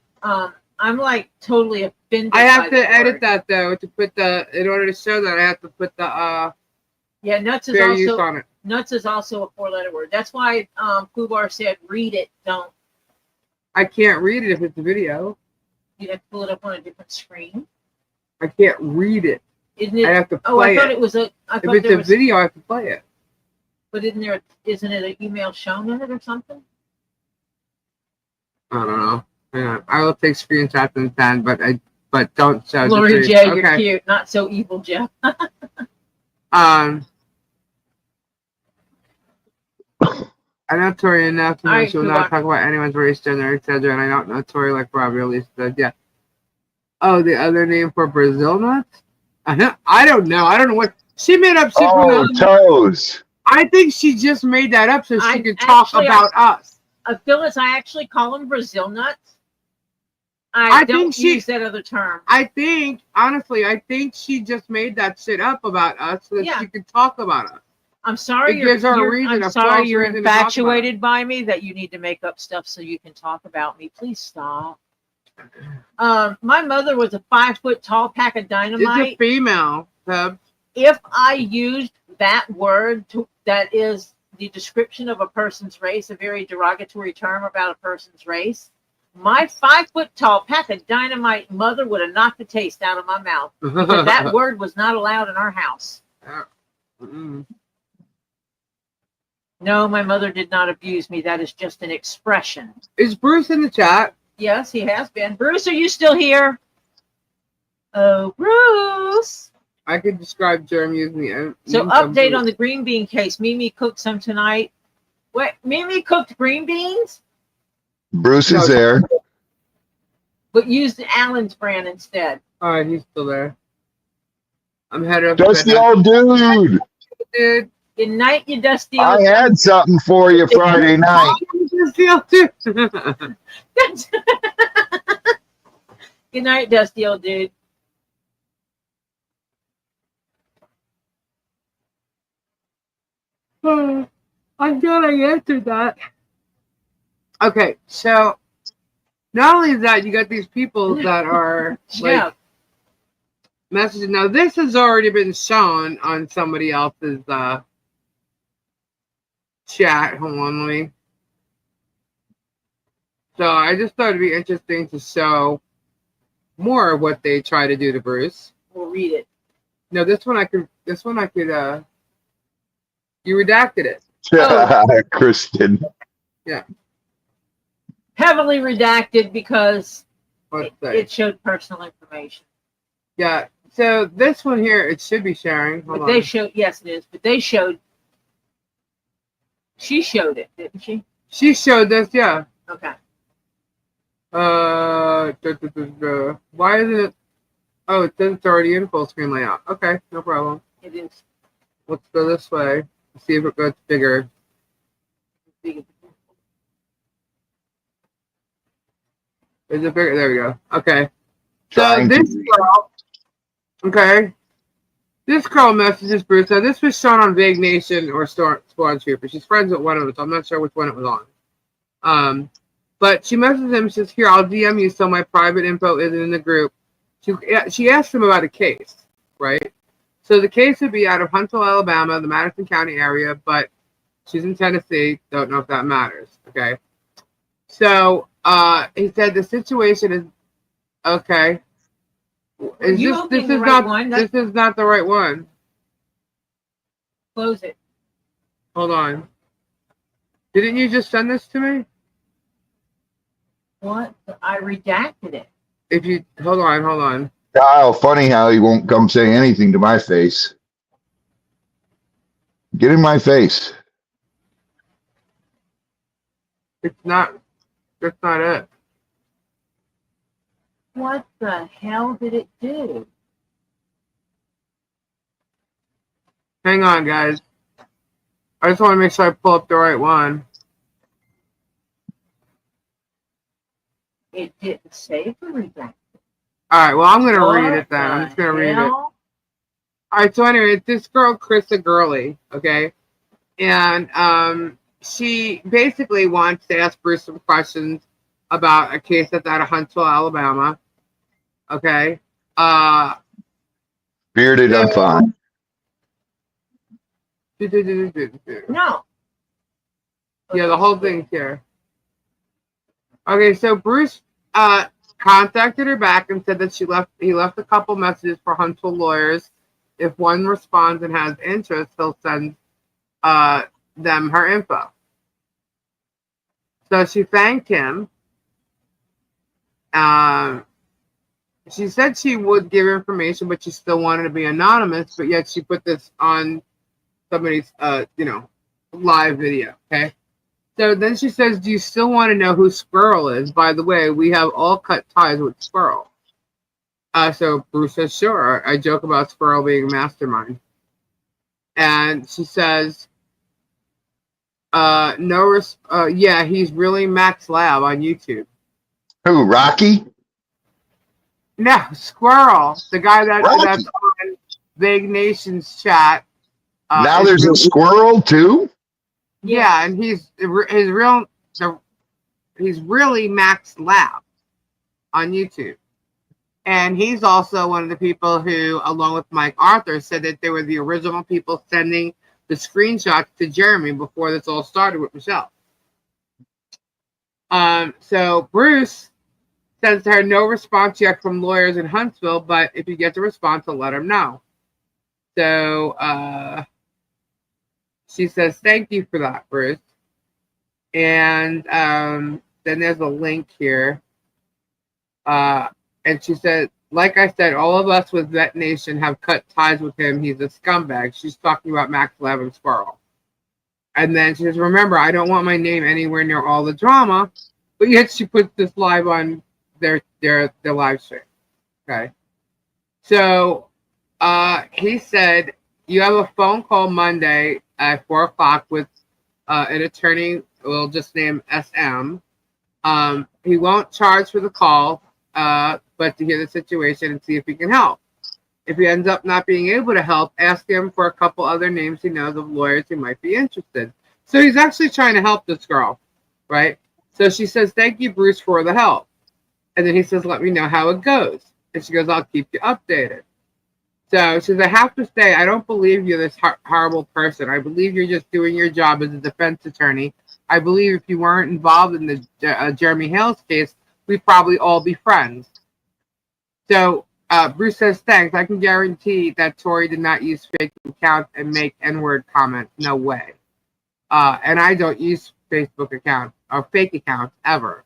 I'm like totally a offended. I have by to the edit word. that though to put in order to show that I have to put the Yeah, nuts is fair use also on it. nuts is also a 4-letter word. That's why Fubar said, "Read it, don't." I can't read it if it's a video. You have to pull it up on a different screen. I can't read it. Isn't it? I have to Oh, I play thought it. it was a. I If thought it's there a was. video, I have to play it. But isn't it an email shown in it or something? I don't know. Hang on. I will take screenshots and send, but don't show. Lori just J, read. you're Okay. cute. Not so evil, Jeff. I know Tori enough to know Alright, she will move not on. talk about anyone's race, gender, etc. And I don't know Tori like Robbie at least said. Yeah. Oh, the other name for Brazil nuts? I don't know. I don't know what she made up shit for Oh, the toes. I think she just made that up so she could talk actually, about us. Phyllis, I actually call them Brazil nuts. I I don't think she- use that other term. I think, honestly, she just made that shit up about us so that Yeah. she could talk about us. I'm sorry, It gives her a reason, I'm a sorry false you're reason to talk about infatuated by me that you need to make up stuff so you can talk about me. Please stop. My mother was a 5-foot tall pack of It's a dynamite. female, Peb. If I used that word that is the description of a person's race, a very derogatory term about a person's race, my 5-foot tall pack of dynamite mother would have knocked the taste out of my mouth because that word was not allowed in our house. Mm-mm. No, my mother did not abuse me. That is just an expression. Is Bruce in the chat? Yes, he has been. Bruce, are you still here? Oh, Bruce. I could describe Germ using the So update on the green bean case. Mimi cooked some tonight. What? Mimi cooked green beans, Bruce is there. but used Allen's brand instead. All right, he's still there. I'm headed up. Just the old dude. Dude. Good night, you dusty I old. had something for you Friday night. Just the old dude. Good night, dusty old dude. I'm glad I answered that. Okay, so not only that, you got these people that are Yeah. like messaging. Now, this has already been shown on somebody else's chat. Hold on, let me. So I just thought it'd be interesting to show more of what they try to do to Bruce. We'll read it. No, this one I could. You redacted it. Kristen. Heavily redacted because Let's say. it showed personal information. Yeah. So this one here, it should be sharing. Hold But on. they showed, yes, it is. But they showed. She showed it, didn't she? She showed this, yeah. Okay. Why isn't it? Oh, it says it's already in full screen layout. Okay, no problem. It is. Let's go this way. See if it goes bigger. Big. Is it bigger? There we go. Okay. So Trying to this read. girl. Okay. This girl messages Bruce. Now this was shown on Vague Nation or Squad Trooper. She's friends with one of them, so I'm not sure which one it was on. But she messages him. She says, "Here, I'll DM you so my private info isn't in the group." She asked him about a case, right? So the case would be out of Huntsville, Alabama, the Madison County area, but she's in Tennessee. Don't know if that matters. Okay. So he said the situation is okay. Is You this opening is the right not one? this is not the right one. Close it. Hold on. Didn't you just send this to me? What? I redacted it. If you hold on. Kyle, funny how he won't come say anything to my face. Get in my face. It's not. That's not it. What the hell did it do? Hang on, guys. I just want to make sure I pull up the right one. It didn't save the redacted. All right. Well, I'm gonna read it then. I'm just gonna read it. Hell? All right, so anyway, it's this girl, Krista Gurley, okay? And she basically wants to ask Bruce some questions about a case that's out of Huntsville, Alabama. Okay. Bearded, I'm fine. No. Yeah, the whole thing's here. Okay, so Bruce contacted her back and said that he left a couple messages for Huntsville lawyers. If one responds and has interest, he'll send them her info. So she thanked him. She said she would give information, but she still wanted to be anonymous, but yet she put this on somebody's live video. Okay. So then she says, do you still want to know who Squirrel is? By the way, we have all cut ties with Squirrel. So Bruce says, sure. I joke about Squirrel being a mastermind. And she says, yeah, he's really Max Lab on YouTube. Who, Rocky? No, Squirrel, the guy that's Rocky. on Vague Nations chat. Now there's a squirrel too? Yeah, and he's really Max Lab on YouTube. And he's also one of the people who, along with Mike Arthur, said that they were the original people sending the screenshots to Jeremy before this all started with Michelle. So Bruce sends her no response yet from lawyers in Huntsville, but if you get the response, I'll let him know. So she says, thank you for that, Bruce. And then there's a link here. And she said, like I said, all of us with Vet Nation have cut ties with him. He's a scumbag. She's talking about Max Lab and Squirrel. And then she says, remember, I don't want my name anywhere near all the drama. But yet she puts this live on their live stream. Okay. So he said, you have a phone call Monday at 4 o'clock with an attorney we'll just name SM. He won't charge for the call, but to hear the situation and see if he can help. If he ends up not being able to help, ask him for a couple other names he knows of lawyers who might be interested. So he's actually trying to help this girl, right? So she says, thank you, Bruce, for the help. And then he says, let me know how it goes. And she goes, I'll keep you updated. So she says, I have to say, I don't believe you're this horrible person. I believe you're just doing your job as a defense attorney. I believe if you weren't involved in the Jeremy Hale's case, we'd probably all be friends. So Bruce says, thanks. I can guarantee that Tori did not use fake accounts and make N-word comments. No way. And I don't use Facebook accounts or fake accounts ever.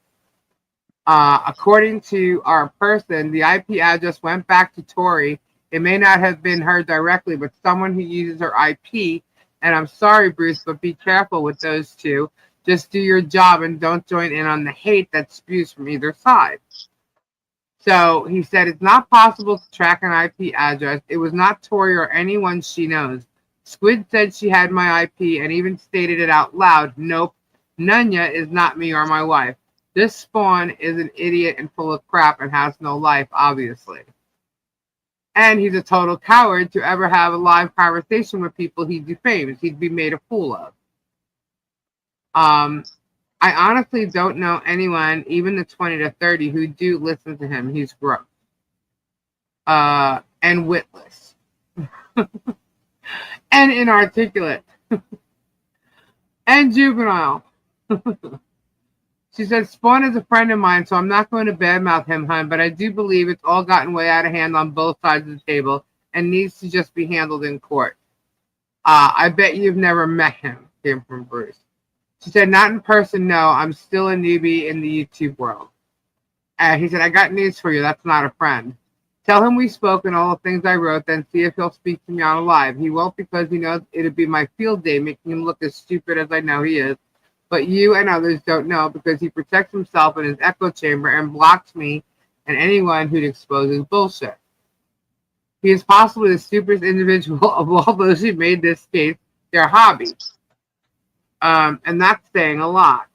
According to our person, the IP address went back to Tori. It may not have been her directly, but someone who uses her IP. And I'm sorry, Bruce, but be careful with those two. Just do your job and don't join in on the hate that spews from either side. So he said it's not possible to track an IP address. It was not Tori or anyone she knows. Squid said she had my IP and even stated it out loud. Nope, Nunya is not me or my wife. This spawn is an idiot and full of crap and has no life, obviously. And he's a total coward to ever have a live conversation with people he defames. He'd be made a fool of. I honestly don't know anyone, even the 20 to 30, who do listen to him. He's gross. And witless. And inarticulate. And juvenile. She said, Spawn is a friend of mine, so I'm not going to badmouth him, hun, but I do believe it's all gotten way out of hand on both sides of the table and needs to just be handled in court. I bet you've never met him, came from Bruce. She said, not in person, no. I'm still a newbie in the YouTube world. He said, I got news for you. That's not a friend. Tell him we spoke and all the things I wrote, then see if he'll speak to me on live. He won't because he knows it'll be my field day, making him look as stupid as I know he is. But you and others don't know because he protects himself in his echo chamber and blocks me and anyone who'd expose his bullshit. He is possibly the stupidest individual of all those who made this case their hobby. And that's saying a lot.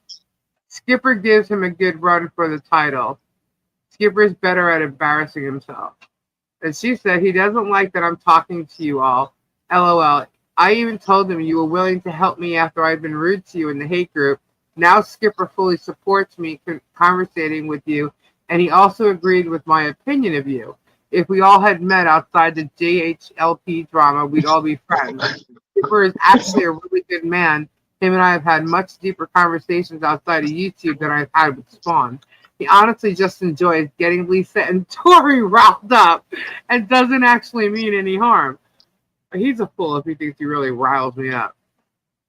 Skipper gives him a good run for the title. Skipper's better at embarrassing himself. And she said, he doesn't like that I'm talking to you all. LOL. I even told him you were willing to help me after I'd been rude to you in the hate group. Now Skipper fully supports me conversating with you And he also agreed with my opinion of you. If we all had met outside the JHLP drama, we'd all be friends. Skipper is actually a really good man. Him and I have had much deeper conversations outside of YouTube than I've had with Spawn. He honestly just enjoys getting Lisa and Tori riled up and doesn't actually mean any harm. He's a fool if he thinks he really riles me up.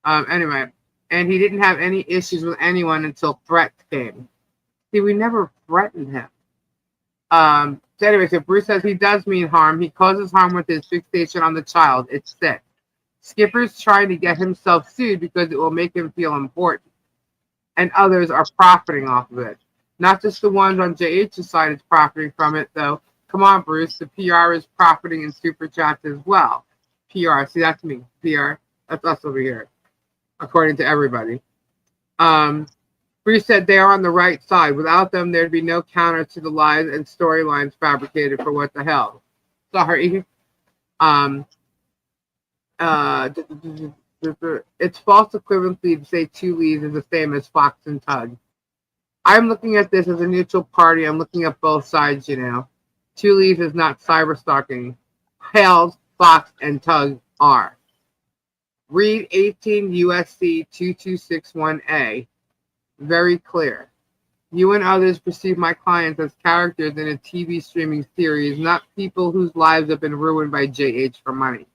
Anyway, and he didn't have any issues with anyone until threats came. See, we never threatened him. So anyway, so Bruce says he does mean harm. He causes harm with his fixation on the child. It's sick. Skipper's trying to get himself sued because it will make him feel important. And others are profiting off of it. Not just the ones on JH's side is profiting from it, though. Come on, Bruce. The PR is profiting in Super Chats as well. PR. See, that's me. PR. That's us over here. According to everybody. Bruce said they are on the right side. Without them, there'd be no counter to the lies and storylines fabricated for what the hell. Sorry. It's false equivalency to say two leads is the same as Fox and Tug. I'm looking at this as a neutral party. I'm looking at both sides, you know. Two leads is not cyber stalking. Hales, Fox, and Tug are. Read 18 USC 2261A. Very clear. You and others perceive my clients as characters in a TV streaming series, not people whose lives have been ruined by JH for money.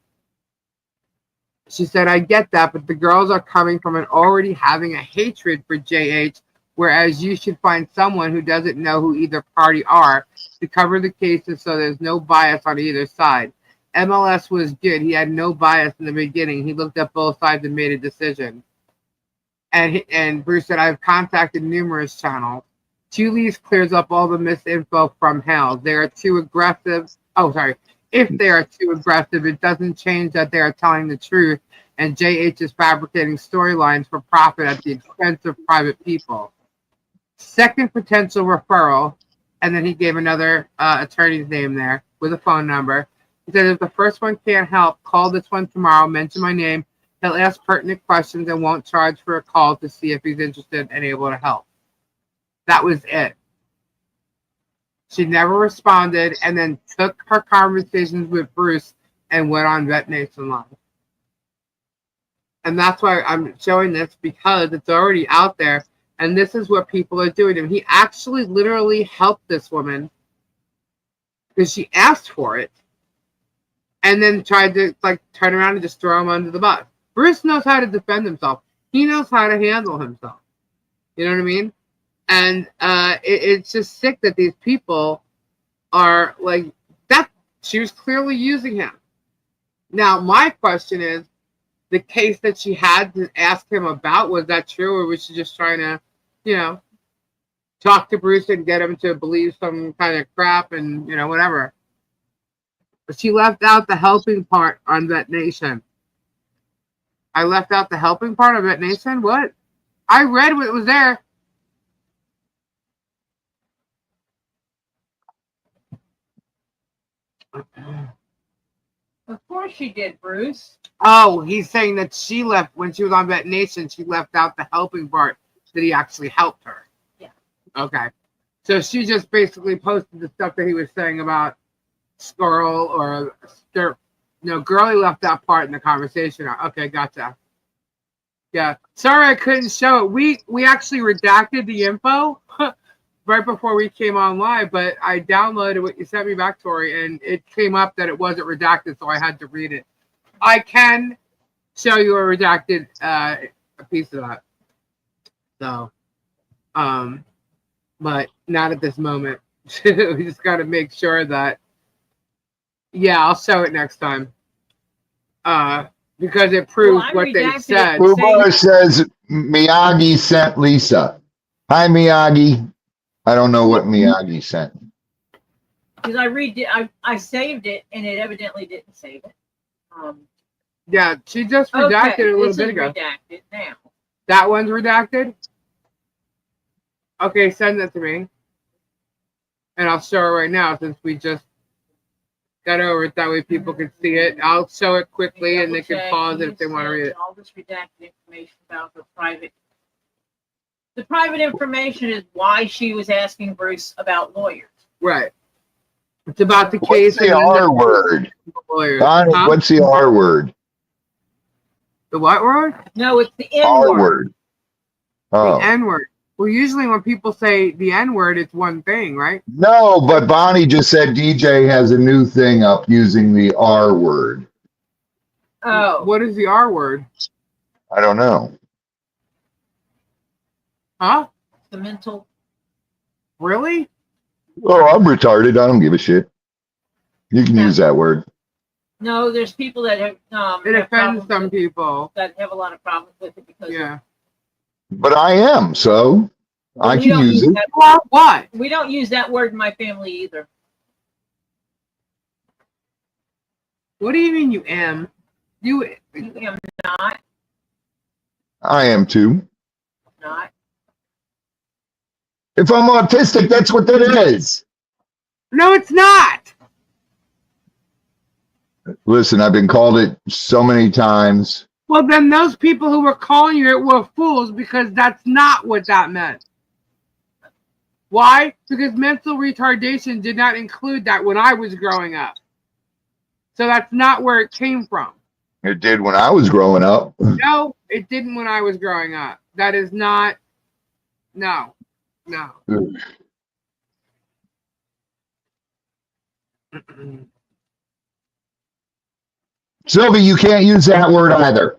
She said, I get that, but the girls are coming from an already having a hatred for JH, whereas you should find someone who doesn't know who either party are to cover the cases so there's no bias on either side. MLS was good. He had no bias in the beginning. He looked at both sides and made a decision. And Bruce said, I've contacted numerous channels. Two Leaves clears up all the misinfo from hell. They are too aggressive. Oh, sorry. If they are too aggressive, it doesn't change that they are telling the truth, and JH is fabricating storylines for profit at the expense of private people. Second potential referral, and then he gave another attorney's name there with a phone number. He said, if the first one can't help, call this one tomorrow, mention my name. He'll ask pertinent questions and won't charge for a call to see if he's interested and able to help. That was it. She never responded and then took her conversations with Bruce and went on Vet Nation Live. And that's why I'm showing this, because it's already out there. And this is what people are doing. And he actually literally helped this woman because she asked for it and then tried to turn around and just throw him under the bus. Bruce knows how to defend himself. He knows how to handle himself. You know what I mean? And it's just sick that these people are like that. She was clearly using him. Now, my question is, the case that she had to ask him about, was that true, or was she just trying to, talk to Bruce and get him to believe some kind of crap and, whatever? But she left out the helping part on Vet Nation. I left out the helping part of Vet Nation? What? I read what was there. Of course you did, Bruce. Oh, he's saying that she left, when she was on Vet Nation, she left out the helping part, that he actually helped her. Yeah. Okay. So she just basically posted the stuff that he was saying about Squirrel or Girlie left that part in the conversation. Okay, gotcha. Yeah. Sorry I couldn't show it. We actually redacted the info right before we came on live, but I downloaded what you sent me back, Tori, and it came up that it wasn't redacted, so I had to read it. I can show you a redacted a piece of that. So, but not at this moment. We just got to make sure that, yeah, I'll show it next time. Because it proves what they said. Ubar says Miyagi sent Lisa. Hi, Miyagi. I don't know what Miyagi sent. Because I saved it and it evidently didn't save it. Yeah, she just redacted it a little bit ago. Redacted now. That one's redacted? Okay, send it to me. And I'll show it right now since we just got over it. That way people can see it. I'll show it quickly and they can pause it if they want to read it. All this redacted information about the private The private information is why she was asking Bruce about lawyers. Right. It's about the What's case. the R word? Lawyers. Bonnie, Huh? what's the R word? The what word? No, it's the N R word. word. Oh. The N word. Well, usually when people say the N word, it's one thing, right? No, but Bonnie just said DJ has a new thing up using the R word. Oh, What is the R word? I don't know. Huh? the mental. Really? Oh, I'm retarded. I don't give a shit. You can Yeah. use that word. No, there's people that have It have offends problems some with- people. that have a lot of problems with it because Yeah. But I am, so I we can don't use it. that- Well, what? we don't use that word in my family either. What do you mean you am? You You am not. I am too. Not. If I'm autistic, that's what that is. No, it's not. Listen, I've been called it so many times. Well, then those people who were calling you it were fools because that's not what that meant. Why? Because mental retardation did not include that when I was growing up. So that's not where it came from. It did when I was growing up. No, it didn't when I was growing up. That is not. No. No. Sylvie, you can't use that word either.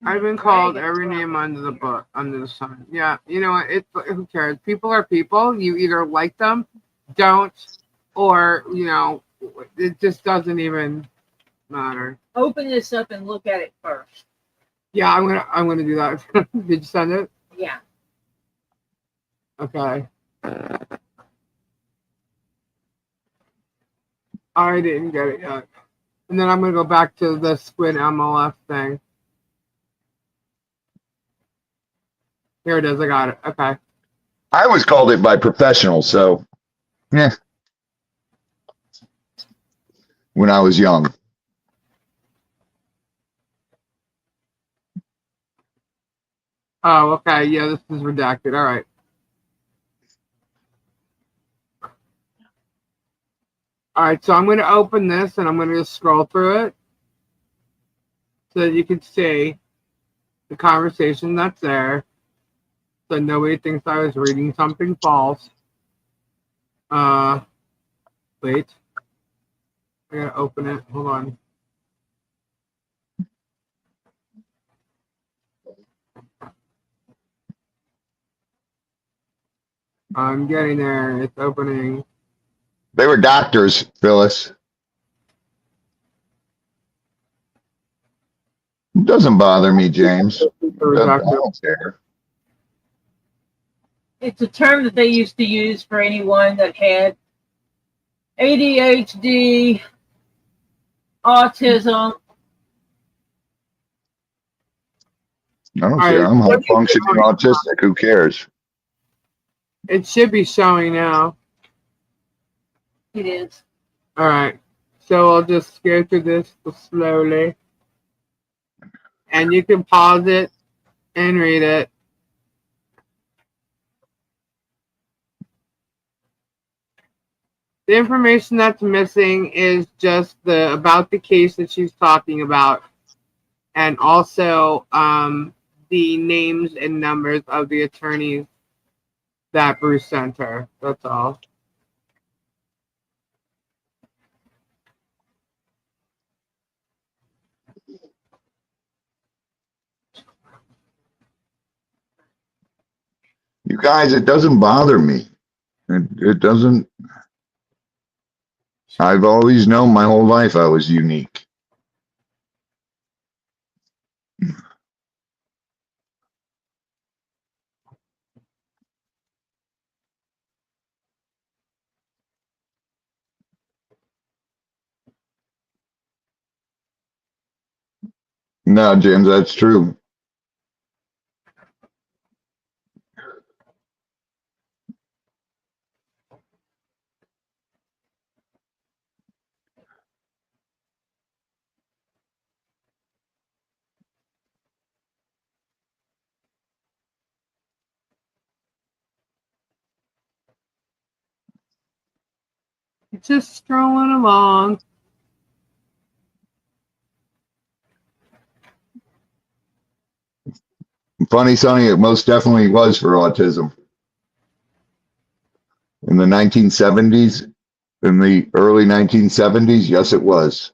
I've been called every name under the book, under the sun. Yeah, you know what? Who cares? People are people. You either like them, don't, or it just doesn't even matter. Open this up and look at it first. Yeah, I'm gonna do that. Did you send it? Yeah. Okay. I didn't get it yet. And then I'm gonna go back to the Squid MLS thing. Here it is. I got it. Okay. I was called it by professionals, so yeah. When I was young. Oh, okay. Yeah, this is redacted. All right. All right, so I'm going to open this and I'm going to just scroll through it so that you can see the conversation that's there so nobody thinks I was reading something false. Wait. I got to open it. Hold on. I'm getting there. It's opening. They were doctors, Phyllis. It doesn't bother me, James. I don't care. It's a term that they used to use for anyone that had ADHD, autism. I don't All care. right. I'm high functioning autistic. Who cares? It should be showing now. It is. All right. So I'll just go through this slowly. And you can pause it and read it. The information that's missing is just about the case that she's talking about, and also the names and numbers of the attorneys that Bruce sent her. That's all. You guys, it doesn't bother me. It doesn't. I've always known my whole life I was unique. No, James, that's true. Just strolling along. Funny, Sonny, it most definitely was for autism. In the 1970s, in the early 1970s, yes, it was.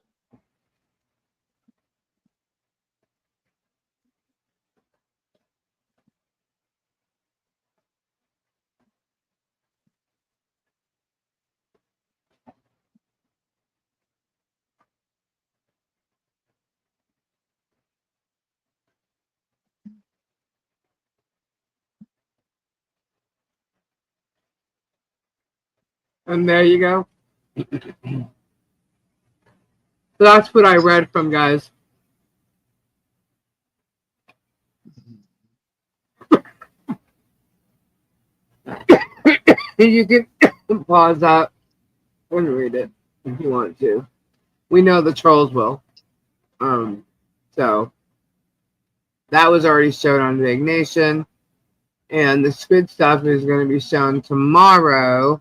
And there you go. So that's what I read from, guys. You can pause that and read it if you want to. We know the trolls will. So that was already shown on Big Nation. And the squid stuff is going to be shown tomorrow.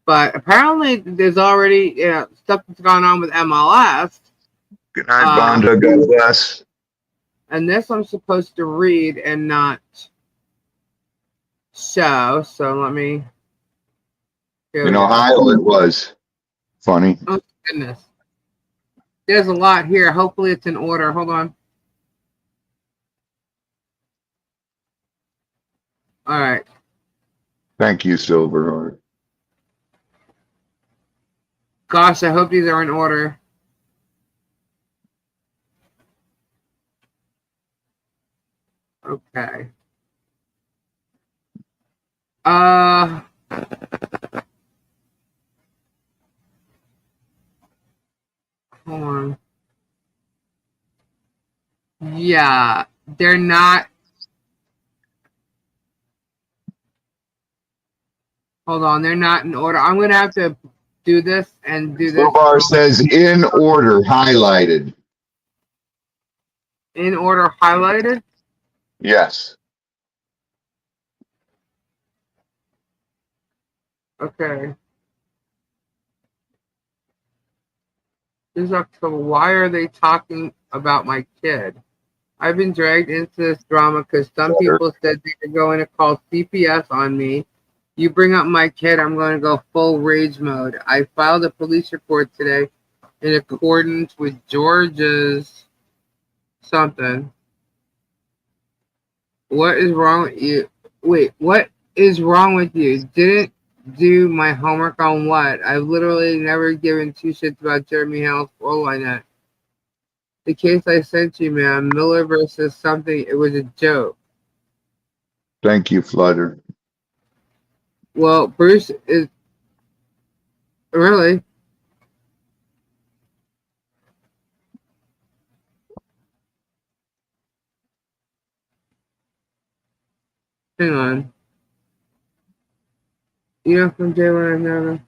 But apparently there's already stuff that's gone on with MLS. Good night, Vonda. God bless. And this I'm supposed to read and not show. So let me. In Ohio, it was funny. Oh, goodness. There's a lot here. Hopefully it's in order. Hold on. All right. Thank you, Silverheart. Gosh, I hope these are in order. Okay. Hold on. Yeah, they're not. Hold on, they're not in order. I'm gonna have to do this and do this. Bar says in order, highlighted. In order, highlighted. Yes. Okay. This is October. Why are they talking about my kid? I've been dragged into this drama because some people said they were going to call CPS on me. You bring up my kid, I'm going to go full rage mode. I filed a police report today in accordance with Georgia's something. What is wrong with you? Wait, what is wrong with you? Didn't do my homework on what? I've literally never given two shits about Jeremy Hale's role on that. The case I sent you, man, Miller versus something, it was a joke. Thank you, Flutter. Well, Bruce is really. Hang on. You know from day one I never.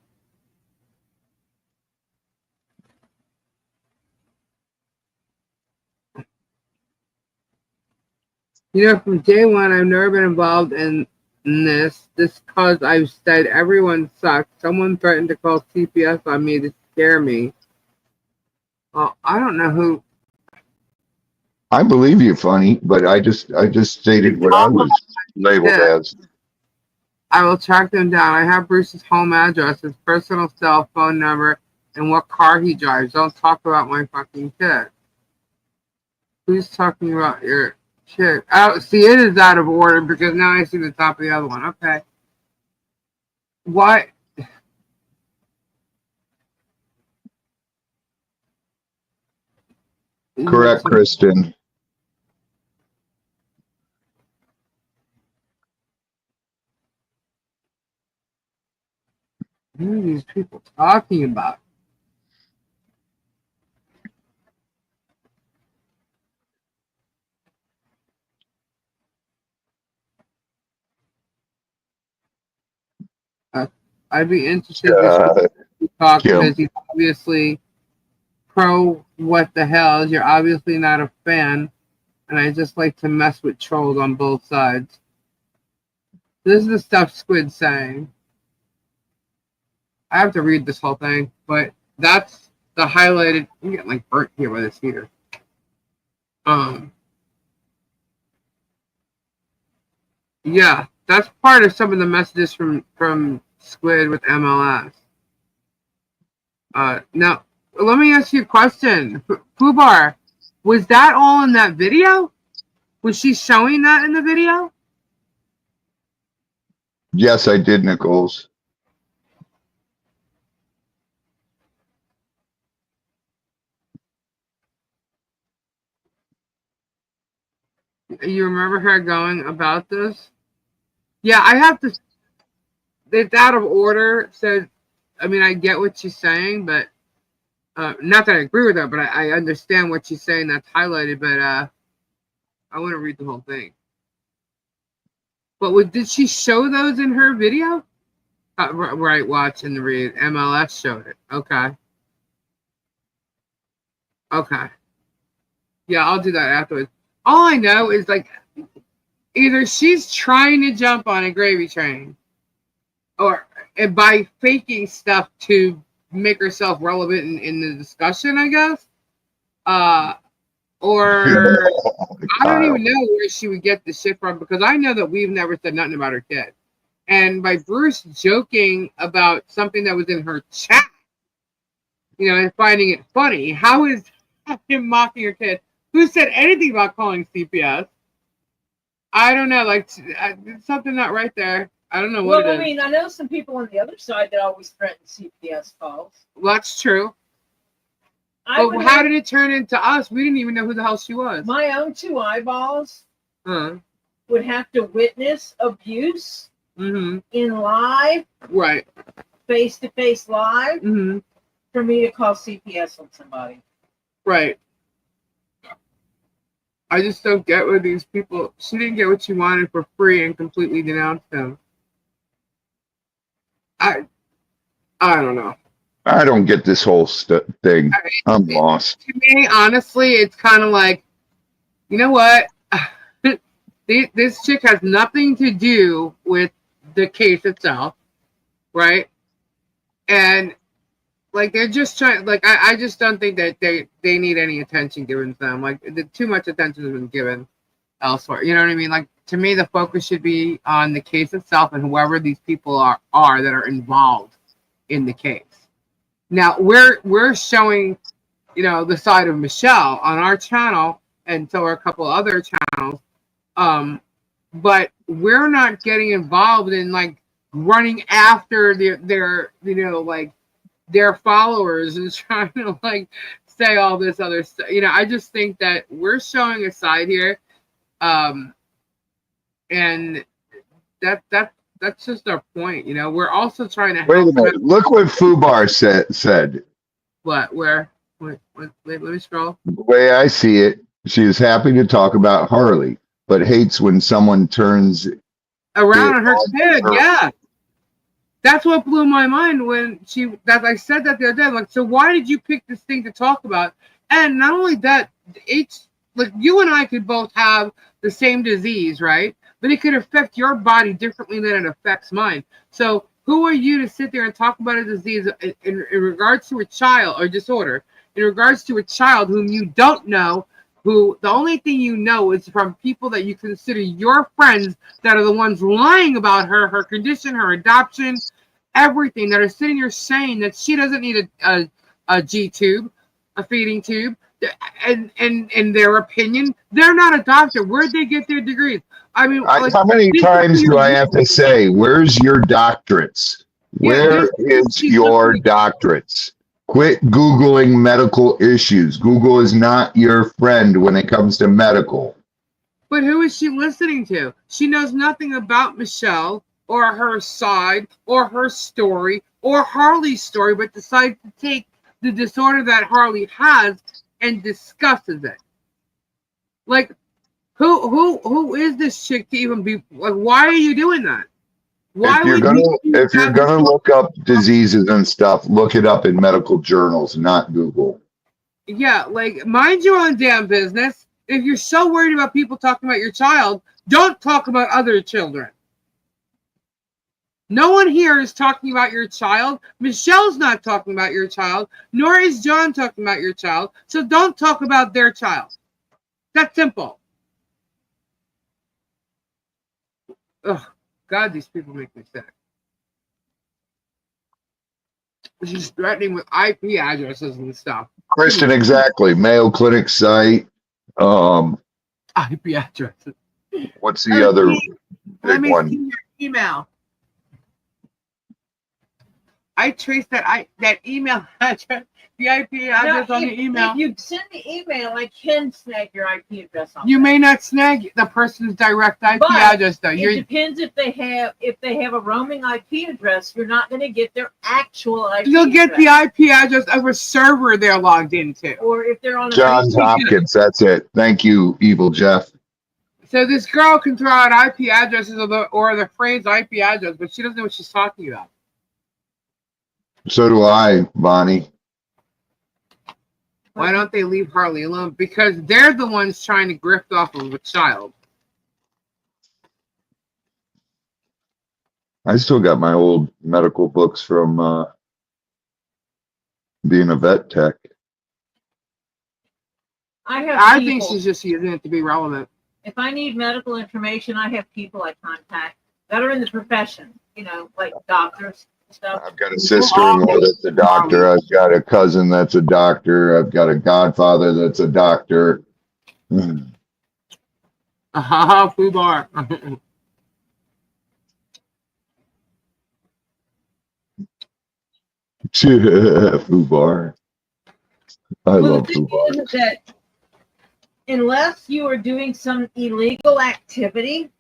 You know, from day one, I've never been involved in this. This cause I've said everyone sucks. Someone threatened to call CPS on me to scare me. Well, I don't know who. I believe you, funny, but I just stated what I was labeled as. I will track them down. I have Bruce's home address, his personal cell phone number, and what car he drives. Don't talk about my fucking kid. Who's talking about your kid? Oh, see, it is out of order because now I see the top of the other one. Okay. What? Correct, Kristen. What are these people talking about? I'd be interested to talk because he's obviously pro what the hell. You're obviously not a fan, and I just like to mess with trolls on both sides. This is the stuff Squid's saying. I have to read this whole thing, but that's the highlighted. I'm getting like burnt here by this heater. Yeah, that's part of some of the messages from Squid with MLS. Now let me ask you a question, Fubar. Was that all in that video? Was she showing that in the video? Yes, I did, Nichols. You remember her going about this? Yeah, I have to. It's out of order. So, I mean, I get what she's saying, but not that I agree with her, but I understand what she's saying. That's highlighted, but I want to read the whole thing. But did she show those in her video? Right, watch and read. MLS showed it. Okay. Okay. Yeah, I'll do that afterwards. All I know is, like, either she's trying to jump on a gravy train, or by faking stuff to make herself relevant in the discussion, I guess. Or I don't even know where she would get the shit from, because I know that we've never said nothing about her kid. And by Bruce joking about something that was in her chat, you know, and finding it funny, how is him mocking her kid? Who said anything about calling CPS? I don't know, like, something not right there. I don't know what it is. I mean, I know some people on the other side that always threaten CPS calls. Well, that's true. But how did it turn into us? We didn't even know who the hell she was. My own two eyeballs would have to witness abuse in live, right, face-to-face live, for me to call CPS on somebody. Right. I just don't get what these people. She didn't get what she wanted for free and completely denounced them. I don't know. I don't get this whole thing. I'm lost. To me, honestly, it's kind of like, you know what? This chick has nothing to do with the case itself, right? And like, they're just trying. Like, I just don't think that they need any attention given to them. Like, too much attention has been given elsewhere. You know what I mean? Like, to me, the focus should be on the case itself and whoever these people are that are involved in the case. Now, we're showing, you know, the side of Michelle on our channel, and so are a couple other channels. But we're not getting involved in, like, running after their you know, like, their followers and trying to, like, say all this other stuff. You know, I just think that we're showing a side here, and that's just our point. You know, we're also trying to. Wait a minute. Look what Fubar said. What? Where? Wait, let me scroll. The way I see it, she is happy to talk about Harley, but hates when someone turns around on her kid. Yeah. That's what blew my mind when I said that the other day. I'm like, so why did you pick this thing to talk about? And not only that, it's like, you and I could both have the same disease, right? But it could affect your body differently than it affects mine. So who are you to sit there and talk about a disease in regards to a child, or disorder, in regards to a child whom you don't know, who the only thing you know is from people that you consider your friends that are the ones lying about her condition, her adoption, everything, that are sitting here saying that she doesn't need a G tube, a feeding tube, and in their opinion, they're not a doctor. Where'd they get their degrees? I mean, like, how many times do I have to say, where's your doctorates? Where is your doctorates? Quit Googling medical issues. Google is not your friend when it comes to medical. But who is she listening to? She knows nothing about Michelle or her side or her story or Harley's story, but decides to take the disorder that Harley has and discusses it. Like, who is this chick to even be like? Why are you doing that? Why if you're gonna look up diseases and stuff, look it up in medical journals, not Google. Yeah, like, mind your own damn business. If you're so worried about people talking about your child, don't talk about other children. No one here is talking about your child. Michelle's not talking about your child, nor is John talking about your child. So don't talk about their child. That's simple. Oh, God, these people make me sick. She's threatening with IP addresses and stuff. Kristen, exactly. Mayo Clinic site. IP addresses. What's the other Let big me one? see your email. I traced that email address, the IP address on the email. If you send the email, I can snag your IP address on You that. may not snag the person's direct IP But address though. It depends if they have a roaming IP address. You're not going to get their actual IP. You'll get address. the IP address of a server they're logged into. Or if they're on a Johns Hopkins. That's it. Thank you, Evil Jeff. So this girl can throw out IP addresses or the phrase IP address, but she doesn't know what she's talking about. So do I, Bonnie. Why don't they leave Harley alone? Because they're the ones trying to grift off of a child. I still got my old medical books from being a vet tech. I think she's just using it to be relevant. If I need medical information, I have people I contact that are in the profession, like doctors and stuff. I've got a sister-in-law that's a doctor. I've got a cousin that's a doctor. I've got a godfather that's a doctor. Fubar. Fubar. I love The thing Fubar. is that unless you are doing some illegal activity,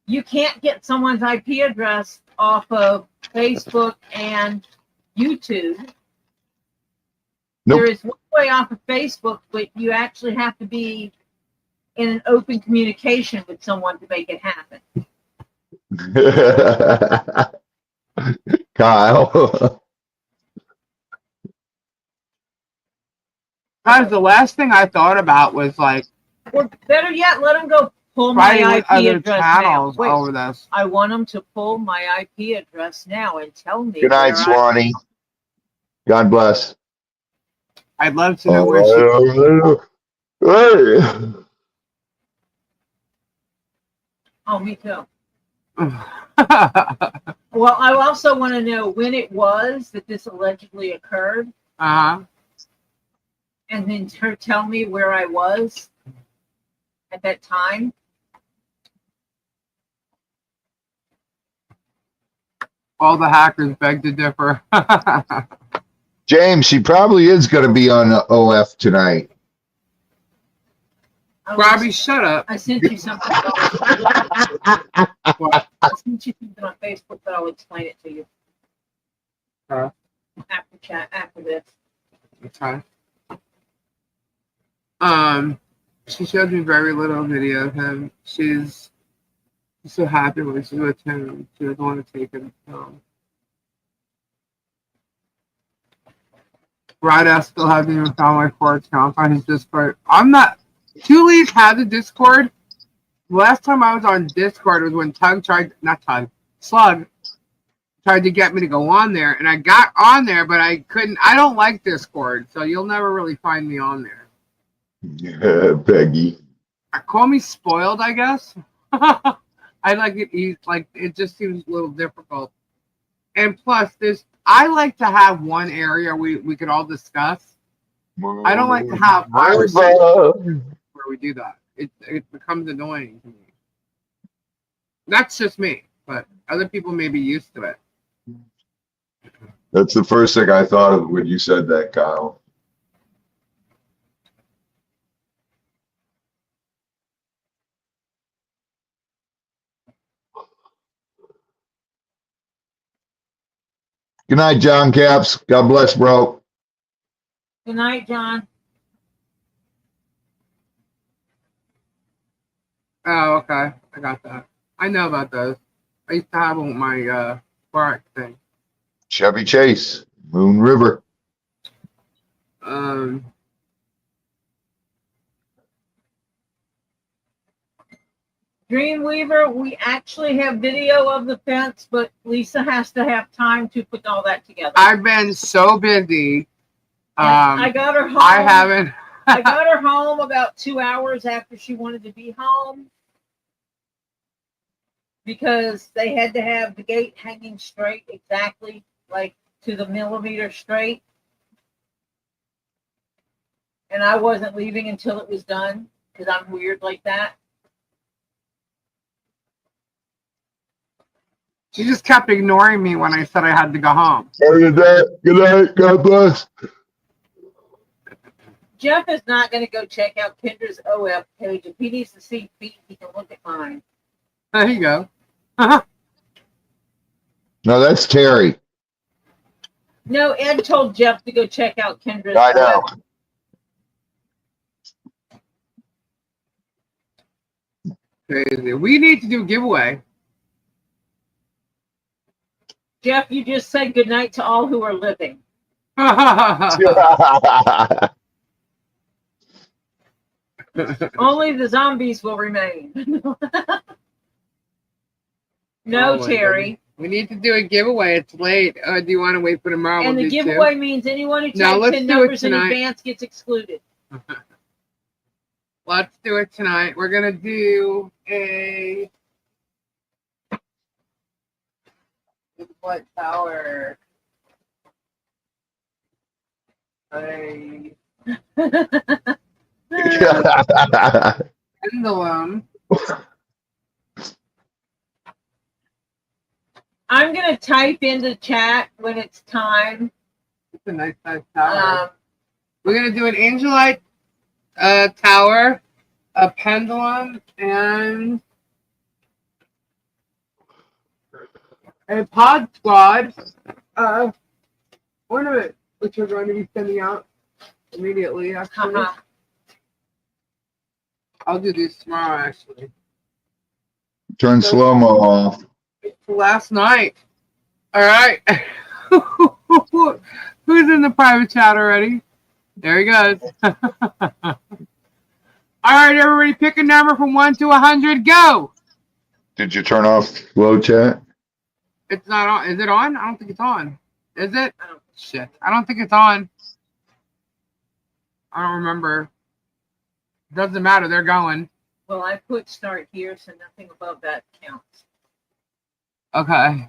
you can't get someone's IP address off of Facebook and YouTube. Nope. There is one way off of Facebook, but you actually have to be in an open communication with someone to make it happen. Kyle. Guys, the last thing I thought about was like, or better yet, let them go pull fighting my with IP other address now. channels Wait, over this. I want them to pull my IP address now and tell me. Good night, Swanee. God bless. I'd love to know where she. Oh, me too. Well, I also want to know when it was that this allegedly occurred, Uh-huh. and then her tell me where I was at that time. All the hackers beg to differ. James, she probably is going to be on OF tonight. Robbie, shut up. I sent you something. I sent you something on Facebook, but I'll explain it to you after this. Okay. She showed me very little video of him. She's so happy when she's with him. She doesn't want to take him home. Right, still hasn't even found my Forge account on his Discord. I'm not. Julius has a Discord. Last time I was on Discord was when Slug tried to get me to go on there, and I got on there, but I couldn't. I don't like Discord, so you'll never really find me on there. Yeah, Peggy. Call me spoiled, I guess. I like it. Like it just seems a little difficult. And plus, I like to have one area we could all discuss. I don't like to have 5 or 6 where we do that. It becomes annoying to me. That's just me, but other people may be used to it. That's the first thing I thought of when you said that, Kyle. Good night, John Caps. God bless, bro. Good night, John. Oh, okay. I got that. I know about those. I used to have them with my bark thing. Chevy Chase, Moon River. Dreamweaver, we actually have video of the fence, but Lisa has to have time to put all that together. I've been so busy. I got her home. I haven't. I got her home about 2 hours after she wanted to be home because they had to have the gate hanging straight, exactly like to the millimeter straight. And I wasn't leaving until it was done because I'm weird like that. She just kept ignoring me when I said I had to go home. Good night. God bless. Jeff is not going to go check out Kendra's OF page. If he needs to see feet, he can look at mine. There you go. No, that's Terry. No, Ed told Jeff to go check out Kendra's I know. OF. Crazy. We need to do a giveaway. Jeff, you just said goodnight to all who are living. Only the zombies will remain. No, Oh, Terry. We need to do a giveaway. It's late. Do you want to wait for tomorrow? And We'll the do giveaway means anyone who No, types let's in do it numbers in tonight. advance gets excluded. Let's do it tonight. We're gonna do a what tower? A pendulum. I'm going to type into chat when it's time. It's a nice size tower. We're gonna do an angelite tower, a pendulum, and a pod squad ornament, which we're going to be sending out immediately. Actually, I'll do these tomorrow. Actually, Turn slow-mo off. last night. All right. Who's in the private chat already? There he goes. All right, everybody, pick a number from 1 to 100. Go. Did you turn off slow chat? It's not on. Is it on? I don't think it's on. Is it? Shit. I don't think it's on. I don't remember. Doesn't matter. They're going. Well, I put start here, so nothing above that counts. Okay.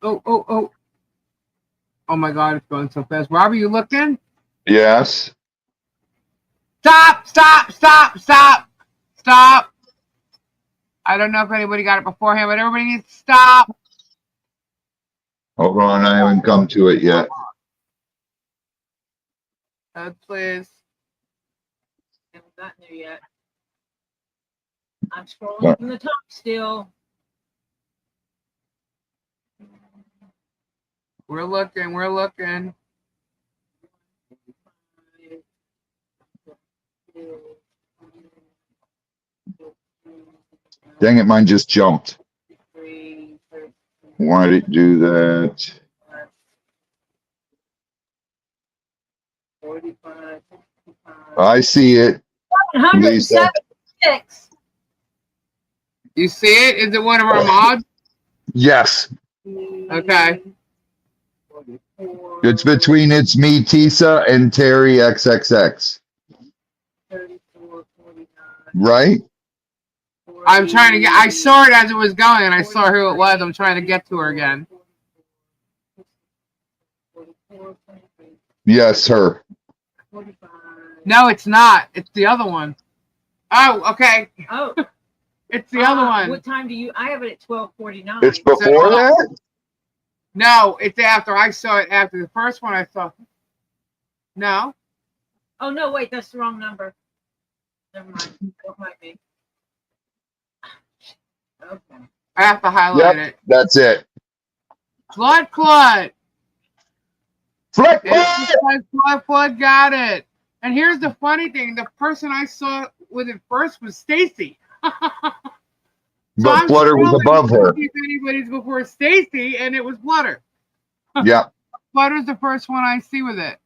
Oh. Oh my God, it's going so fast. Rob, are you looking? Yes. Stop. I don't know if anybody got it beforehand, but everybody needs to stop. Hold on, I haven't come to it yet. Please. Haven't gotten there yet. I'm scrolling from the top still. We're looking. Dang it, mine just jumped. Why did it do that? 45, I see it. 176. You see it? Is it one of our mods? Yes. Okay. It's between It's Me, Tisa, and Terry XXX. 34, 49, Right? I'm trying to get. I saw it as it was going, and I saw who it was. I'm trying to get to her again. 44, 23, Yes, her. 45. No, it's not. It's the other one. Oh, okay. Oh, It's the other one. What time do you? I have it at 12:49. It's before that? No, it's after. I saw it after the first one. I saw. No. Oh no, wait, that's the wrong number. Never mind. That might be. Okay. I have to Yep, highlight it. that's it. Flood. Flick Flood got it. And here's the funny thing: the person I saw with it first was Stacy. But Flutter was above her. If anybody's before Stacy, and it was Flutter. Yeah. Flutter's the first one I see with it.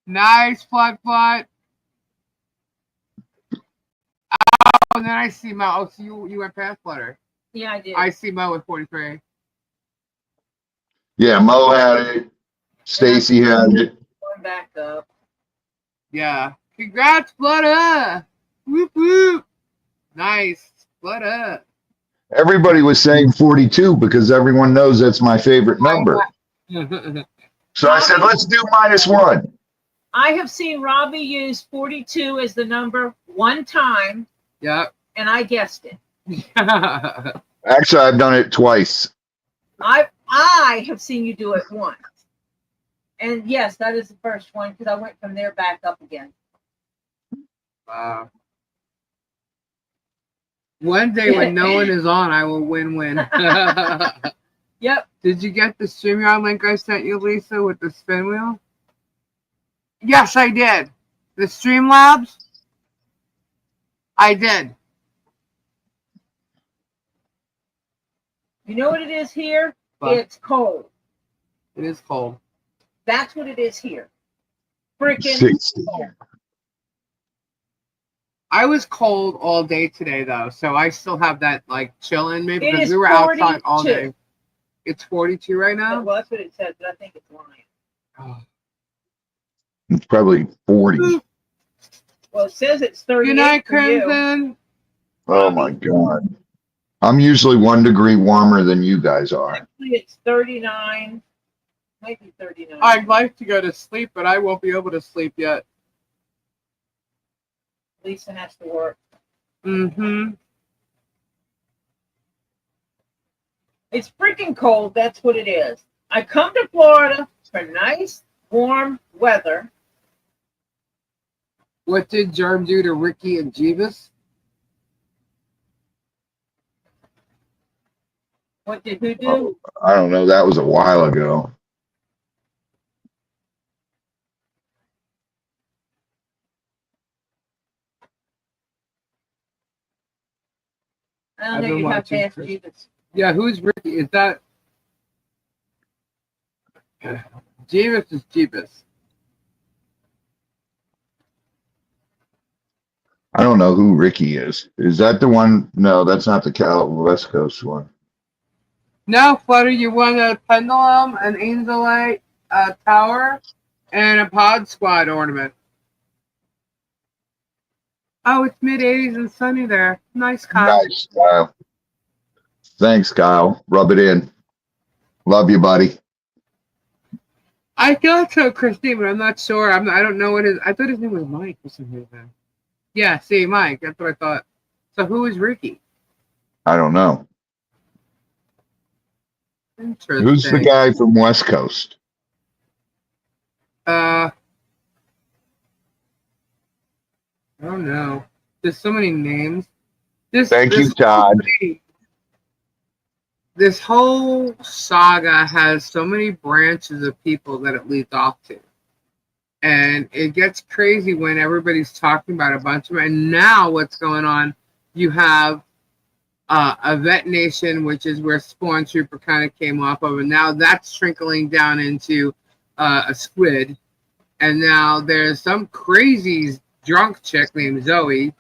Nice, Flood. and then I see Mo. Oh, so you went past Flutter. Yeah, I did. I see Mo with 43. Yeah, Mo had it. Stacy had it. Going back up. Yeah. Congrats, Flutter! Whoop whoop! Nice, Flutter. Everybody was saying 42 because everyone knows that's my favorite number. So I said, let's do -1. I have seen Robbie use 42 as the number one time, Yep. and I guessed it. Actually, I've done it twice. I have seen you do it once. And yes, that is the first one because I went from there back up again. Wow. One day when no one is on, I will win. Yep. Did you get the StreamYard link I sent you, Lisa, with the spin wheel? Yes, I did. The Streamlabs? I did. You know what it is here? What? It's cold. It is cold. That's what it is here. Freaking 60. cold. I was cold all day today, though, so I still have that, like, chill in me It because is we were outside all 42. day. It's 42 right now? Well, that's what it says, but I think it's lying. Oh. It's probably 40. Well, it says it's 38 Good night, for you. Crimson. Oh my God. I'm usually 1 degree warmer than you guys are. Actually, it's 39. Might be 39. I'd like to go to sleep, but I won't be able to sleep yet. Lisa has to work. Mm-hmm. It's freaking cold. That's what it is. I come to Florida for nice, warm weather. What did Germ do to Ricky and Jeebus? What did who do? Oh, I don't know. That was a while ago. I don't I've know. been You have to watching ask Chris. Jesus. Yeah, who's Ricky? Is that Jeebus? Is Jeebus? I don't know who Ricky is. Is that the one? No, that's not the West Coast one. No, Flutter, you won a pendulum, an angelite tower, and a pod squad ornament. Oh, it's mid-80s and sunny there. Nice, Kyle. Nice, Kyle. Thanks, Kyle. Rub it in. Love you, buddy. I thought so, Christine, but I'm not sure. I don't know what his. I thought his name was Mike for some reason. Yeah, see, Mike. That's what I thought. So who is Ricky? I don't know. Interesting. Who's the guy from West Coast? I don't know. There's so many names. Thank you, Todd. This whole saga has so many branches of people that it leads off to. And it gets crazy when everybody's talking about a bunch of them. And now what's going on, you have a Vet Nation, which is where Spawn Trooper kind of came off of. And now that's trickling down into a squid. And now there's some crazy drunk chick named Zoe.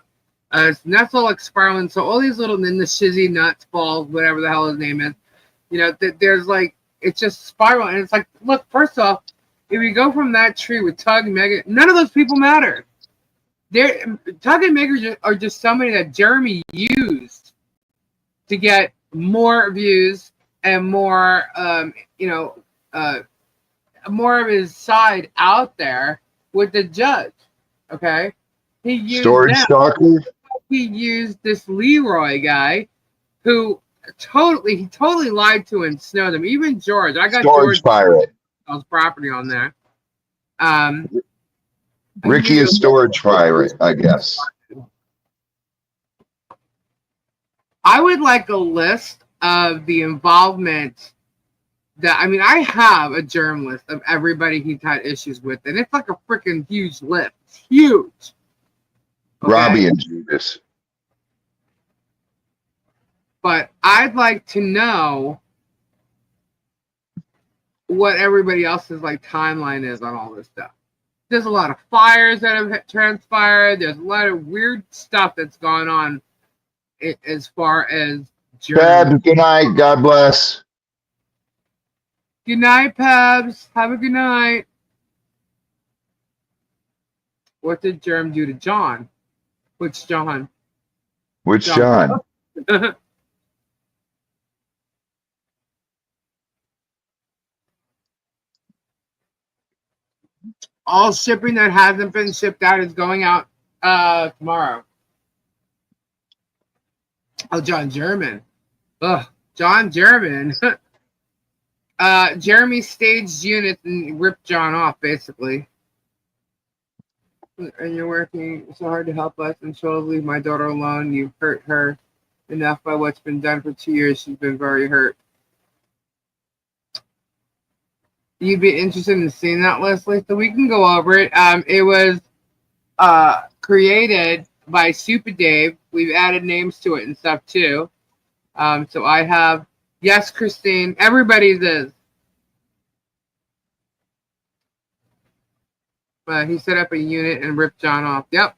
And that's all like spiraling. So all these little, then the shizzy nuts balls, whatever the hell his name is, you know, there's like, it's just spiraling. And it's like, look, first off, if you go from that tree with Tug and Megan, none of those people matter. Tug and Megan are just somebody that Jeremy used to get more views and more, more of his side out there with the judge. Okay, he used Storage Stalker. He used this Leroy guy who totally lied to and snowed him. Even George, I got Storage George Pirate. property on there. Ricky is Storage Pirate, I guess. I would like a list of the involvement that, I mean, I have a germ list of everybody he's had issues with, and it's like a freaking huge list. It's huge. Okay? Robbie and Judas. But I'd like to know what everybody else's like timeline is on all this stuff. There's a lot of fires that have transpired. There's a lot of weird stuff that's gone on as far as germs. Dad, good night. God bless. Good night, Pebs. Have a good night. What did Germ do to John? Which John? Which John? All shipping that hasn't been shipped out is going out tomorrow. Oh, John German. Ugh, John German. Jeremy staged units and ripped John off, basically. And you're working so hard to help us, and she'll leave my daughter alone. You've hurt her enough by what's been done for 2 years. She's been very hurt. You'd be interested in seeing that, Leslie? So we can go over it. It was created by Super Dave. We've added names to it and stuff too. So I have, yes, Christine. Everybody's is. He set up a unit and ripped John off. Yep.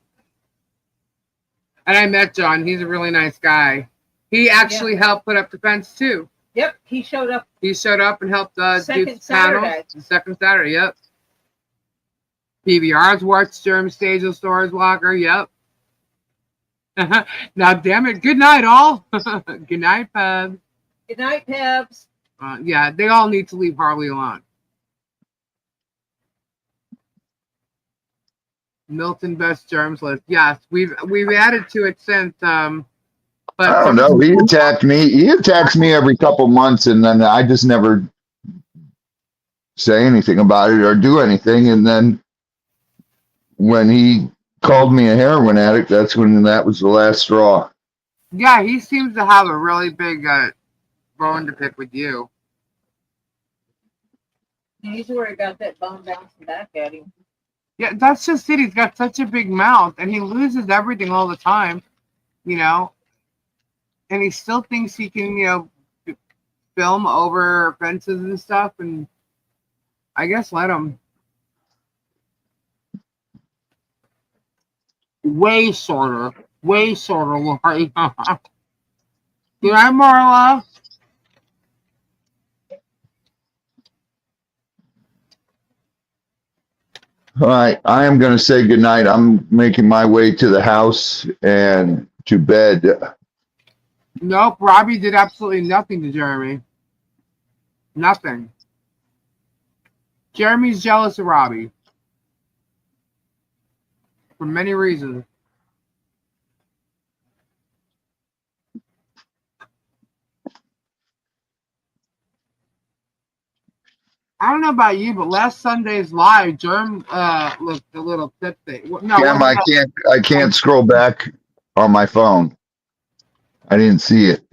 And I met John. He's a really nice guy. He actually helped put up the fence too. Yep, he showed up. He showed up and helped do the panel. The second Saturday, yep. PBR's watched Germ stage the stores walker, yep. Now, damn it. Good night, all. Good night, Pebs. Good night, Pebs. Yeah, they all need to leave Harley alone. Milton best germs list. Yes, we've added to it since. But I don't know. He attacked me. He attacks me every couple months, and then I just never say anything about it or do anything. And then when he called me a heroin addict, that's when that was the last straw. Yeah, he seems to have a really big bone to pick with you. He's worried about that bone bouncing back at him. Yeah, that's just it. He's got such a big mouth, and he loses everything all the time, you know. And he still thinks he can, you know, film over fences and stuff, and I guess let him. Way shorter, Lori. Good night, Marla. All right, I am going to say goodnight. I'm making my way to the house and to bed. Nope, Robbie did absolutely nothing to Jeremy. Nothing. Jeremy's jealous of Robbie. For many reasons. I don't know about you, but last Sunday's live, Germ looked a little tipsy. No, Cam, I can't scroll back on my phone. I didn't see it.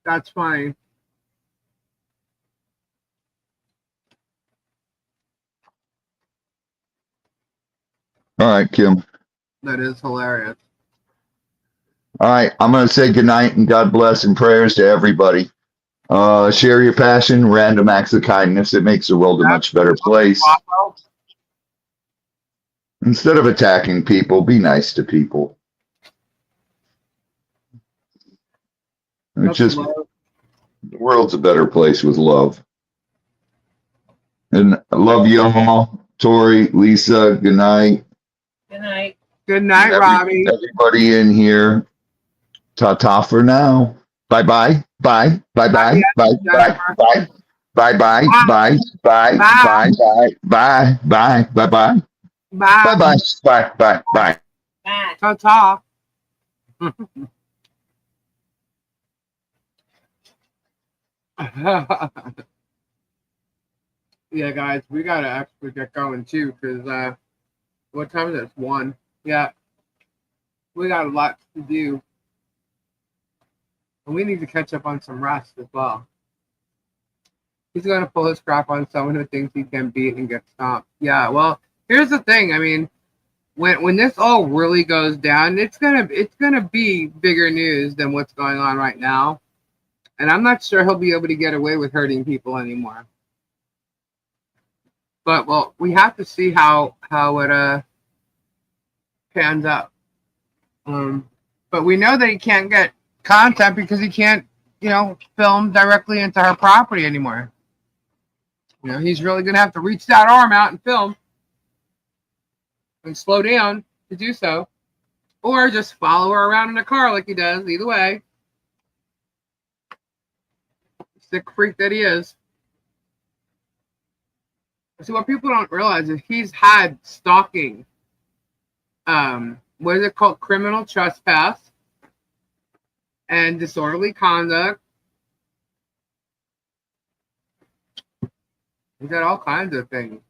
That's funny. All right, Kim. That is hilarious. All right, I'm going to say goodnight and God bless and prayers to everybody. Share your passion, random acts of kindness. It makes the world a much better place. Instead of attacking people, be nice to people. It's just, the world's a better place with love. And I love you all. Tori, Lisa, good night. Good night. Good night, Robbie. Everybody in here. Ta-ta for now. Bye-bye. Bye. Bye-bye. Bye. Bye. Bye. Bye. Bye. Bye. Bye. Bye. Bye. Bye. Bye. Bye. Bye. Bye. Bye. Bye. Bye. Bye. Bye. Ta-ta. Yeah, guys, we gotta actually get going too, because what time is it? It's 1. Yeah, we got a lot to do, and we need to catch up on some rest as well. He's gonna pull his crap on someone who thinks he can beat and get stomped. Yeah, well, here's the thing. I mean, when this all really goes down, it's gonna be bigger news than what's going on right now. And I'm not sure he'll be able to get away with hurting people anymore. But, well, we have to see how it pans out. But we know that he can't get content because he can't, film directly into her property anymore. He's really going to have to reach that arm out and film and slow down to do so. Or just follow her around in a car like he does. Either way. Sick freak that he is. So what people don't realize is he's had stalking. What is it called? Criminal trespass and disorderly conduct. He's got all kinds of things.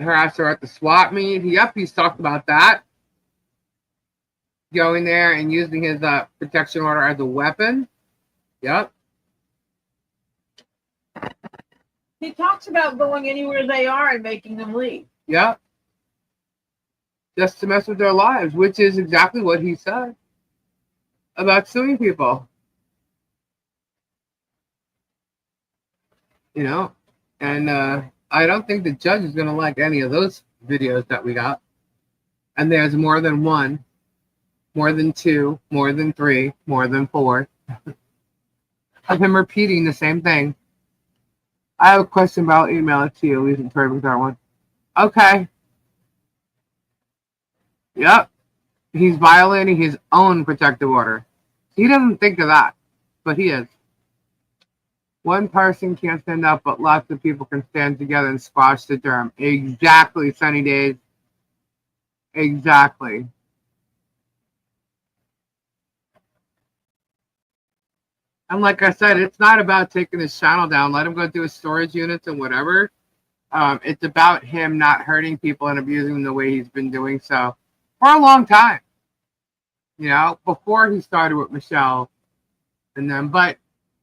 Harassed her at the swap meet. He's talked about that. Going there and using his protection order as a weapon. Yep. He talks about going anywhere they are and making them leave. Yep. Just to mess with their lives, which is exactly what he said about suing people. And I don't think the judge is going to like any of those videos that we got. And there's more than one, more than two, more than three, more than four of him repeating the same thing. I have a question, but I'll email it to you. We can turn with that one. Okay. Yep. He's violating his own protective order. He doesn't think of that, but he is. One person can't stand up, but lots of people can stand together and squash the germ. Exactly, Sunny Days. Exactly. And like I said, it's not about taking his channel down. Let him go do his storage units and whatever. It's about him not hurting people and abusing them the way he's been doing so for a long time. Before he started with Michelle and them. But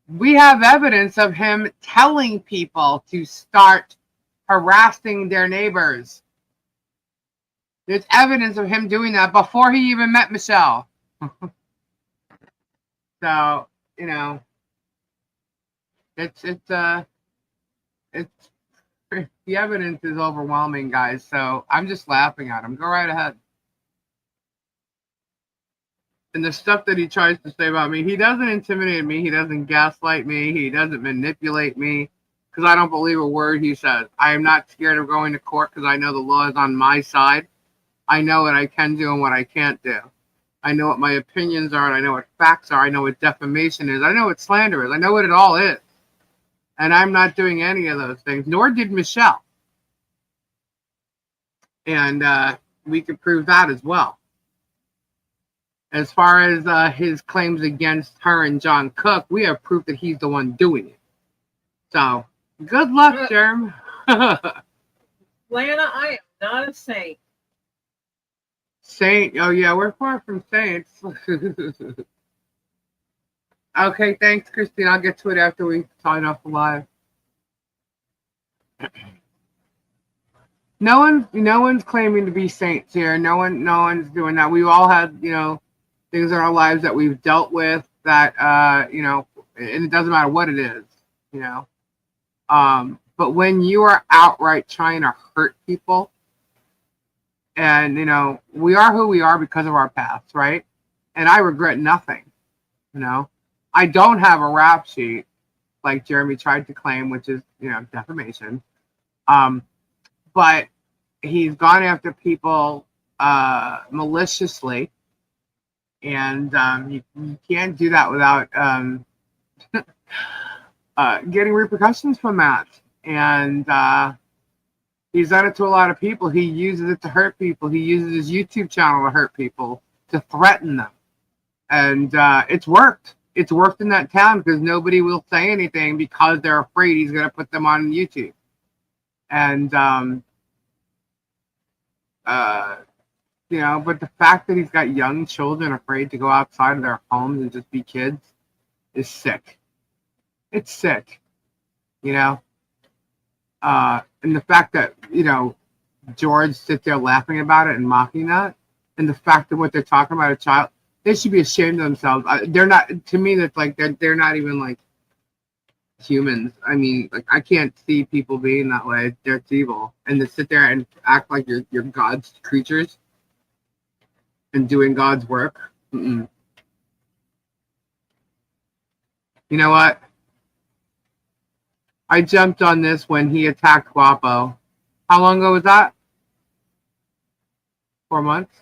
we have evidence of him telling people to start harassing their neighbors. There's evidence of him doing that before he even met Michelle. So, it's the evidence is overwhelming, guys. So I'm just laughing at him. Go right ahead. And the stuff that he tries to say about me, he doesn't intimidate me. He doesn't gaslight me. He doesn't manipulate me because I don't believe a word he says. I am not scared of going to court because I know the law is on my side. I know what I can do and what I can't do. I know what my opinions are, and I know what facts are. I know what defamation is. I know what slander is. I know what it all is. And I'm not doing any of those things, nor did Michelle. And we could prove that as well. As far as his claims against her and John Cook, we have proof that he's the one doing it. So, good luck, Germ. Lana, I am not a saint. Saint? Oh, yeah, we're far from saints. Okay, thanks, Christine. I'll get to it after we sign off the live. No one's claiming to be saints here. No one's doing that. We all had, things in our lives that we've dealt with that, and it doesn't matter what it is, but when you are outright trying to hurt people, and, we are who we are because of our past, right? And I regret nothing, I don't have a rap sheet like Jeremy tried to claim, which is, defamation. But he's gone after people maliciously. And you can't do that without getting repercussions from that. And he's done it to a lot of people. He uses it to hurt people. He uses his YouTube channel to hurt people, to threaten them. And it's worked. It's worked in that town because nobody will say anything because they're afraid he's going to put them on YouTube. And, but the fact that he's got young children afraid to go outside of their homes and just be kids is sick. It's sick, and the fact that, George sits there laughing about it and mocking that, and the fact that what they're talking about a child, they should be ashamed of themselves. They're not. To me, that's like they're not even like humans. I mean, like I can't see people being that way. They're evil, and to sit there and act like you're God's creatures and doing God's work. Mm-mm. You know what? I jumped on this when he attacked Guapo. How long ago was that? 4 months?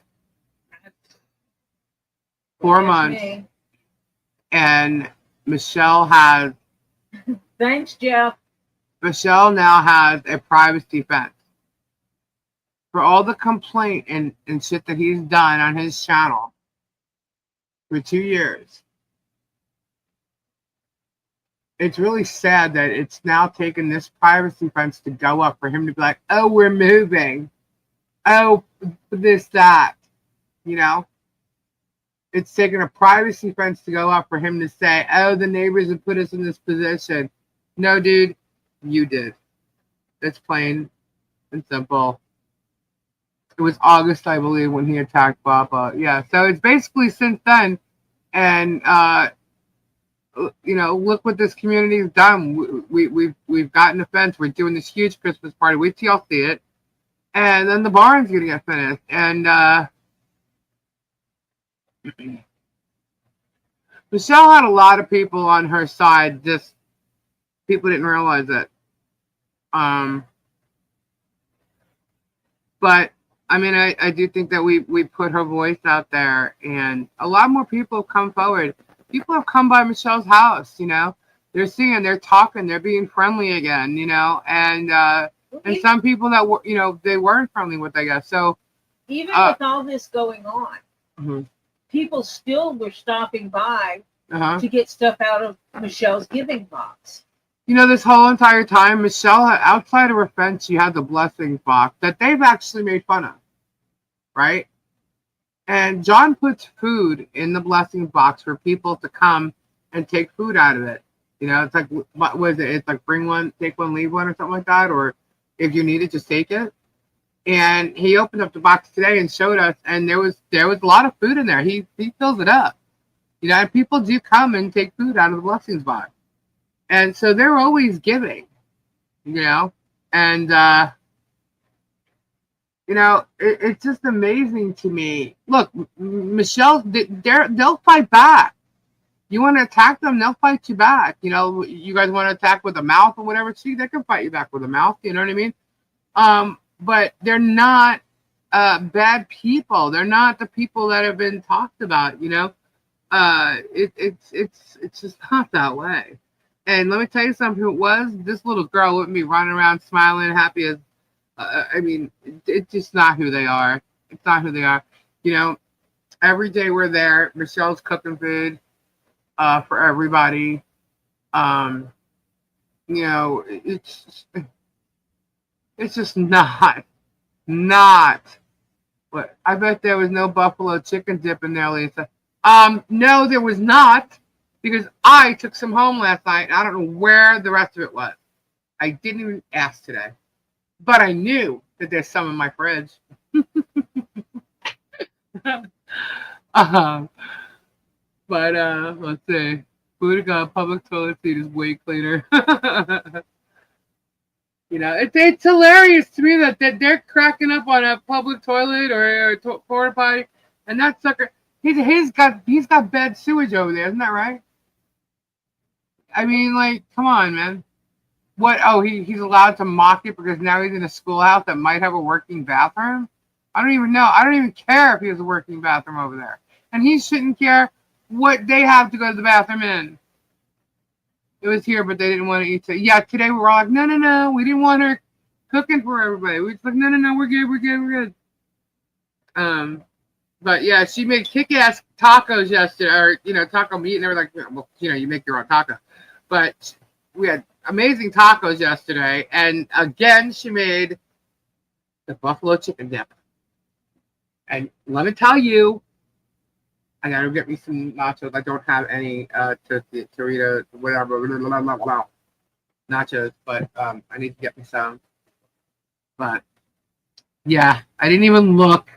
4 months. Me. And Michelle has... Thanks, Jeff. Michelle now has a privacy fence. For all the complaint and shit that he's done on his channel for 2 years. It's really sad that it's now taken this privacy fence to go up for him to be like, oh, we're moving. Oh, this, that. You know? It's taken a privacy fence to go up for him to say, oh, the neighbors have put us in this position. No, dude, you did. It's plain and simple. It was August, I believe, when he attacked Papa. Yeah, so it's basically since then. And, you know, look what this community's done. We've gotten a fence. We're doing this huge Christmas party. Wait till y'all see it. And then the barn's going to get finished. And Michelle had a lot of people on her side. Just people didn't realize it. But I mean, I do think that we put her voice out there, and a lot more people have come forward. People have come by Michelle's house, you know. They're seeing, they're talking, they're being friendly again, you know. And some people that were, you know, they weren't friendly with, I guess. So even with all this going on, people still were stopping by to get stuff out of Michelle's giving box. You know, this whole entire time, Michelle, outside of her fence, she had the blessings box that they've actually made fun of, right? And John puts food in the blessings box for people to come and take food out of it. You know, it's like, what was it? It's like bring one, take one, leave one, or something like that. Or if you need it, just take it. And he opened up the box today and showed us, and there was a lot of food in there. He fills it up. You know, and people do come and take food out of the blessings box. And so they're always giving, you know, and, you know, it's just amazing to me. Look, Michelle, they'll fight back. You want to attack them, they'll fight you back. You know, you guys want to attack with a mouth or whatever, see, they can fight you back with a mouth, you know what I mean? But they're not bad people. They're not the people that have been talked about, you know? It's just not that way. And let me tell you something, who it was, this little girl with me running around smiling, happy as, I mean, it's just not who they are. It's not who they are. You know, every day we're there, Michelle's cooking food for everybody. You know, it's just not. What? I bet there was no buffalo chicken dip in there, Lisa. No, there was not. Because I took some home last night, and I don't know where the rest of it was. I didn't even ask today. But I knew that there's some in my fridge. But let's see. Boudica public toilet seat is way cleaner. You know, it's hilarious to me that they're cracking up on a public toilet or a porta potty, and that sucker, he's got bad sewage over there, isn't that right? I mean, like, come on, man. What? Oh, he's allowed to mock it because now he's in a schoolhouse that might have a working bathroom? I don't even know. I don't even care if he has a working bathroom over there. And he shouldn't care what they have to go to the bathroom in. It was here, but they didn't want to eat it. Yeah, today we were all like, no. We didn't want her cooking for everybody. We just like, no, we're good. But yeah, she made kick-ass tacos yesterday, or, you know, taco meat, and they were like, well, you know, you make your own taco. But we had amazing tacos yesterday, and again, she made the buffalo chicken dip. And let me tell you, I gotta get me some nachos. I don't have any Torito, whatever, blah, blah, blah, nachos, but I need to get me some. But yeah, I didn't even look.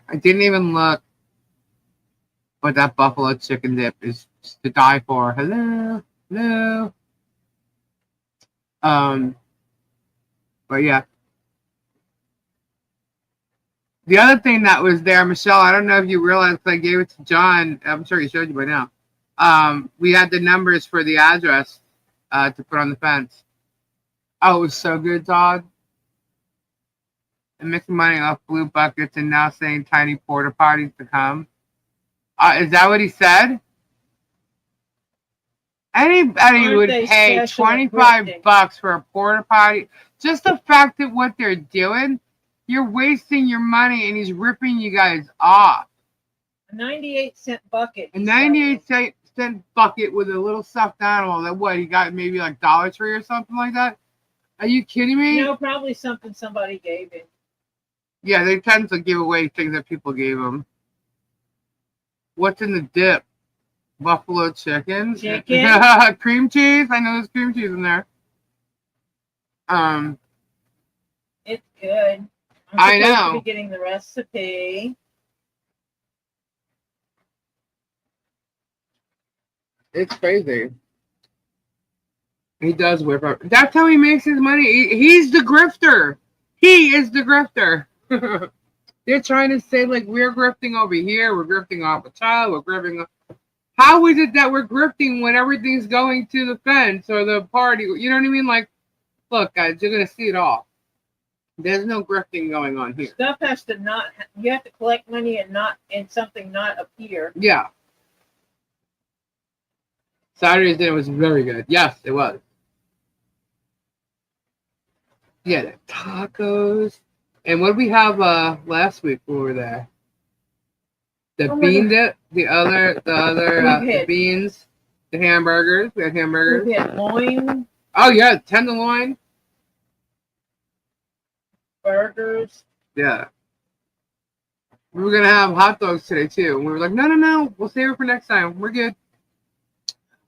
But that buffalo chicken dip is to die for. Hello, hello. But yeah. The other thing that was there, Michelle, I don't know if you realized, I gave it to John. I'm sure he showed you by now. We had the numbers for the address to put on the fence. Oh, it was so good, Todd. And making money off blue buckets and now saying tiny porta potties to come. Is that what he said? Anybody Aren't would they pay special $25 for a porta potty. Just the fact that what they're doing, you're wasting your money and he's ripping you guys off. A 98-cent bucket. A 98-cent bucket with a little stuffed animal that what, he got maybe like Dollar Tree or something like that? Are you kidding me? No, probably something somebody gave him. Yeah, they tend to give away things that people gave them. What's in the dip? Buffalo chicken. Cream cheese. I know there's cream cheese in there. It's good. I I'm supposed know. to be getting the recipe. It's crazy. He does whip up. That's how he makes his money. He's the grifter. He is the grifter. They're trying to say like we're grifting over here. We're grifting off a child. We're grifting. How is it that we're grifting when everything's going to the fence or the party? You know what I mean? Like, look, guys, you're gonna see it all. There's no grifting going on here. Stuff has to not. You have to collect money and something not appear. Yeah. Saturday's dinner was very good. Yes, it was. Yeah, the tacos. And what did we have last week when we were there? The bean dip, the beans, the hamburgers. We had hamburgers. We had loin. Oh yeah, tenderloin. Burgers. Yeah. We were gonna have hot dogs today too. And we were like, no, we'll save it for next time. We're good.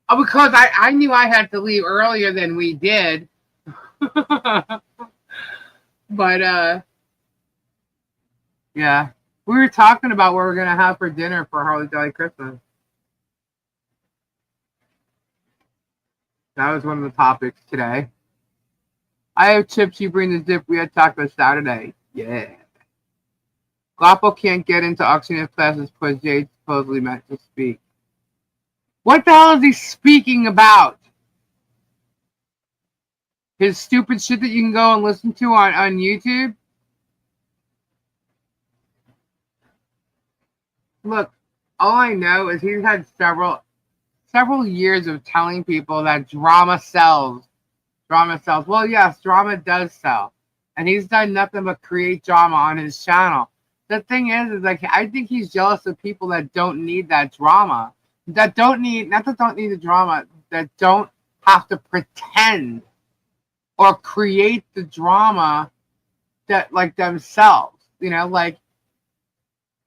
Oh, because I knew I had to leave earlier than we did. But yeah. We were talking about what we're gonna have for dinner for Harley Jolly Christmas. That was one of the topics today. I have chips, you bring the dip. We had tacos Saturday. Yeah. Guapo can't get into auctioneer classes because Jade supposedly meant to speak. What the hell is he speaking about? His stupid shit that you can go and listen to on YouTube? Look, all I know is he's had several years of telling people that drama sells. Drama sells. Well, yes, drama does sell. And he's done nothing but create drama on his channel. The thing is like, I think he's jealous of people that don't need that drama. That don't need the drama, that don't have to pretend or create the drama that like themselves. You know, like,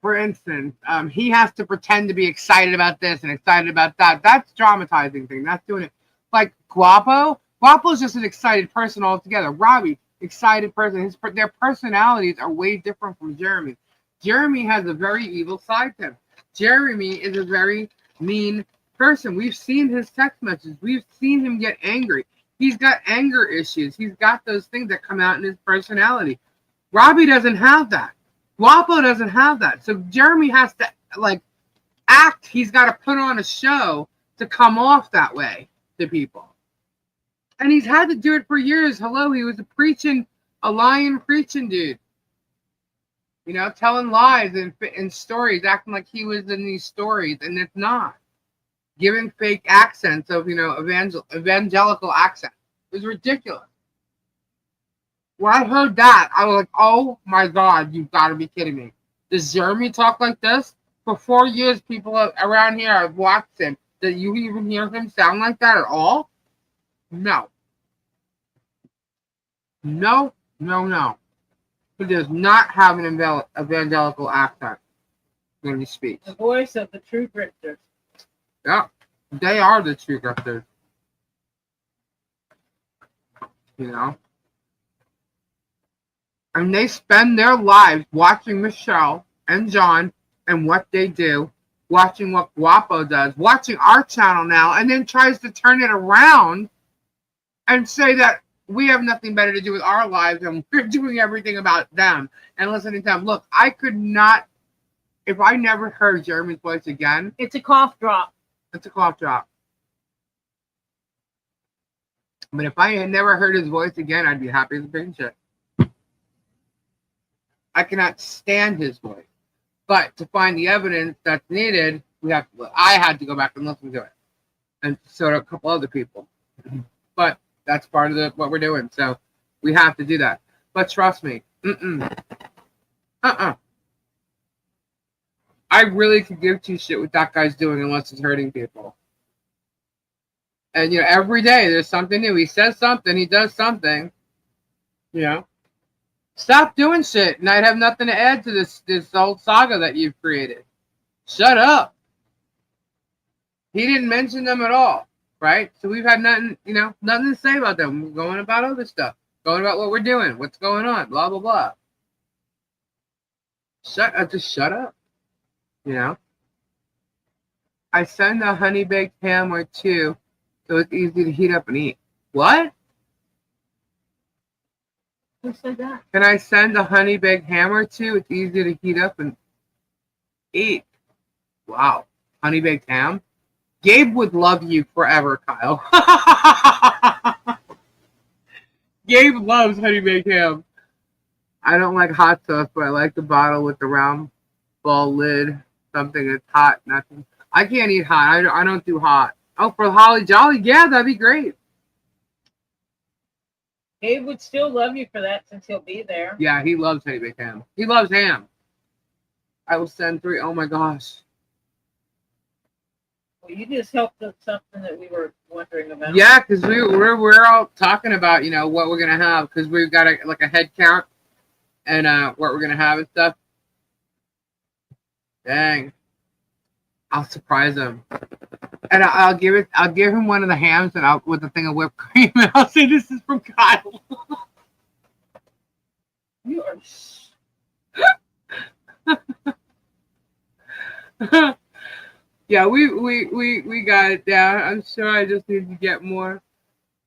for instance, he has to pretend to be excited about this and excited about that. That's dramatizing thing. That's doing it. Like Guapo. Guapo's just an excited person altogether. Robbie, excited person. Their personalities are way different from Jeremy. Jeremy has a very evil side to him. Jeremy is a very mean person. We've seen his text messages. We've seen him get angry. He's got anger issues. He's got those things that come out in his personality. Robbie doesn't have that. Guapo doesn't have that. So Jeremy has to like act. He's got to put on a show to come off that way to people. And he's had to do it for years. Hello, he was a lying preaching dude. You know, telling lies and stories, acting like he was in these stories, and it's not. Giving fake accents of, you know, evangelical accents. It was ridiculous. When I heard that, I was like, oh my God, you've got to be kidding me. Does Jeremy talk like this? For 4 years, people around here have watched him. Did you even hear him sound like that at all? No. No. He does not have an evangelical accent when he speaks. The voice of the true grifters. Yeah, they are the true grifters. You know? And they spend their lives watching Michelle and John and what they do watching what Guapo does, watching our channel now, and then tries to turn it around and say that we have nothing better to do with our lives and we're doing everything about them and listening to them. Look, I could not, if I never heard Jeremy's voice again. It's a cough drop. It's a cough drop. But if I had never heard his voice again, I'd be happy as a pig shit. I cannot stand his voice. But to find the evidence that's needed, I had to go back and listen to it. And so did a couple other people. But that's part of what we're doing. So we have to do that. But trust me. I really could give two shit what that guy's doing unless it's hurting people. And, you know, every day there's something new. He says something. He does something. You know. Stop doing shit. And I'd have nothing to add to this old saga that you've created. Shut up. He didn't mention them at all. Right? So we've had nothing, you know, nothing to say about them. We're going about other stuff. Going about what we're doing. What's going on. Blah, blah, blah. Just shut up. You know? I send a honey baked ham or two so it's easy to heat up and eat. What? Who said that? Can I send a honey baked ham or two? It's easy to heat up and eat. Wow. Honey baked ham? Gabe would love you forever, Kyle. Gabe loves honey baked ham. I don't like hot sauce, but I like the bottle with the round ball lid. Something that's hot. Nothing. I can't eat hot. I don't do hot. Oh, for Holly Jolly? Yeah, that'd be great. Gabe would still love you for that since he'll be there. Yeah, he loves honey baked ham. He loves ham. I will send 3. Oh my gosh. Well, you just helped us something that we were wondering about. Yeah, because we're all talking about, you know, what we're gonna have because we've got a head count and what we're gonna have and stuff. Dang, I'll surprise him, and I'll give him one of the hams and with a thing of whipped cream, and I'll say this is from Kyle. You are. Yeah, we got it down. I'm sure I just need to get more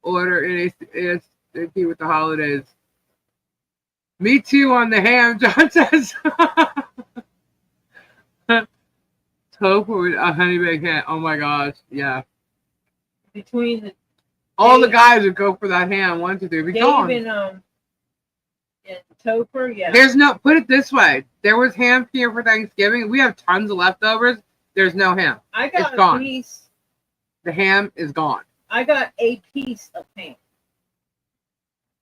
order in ASAP with the holidays. Me too on the ham, John says. Tofu with a honey baked ham. Oh my gosh, yeah. Between all the guys would go for that ham. 1, 2, 3. Be gone. And Topher, yeah. There's no. Put it this way: there was ham here for Thanksgiving. We have tons of leftovers. There's no ham. I got it's gone. Piece. The ham is gone. I got a piece of ham.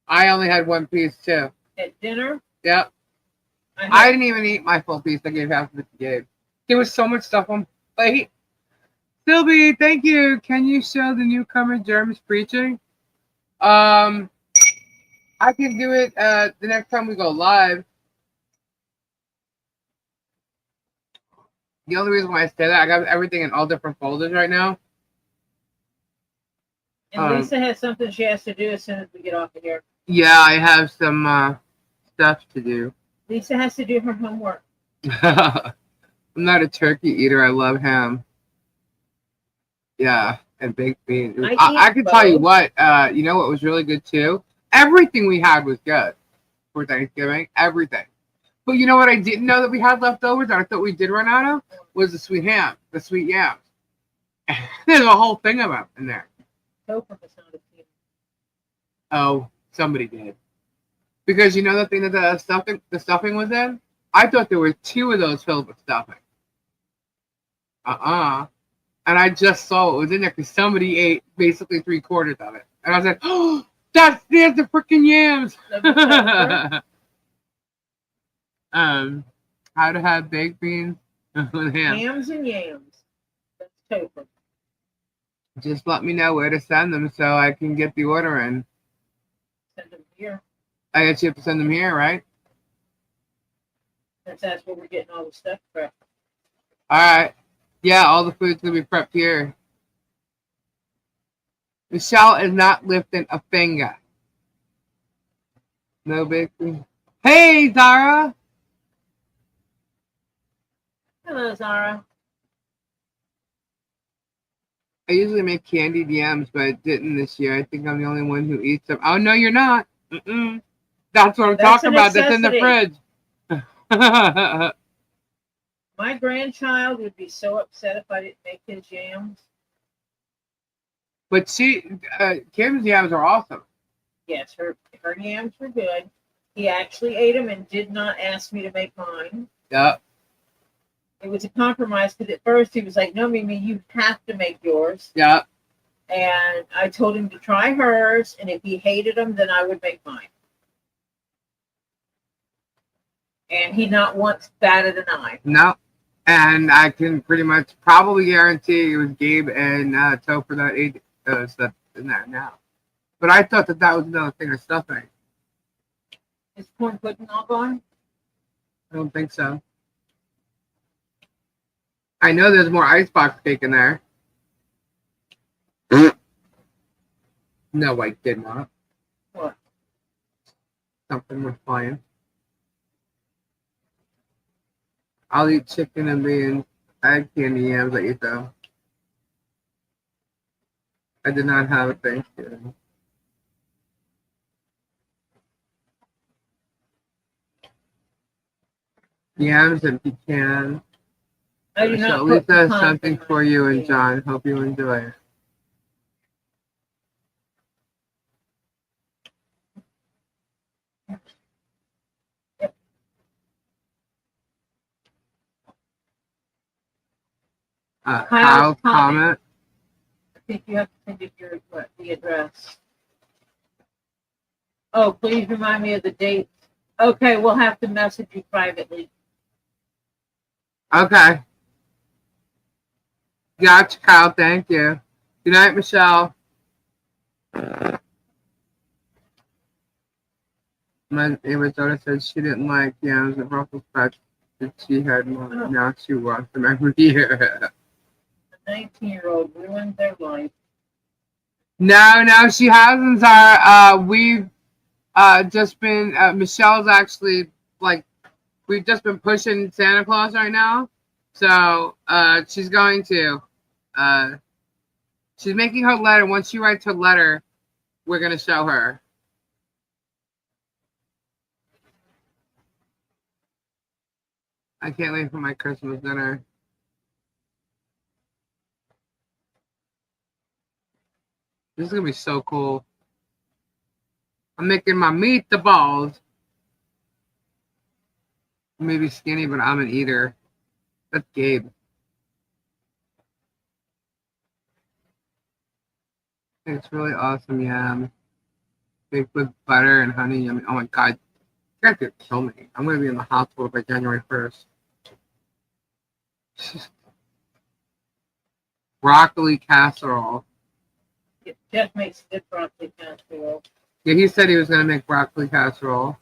I only had 1 piece too. At dinner? Yep. I didn't even eat my full piece. I gave half of it to Gabe. There was so much stuff on plate. Sylvie, thank you. Can you show the newcomer Germ's preaching? I can do it the next time we go live. The only reason why I say that, I got everything in all different folders right now. And Lisa has something she has to do as soon as we get off of here. Yeah, I have some stuff to do. Lisa has to do her homework. I'm not a turkey eater. I love ham. Yeah, and baked beans. I can tell you what, you know what was really good too? Everything we had was good for Thanksgiving. Everything. But you know what I didn't know that we had leftovers that I thought we did run out of? Was the sweet ham, the sweet yams. There's a whole thing of them in there. Oh, somebody did. Because you know the thing that the stuffing was in? I thought there were 2 of those filled with stuffing. And I just saw what was in there because somebody ate basically 3/4 of it. And I was like, oh, there's the freaking yams. How to have baked beans with ham. Hams and yams. That's Topher. Just let me know where to send them so I can get the order in. Send them here. I guess you have to send them here, right? Since that's where we're getting all the stuff from. All right. Yeah, all the food's going to be prepped here. Michelle is not lifting a finger. No baked beans. Hey, Zara. Hello, Zara. I usually make candied yams, but I didn't this year. I think I'm the only one who eats them. Oh, no, you're not. Mm-mm. That's what I'm That's talking a about. That's in the necessity. fridge. My grandchild would be so upset if I didn't make his yams. But Kim's yams are awesome. Yes, her yams were good. He actually ate them and did not ask me to make mine. Yep. It was a compromise because at first he was like, "No, Mimi, you have to make yours." Yep. And I told him to try hers, and if he hated them, then I would make mine. And he not once batted an eye. No. And I can pretty much probably guarantee it was Gabe and Topher that ate stuff in there now. But I thought that was another thing of stuffing. Is corn pudding all gone? I don't think so. I know there's more icebox cake in there. No, I did not. What? Something was flying. I'll eat chicken and beans. I had candy yams. I ate them. I did not have a Thanksgiving. Yams and pecan. I do So not at least put that's pecans something in for my you and food. John. Hope you enjoy it. Kyle's comment. I think you have to send it the address. Oh, please remind me of the date. Okay, we'll have to message you privately. Okay. Gotcha, Kyle. Thank you. Good night, Michelle. My Arizona said she didn't like yams and Brussels sprouts that she had more. Oh. Now she wants them every year. A 19-year-old ruined their life. No, she hasn't, Zara. We've just been, Michelle's actually, like, we've just been pushing Santa Claus right now. So she's going to. She's making her letter. Once she writes her letter, we're going to show her. I can't wait for my Christmas dinner. This is going to be so cool. I'm making my meatballs. Maybe skinny, but I'm an eater. That's Gabe. It's really awesome yam. Baked with butter and honey. Yummy. Oh my god. You guys could kill me. I'm going to be in the hospital by January 1st. Broccoli casserole. Jeff makes good broccoli casserole. Yeah, he said he was going to make broccoli casserole.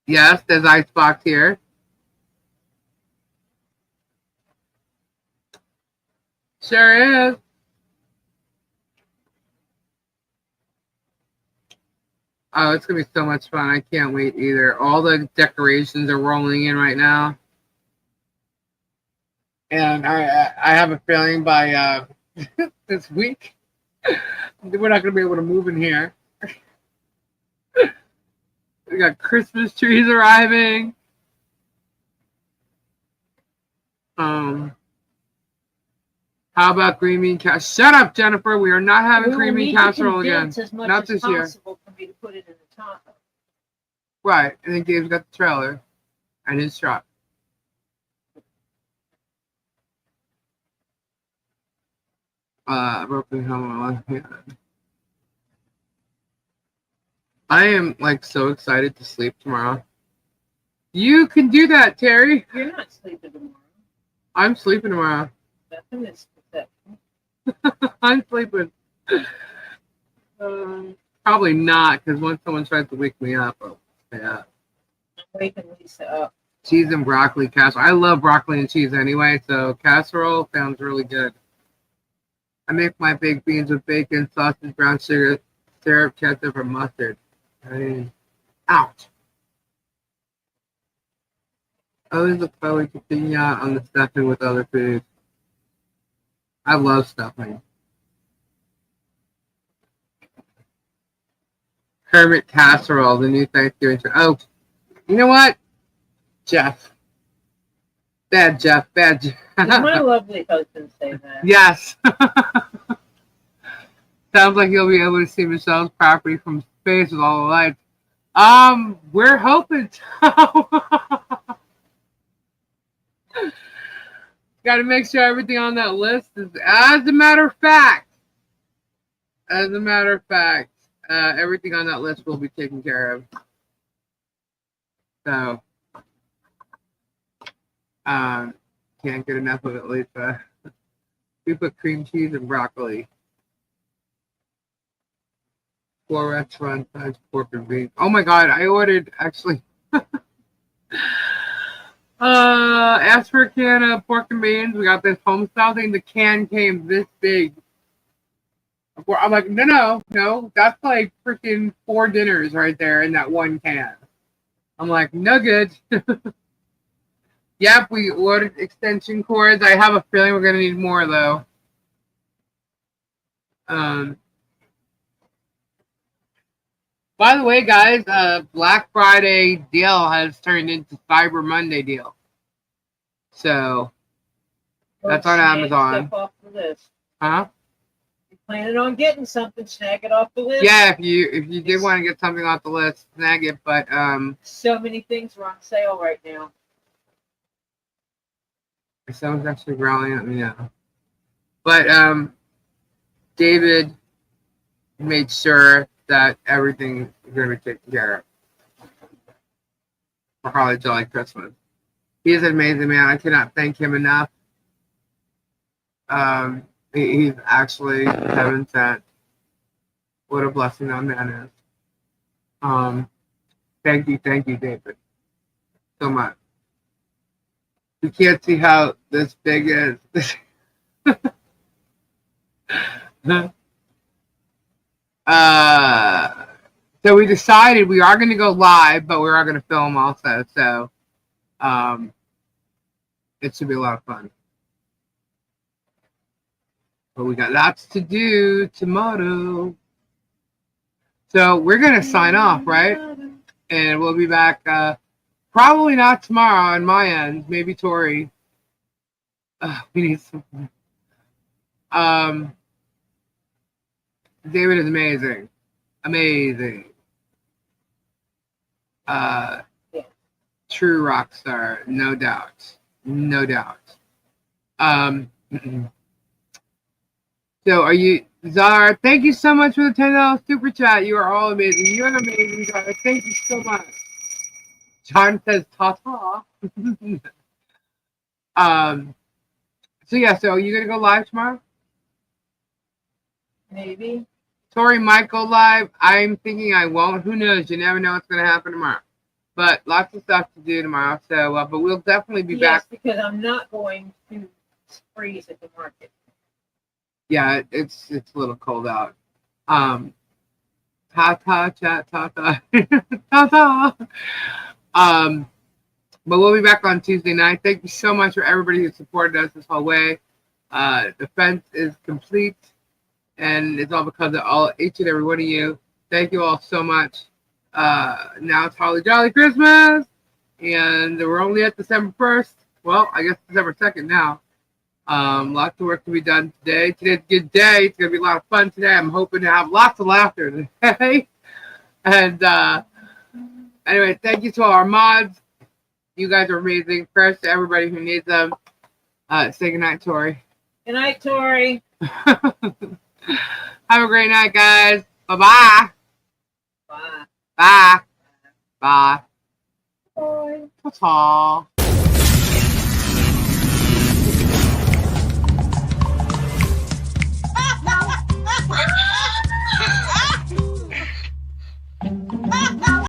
Yes, there's icebox here. Sure is. Oh, it's going to be so much fun. I can't wait either. All the decorations are rolling in right now. And I have a feeling by this week, we're not going to be able to move in here. We got Christmas trees arriving. How about green bean casserole? Shut up, Jennifer. We are not having green bean casserole again. As much Not as this year. possible for me to put it in the taco. Right. And then Gabe's got the trailer and his truck. Broken home. I am like so excited to sleep tomorrow. You can do that, Terry. You're not sleeping tomorrow. I'm sleeping tomorrow. That's a misconception. I'm sleeping. Probably not, because once someone tries to wake me up, yeah. I'm waking Lisa up. Cheese and broccoli casserole. I love broccoli and cheese anyway, so casserole sounds really good. I make my baked beans with bacon, sausage, brown sugar, syrup, ketchup, or mustard. Ouch. I always look forward to picking out on the stuffing with other foods. I love stuffing. Kermit casserole, the new Thanksgiving. Oh, you know what? Jeff. Bad Jeff. Bad Jeff. Did my lovely husband say that? Yes. Sounds like you'll be able to see Michelle's property from space with all the lights. We're hoping so. Got to make sure everything on that list is, as a matter of fact, everything on that list will be taken care of. So, can't get enough of it, Lisa. We put cream cheese and broccoli. 4 restaurant size pork and beef. Oh my god, I ordered actually. Asked for a can of pork and beans. We got this home style thing. The can came this big. I'm like, no. That's like freaking 4 dinners right there in that one can. I'm like, no good. Yep, we ordered extension cords. I have a feeling we're gonna need more though. By the way, guys, Black Friday deal has turned into Cyber Monday deal. So that's on Amazon. Stuff off the list. Huh? You're planning on getting something, snag it off the list. Yeah, if you did want to get something off the list, snag it. But so many things are on sale right now. someone's actually growling at me now. But David made sure that everything is going to be taken care of for Holly Jolly Christmas. He is an amazing man. I cannot thank him enough. He's actually heaven sent. What a blessing that man is. Thank you, David, so much. You can't see how this big is. So we decided we are going to go live, but we are going to film also. So it should be a lot of fun. But we got lots to do tomorrow. So we're going to sign off, right? And we'll be back probably not tomorrow on my end. Maybe Tori. We need something. David is amazing. Amazing. True rock star, no doubt. No doubt. So are you, Zara? Thank you so much for the $10 super chat. You are all amazing. You are amazing, Zara. Thank you so much. John says ta-ta. So yeah, so are you gonna go live tomorrow? Maybe. Tori might go live. I'm thinking I won't. Who knows? You never know what's gonna happen tomorrow. But lots of stuff to do tomorrow. So, but we'll definitely be back. Yes, because I'm not going to freeze at the market. Yeah, it's a little cold out. Ta-ta, chat, ta-ta. Ta-ta. But we'll be back on Tuesday night. Thank you so much for everybody who supported us this whole way. The fence is complete, and it's all because of each and every one of you. Thank you all so much. Now it's Holly Jolly Christmas, and we're only at December 1st. Well, I guess December 2nd now. Lots of work to be done today. Today's a good day. It's going to be a lot of fun today. I'm hoping to have lots of laughter today. And anyway, thank you to all our mods. You guys are amazing. Prayers to everybody who needs them. Say goodnight, Tori. Good night, Tori. Have a great night, guys. Bye-bye. Bye. Bye. Bye. Bye. Ta-ta.